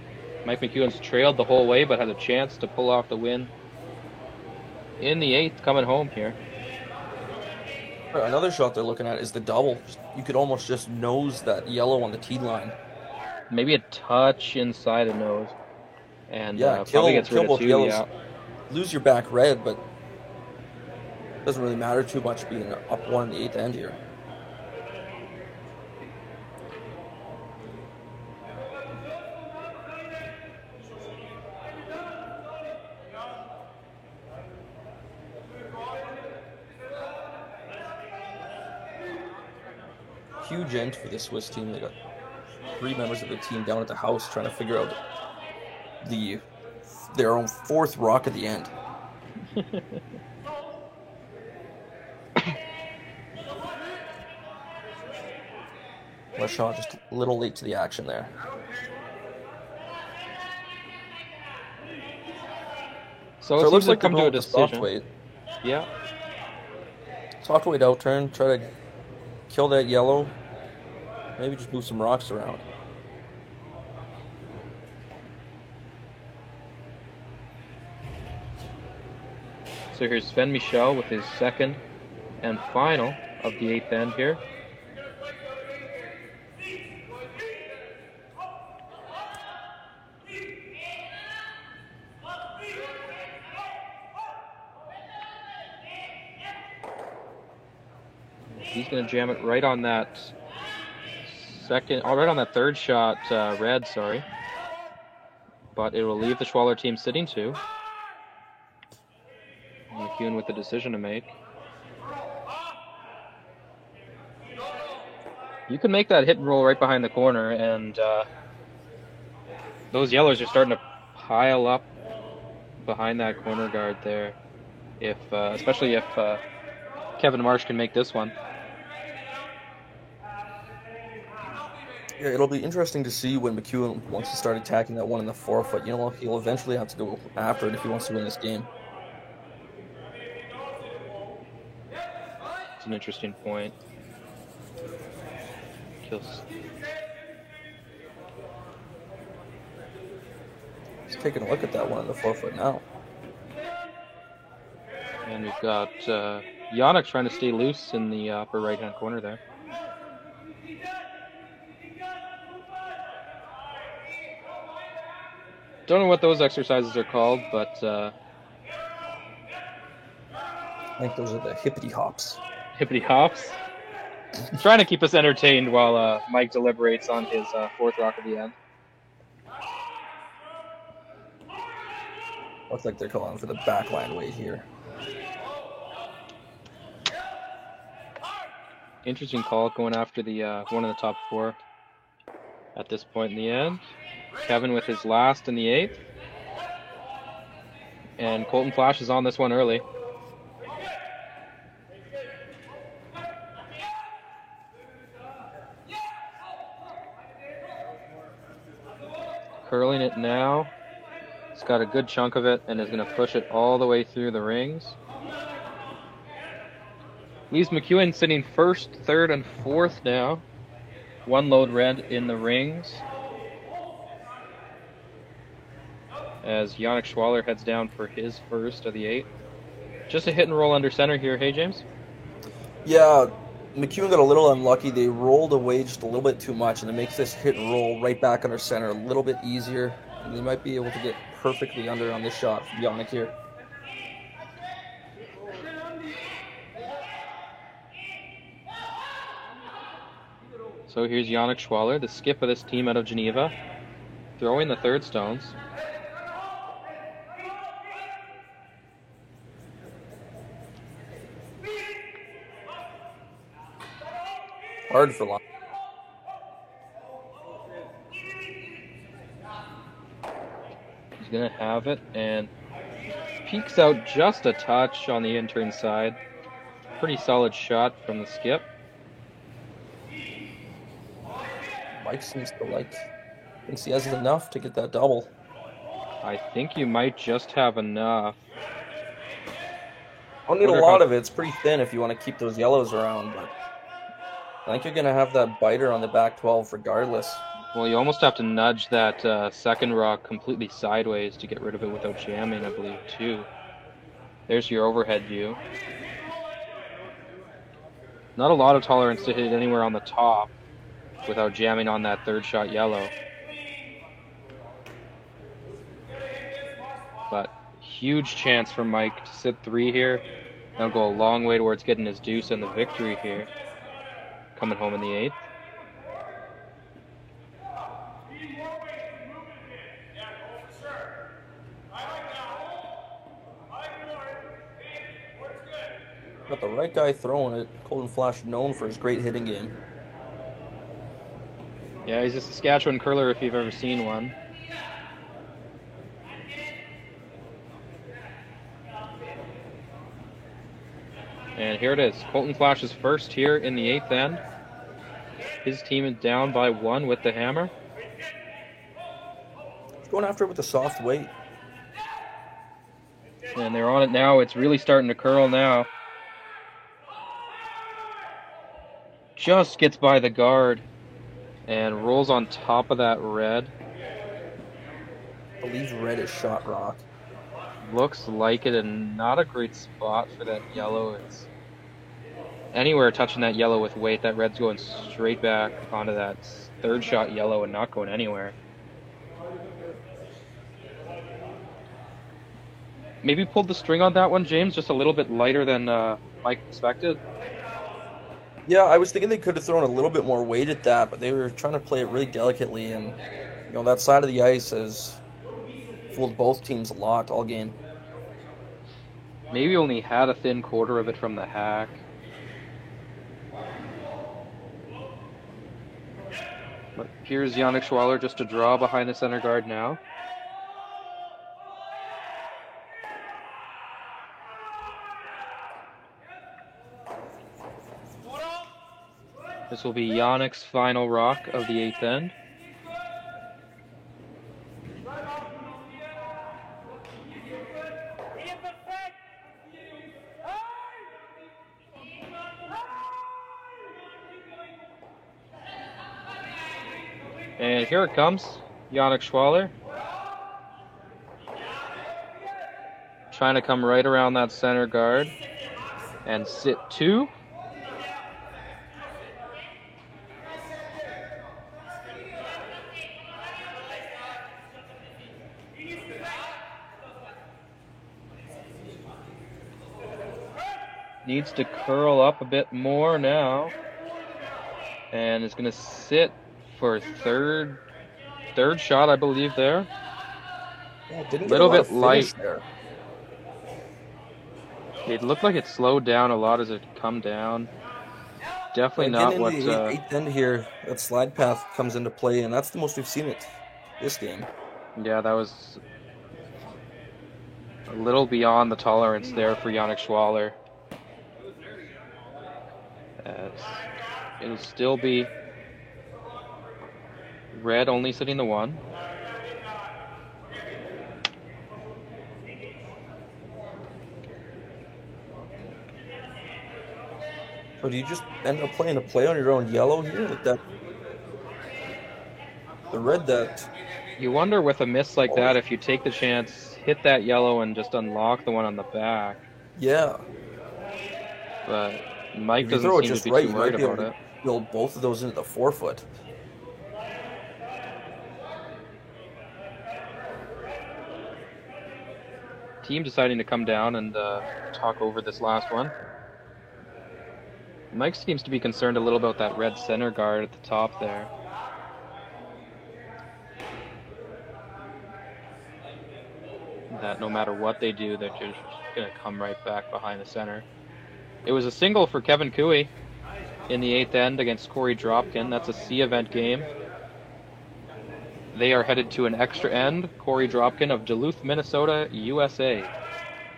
Mike McEwen's trailed the whole way, but had a chance to pull off the win in the 8th coming home here. Another shot they're looking at is the double. You could almost just nose that yellow on the tee line. Maybe a touch inside the nose. And yeah, probably gets rid of both 2, yellows. yeah. Lose your back red, but doesn't really matter too much being up 1 in the 8th end here. Huge end for the Swiss team. They got 3 members of the team down at the house trying to figure out their own 4th rock at the end. Last shot just a little late to the action there. So it looks like come to a decision. Soft weight. Yeah. Soft weight out turn. Try to kill that yellow. Maybe just move some rocks around. So here's Sven Michel with his second and final of the 8th end here. He's going to jam it right on that right on that third shot, red, sorry. But it will leave the Schwaller team sitting 2. McEwen with the decision to make. You can make that hit and roll right behind the corner, and those yellows are starting to pile up behind that corner guard there. If especially if Kevin Marsh can make this one. Yeah, it'll be interesting to see when McEwen wants to start attacking that one in the forefoot. You know, he'll eventually have to go after it if he wants to win this game. It's an interesting point. He's taking a look at that one in the forefoot now. And we've got Yannick trying to stay loose in the upper right-hand corner there. Don't know what those exercises are called, but I think those are the hippity hops. Hippity hops? Trying to keep us entertained while Mike deliberates on his fourth rock of the end. Looks like they're calling for the backline weight here. Interesting call going after the one of the top 4 at this point in the end. Kevin with his last in the 8th. And Colton Flash is on this one early. Curling it now. He's got a good chunk of it and is going to push it all the way through the rings. Leaves McEwen sitting 1st, 3rd, and 4th now. 1 load red in the rings. As Yannick Schwaller heads down for his first of the 8. Just a hit and roll under center here, hey James? Yeah, McEwen got a little unlucky. They rolled away just a little bit too much, and it makes this hit and roll right back under center a little bit easier. And they might be able to get perfectly under on this shot from Yannick here. So here's Yannick Schwaller, the skip of this team out of Geneva, throwing the third stones. Hard for long. He's going to have it and peeks out just a touch on the intern side. Pretty solid shot from the skip. Mike seems to thinks he has enough to get that double. I think you might just have enough. I don't need a lot of it. It's pretty thin if you want to keep those yellows around, but I think you're going to have that biter on the back 12 regardless. Well, you almost have to nudge that second rock completely sideways to get rid of it without jamming, I believe, too. There's your overhead view. Not a lot of tolerance to hit anywhere on the top without jamming on that third shot yellow. But huge chance for Mike to sit 3 here. That'll go a long way towards getting his deuce and the victory here. Coming home in the 8th. Got the right guy throwing it. Colton Flash known for his great hitting game. Yeah, he's a Saskatchewan curler if you've ever seen one. And here it is. Colton Flash's first here in the 8th end. His team is down by 1 with the hammer. He's going after it with a soft weight. And they're on it now. It's really starting to curl now. Just gets by the guard and rolls on top of that red. I believe red is shot rock. Looks like it, and not a great spot for that yellow. It's anywhere touching that yellow with weight, that red's going straight back onto that third shot yellow and not going anywhere. Maybe pulled the string on that one, James, just a little bit lighter than Mike expected. Yeah, I was thinking they could have thrown a little bit more weight at that, but they were trying to play it really delicately, and that side of the ice has fooled both teams a lot all game. Maybe only had a thin quarter of it from the hack. But here's Yannick Schwaller just to draw behind the center guard now. This will be Yannick's final rock of the 8th end. And here it comes, Yannick Schwaller. Trying to come right around that center guard and sit 2. Needs to curl up a bit more now. And is going to sit for third shot, I believe, there. Yeah, didn't a little get a lot bit of light. finish there. It looked like it slowed down a lot as it come down. Definitely not what... In the 8th end here, that slide path comes into play, and that's the most we've seen it this game. Yeah, that was a little beyond the tolerance there for Yannick Schwaller. It'll still be red only sitting the 1. So do you just end up playing a play on your own yellow here? Like that? The red that... You wonder with a miss like that if you take the chance, hit that yellow and just unlock the one on the back. Yeah. But Mike If you doesn't throw it seem just to be right, too you worried might be able about to it. build both of those into the 4-foot. Team deciding to come down and talk over this last one. Mike seems to be concerned a little about that red center guard at the top there. That no matter what they do, they're just going to come right back behind the center. It was a single for Kevin Cooey in the 8th end against Corey Dropkin. That's a C event game. They are headed to an extra end. Corey Dropkin of Duluth, Minnesota, USA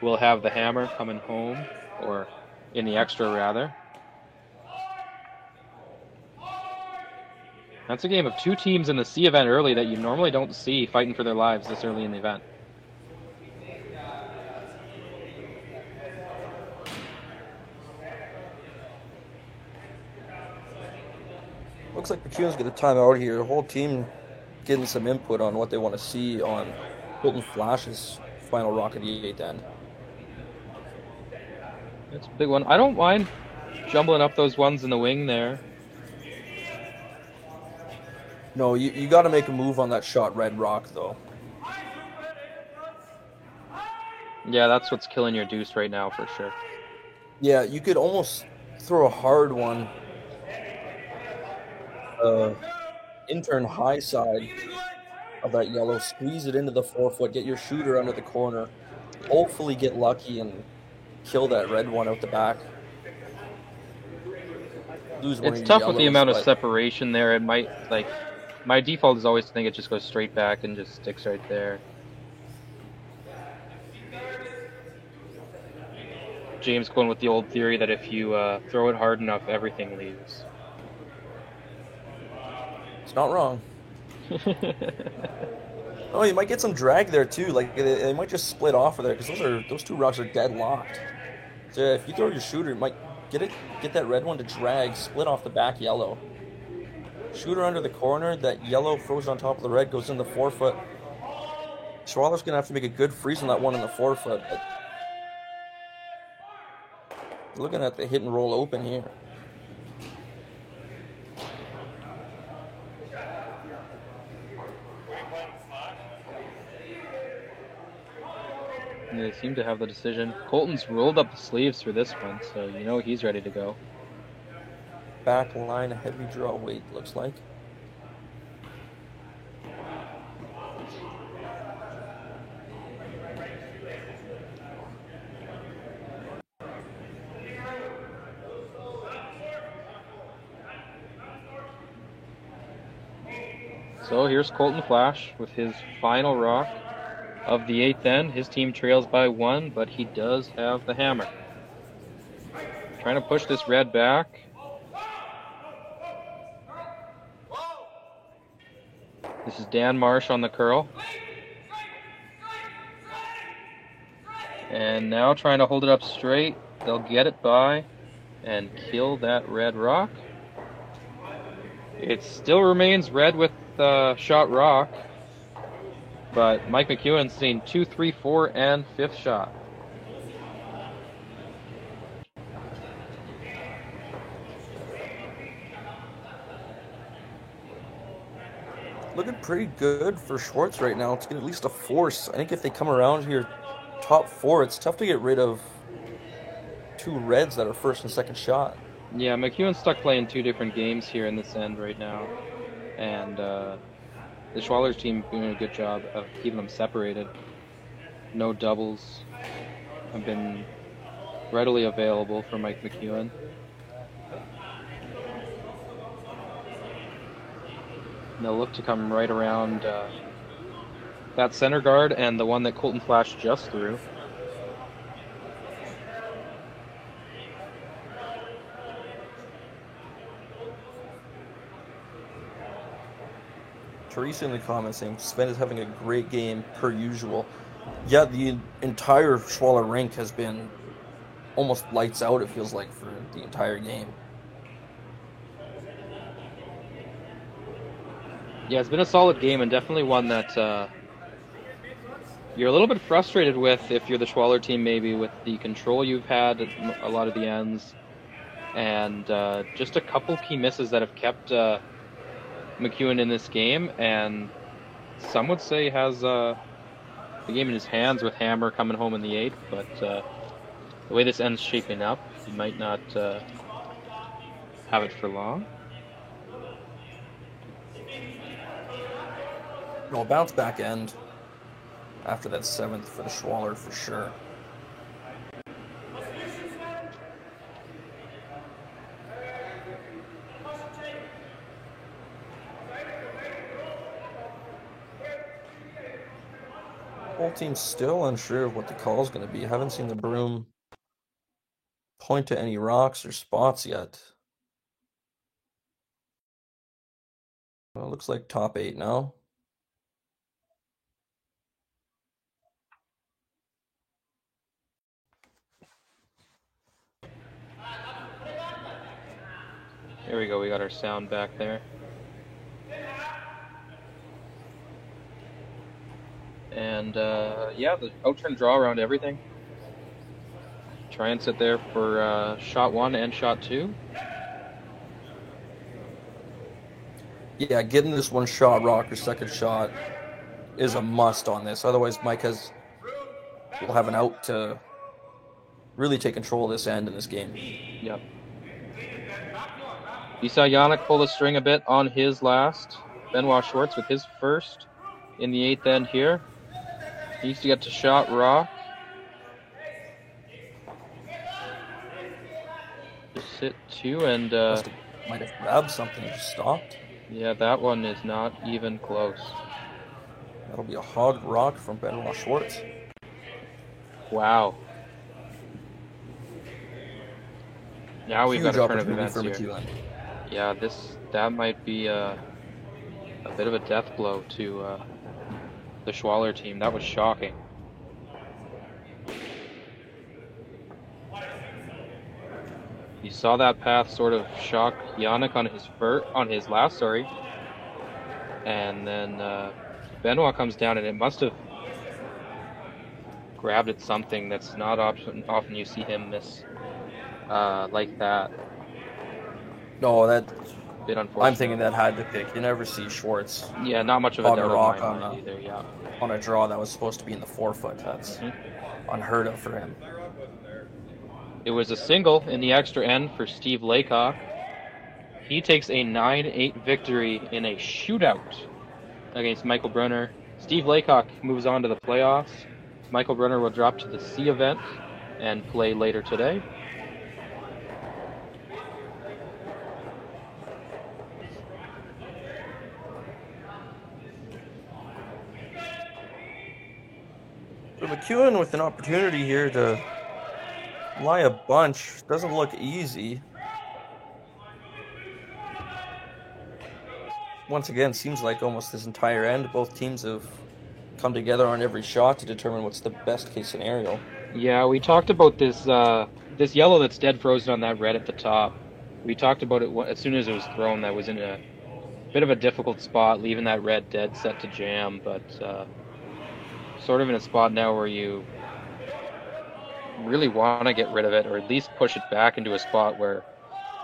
will have the hammer coming home, or in the extra rather. That's a game of 2 teams in the C event early that you normally don't see fighting for their lives this early in the event. Looks like the Cunes get a timeout here. The whole team getting some input on what they want to see on Hilton Flash's final rock of the 8th end. That's a big one. I don't mind jumbling up those ones in the wing there. No, you got to make a move on that shot red rock, though. Yeah, that's what's killing your deuce right now for sure. Yeah, you could almost throw a hard one. Intern high side of that yellow, squeeze it into the 4-foot, get your shooter under the corner, hopefully get lucky and kill that red one out the back. Lose one It's of your tough with the yellows, amount of but- separation there. It might, like, my default is always to think it just goes straight back and just sticks right there. James going with the old theory that if you throw it hard enough, everything leaves. Not wrong. Oh, you might get some drag there too. Like they might just split off of there because those two rocks are deadlocked. So if you throw your shooter, you might get that red one to drag, split off the back yellow. Shooter under the corner, that yellow frozen on top of the red goes in the 4-foot. Schwaller's gonna have to make a good freeze on that one in the 4-foot. But looking at the hit and roll open here. They seem to have the decision. Colton's rolled up the sleeves for this one, so you know he's ready to go. Back line, a heavy draw weight, looks like. So here's Colton Flash with his final rock of the 8th end. His team trails by 1, but he does have the hammer. Trying to push this red back. This is Dan Marsh on the curl. And now trying to hold it up straight. They'll get it by and kill that red rock. It still remains red with shot rock. But Mike McEwen's seen 2, 3, 4, and 5th shot. Looking pretty good for Schwartz right now. It's at least a force. I think if they come around here top 4, it's tough to get rid of 2 reds that are first and second shot. Yeah, McEwen's stuck playing 2 different games here in this end right now. And the Schwaller's team doing a good job of keeping them separated. No doubles have been readily available for Mike McEwen. And they'll look to come right around that center guard and the one that Colton Flash just threw. Teresa in the comments saying Sven is having a great game per usual. Yeah, the entire Schwaller rink has been almost lights out, it feels like, for the entire game. Yeah, it's been a solid game and definitely one that you're a little bit frustrated with if you're the Schwaller team, maybe, with the control you've had at a lot of the ends. And just a couple key misses that have kept McEwen in this game, and some would say has the game in his hands with Hammer coming home in the 8th, but the way this end's shaping up, he might not have it for long. Well, bounce back end after that 7th for the Schwaller for sure. Whole team's still unsure of what the call is going to be. I haven't seen the broom point to any rocks or spots yet. Well, it looks like top 8 now. There we go, we got our sound back there. And yeah, the out-turn draw around everything. Try and sit there for shot 1 and shot 2. Yeah, getting this one shot rock or second shot is a must on this. Otherwise, Mike will have an out to really take control of this end in this game. Yep. You saw Yannick pull the string a bit on his last. Benoit Schwartz with his first in the 8th end here. He needs to get to shot rock. Just sit 2 and might have grabbed something and just stopped. Yeah, that one is not even close. That'll be a hog rock from Benoit Schwartz. Wow. Now we've Huge got a turn of opportunity events for here. McEwen. Yeah, that might be A bit of a death blow to the Schwaller team. That was shocking. You saw that path sort of shock Yannick on his last, and then Benoit comes down, and it must have grabbed at something. That's not often you see him miss like that. No, that. Bit unfortunate. I'm thinking that had to pick. You never see Schwartz. Yeah, not much of a on doubt a rock on my mind either. Yeah. On a draw that was supposed to be in the forefoot. That's unheard of for him. It was a single in the extra end for Steve Laycock. He takes a 9-8 victory in a shootout against Michael Brunner. Steve Laycock moves on to the playoffs. Michael Brunner will drop to the C event and play later today. So McEwen with an opportunity here to lie a bunch. Doesn't look easy. Once again, seems like almost this entire end, both teams have come together on every shot to determine what's the best case scenario. Yeah, we talked about this this yellow that's dead frozen on that red at the top. We talked about it as soon as it was thrown. That was in a bit of a difficult spot, leaving that red dead set to jam, but sort of in a spot now where you really want to get rid of it, or at least push it back into a spot where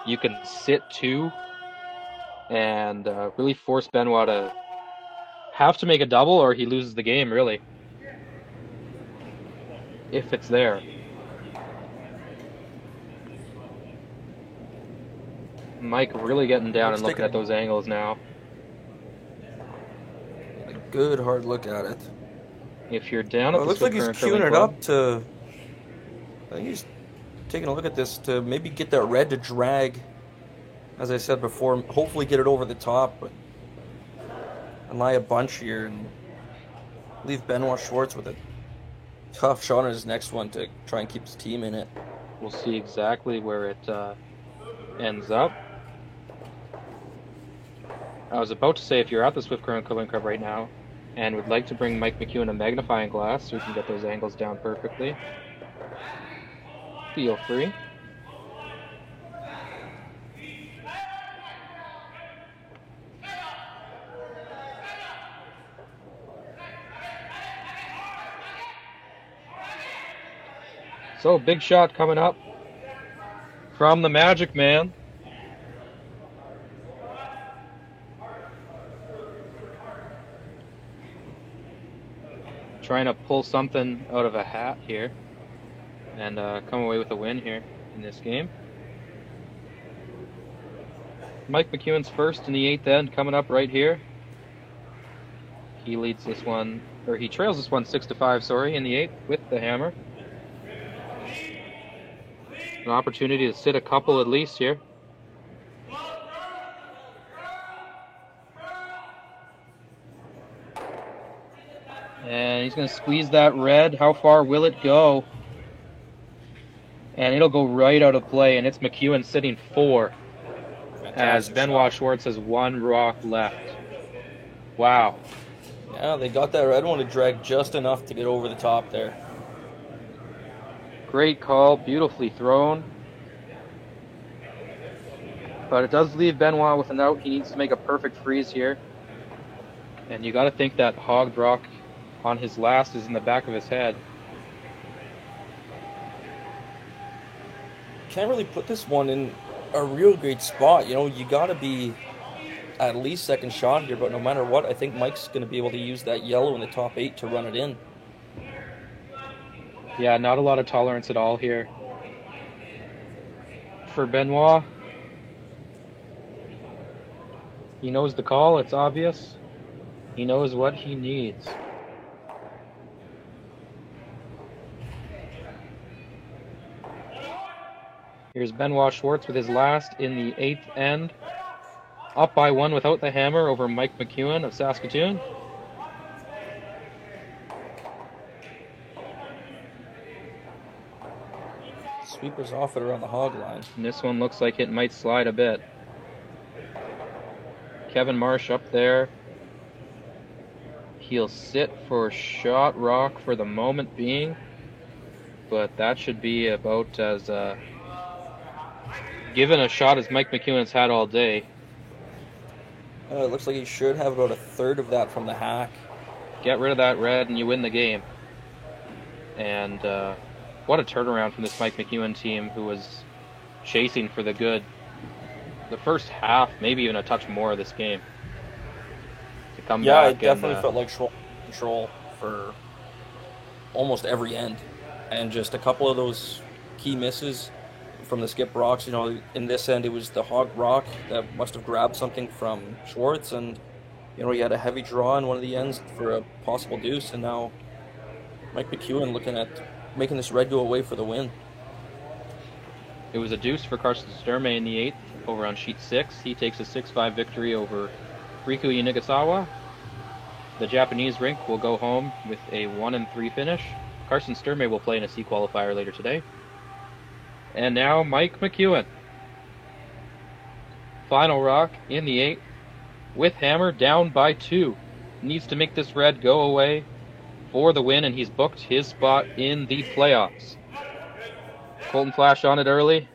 you can sit two and really force Benoit to have to make a double, or he loses the game, really, if it's there. Mike really getting down and looking at those angles now. A good hard look at it. If you're down at the it looks like he's Swift Current queuing it Club, up to. I think he's taking a look at this to maybe get that red to drag. As I said before, hopefully get it over the top, but and lie a bunch here and leave Benoit Schwartz with a tough shot on his next one to try and keep his team in it. We'll see exactly where it ends up. I was about to say, if you're at the Swift Current Curling Club right now and would like to bring Mike McEwen a magnifying glass so we can get those angles down perfectly, feel free. So, big shot coming up from the Magic Man. Trying to pull something out of a hat here and come away with a win here in this game. Mike McEwen's first in the 8th end coming up right here. He leads this one, or he trails this one 6-5, in the 8th with the hammer. An opportunity to sit a couple at least here. And he's going to squeeze that red. How far will it go? And it'll go right out of play, and it's McEwen sitting 4 as Benoit Schwartz has 1 rock left. Wow. Yeah, they got that red one to drag just enough to get over the top there. Great call, beautifully thrown. But it does leave Benoit with an out. He needs to make a perfect freeze here. And you got to think that hogged rock on his last is in the back of his head. Can't really put this one in a real great spot. You know, you got to be at least second shot here, but no matter what, I think Mike's going to be able to use that yellow in the top 8 to run it in. Yeah, not a lot of tolerance at all here for Benoit. He knows the call, it's obvious. He knows what he needs. Here's Benoit Schwartz with his last in the 8th end. Up by 1 without the hammer over Mike McEwen of Saskatoon. Sweepers off it around the hog line. And this one looks like it might slide a bit. Kevin Marsh up there he'll sit for shot rock for the moment being, but that should be about as given a shot as Mike McEwen's had all day. It looks like he should have about a third of that from the hack. Get rid of that red and you win the game. And what a turnaround from this Mike McEwen team, who was chasing for the good the first half, maybe even a touch more of this game. To come back, it definitely felt like control for almost every end. And just a couple of those key misses from the skip rocks. You know, in this end, it was the hog rock that must have grabbed something from Schwartz, and you know, he had a heavy draw in one of the ends for a possible deuce, and now Mike McEwen looking at making this red go away for the win. It was a deuce for Carson Sturmey in the 8th over on sheet 6. He takes a 6-5 victory over Riku Inigasawa. The Japanese rink will go home with a 1-3 finish. Carson Sturmey will play in a C qualifier later today. And now Mike McEwen. Final rock in the 8th with hammer down by 2. Needs to make this red go away for the win, and he's booked his spot in the playoffs. Colton Flash on it early.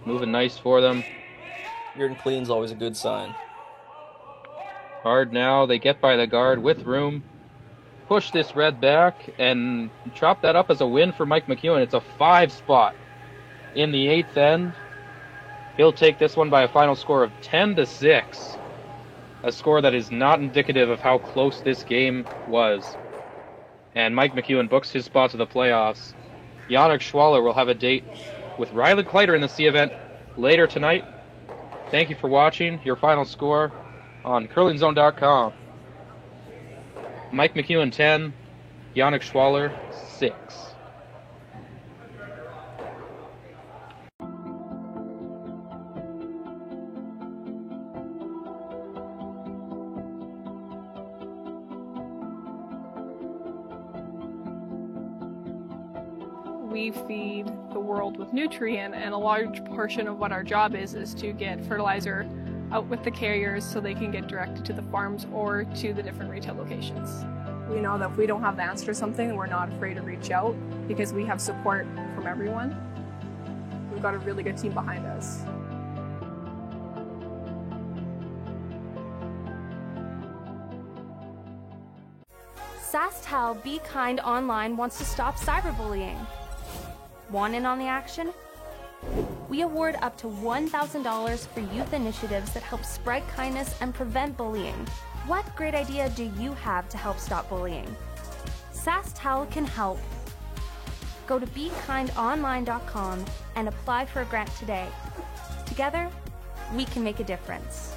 Moving nice for them. Getting clean's always a good sign. Hard now. They get by the guard with room. Push this red back and chop that up as a win for Mike McEwen. It's a 5 spot in the 8th end. He'll take this one by a final score of 10-6. A score that is not indicative of how close this game was. And Mike McEwen books his spot to the playoffs. Yannick Schwaller will have a date with Riley Kleider in the C event later tonight. Thank you for watching. Your final score on curlingzone.com. Mike McEwen 10, Yannick Schwaller 6. We feed the world with nutrient, and a large portion of what our job is to get fertilizer out with the carriers so they can get directed to the farms or to the different retail locations. We know that if we don't have the answer to something, we're not afraid to reach out because we have support from everyone. We've got a really good team behind us. SaskTel Be Kind Online wants to stop cyberbullying. Want in on the action? We award up to $1,000 for youth initiatives that help spread kindness and prevent bullying. What great idea do you have to help stop bullying? SaskTel can help. Go to BeKindOnline.com and apply for a grant today. Together, we can make a difference.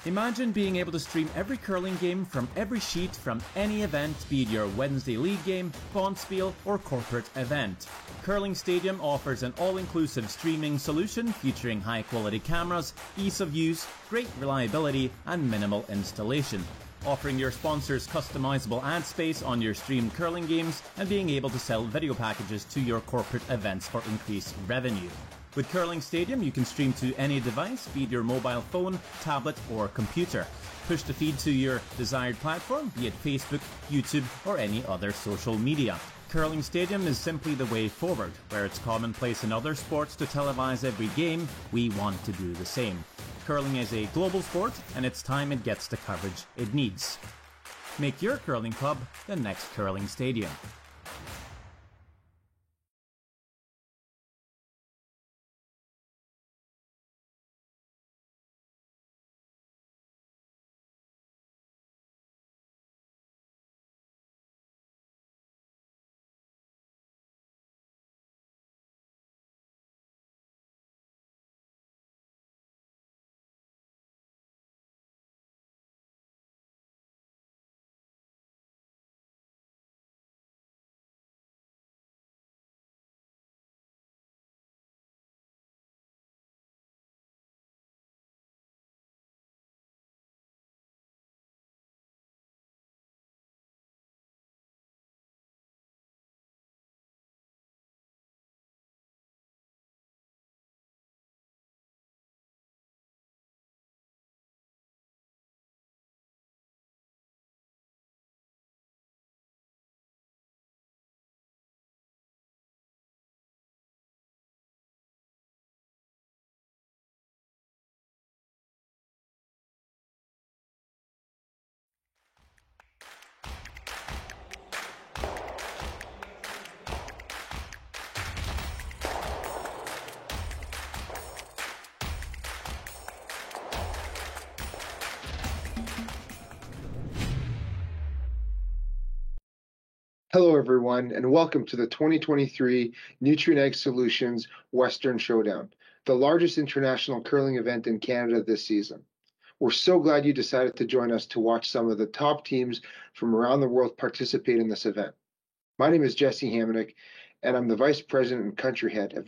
Imagine being able to stream every curling game from every sheet from any event, be it your Wednesday league game, bonspiel, or corporate event. Curling Stadium offers an all-inclusive streaming solution featuring high-quality cameras, ease of use, great reliability, and minimal installation. Offering your sponsors customizable ad space on your streamed curling games and being able to sell video packages to your corporate events for increased revenue. With Curling Stadium, you can stream to any device, be it your mobile phone, tablet, or computer. Push the feed to your desired platform, be it Facebook, YouTube, or any other social media. Curling Stadium is simply the way forward. Where it's commonplace in other sports to televise every game, we want to do the same. Curling is a global sport, and it's time it gets the coverage it needs. Make your curling club the next Curling Stadium. Hello, everyone, and welcome to the 2023 Nutrien Ag Solutions Western Showdown, the largest international curling event in Canada this season. We're so glad you decided to join us to watch some of the top teams from around the world participate in this event. My name is Jesse Hamonic, and I'm the Vice President and Country Head of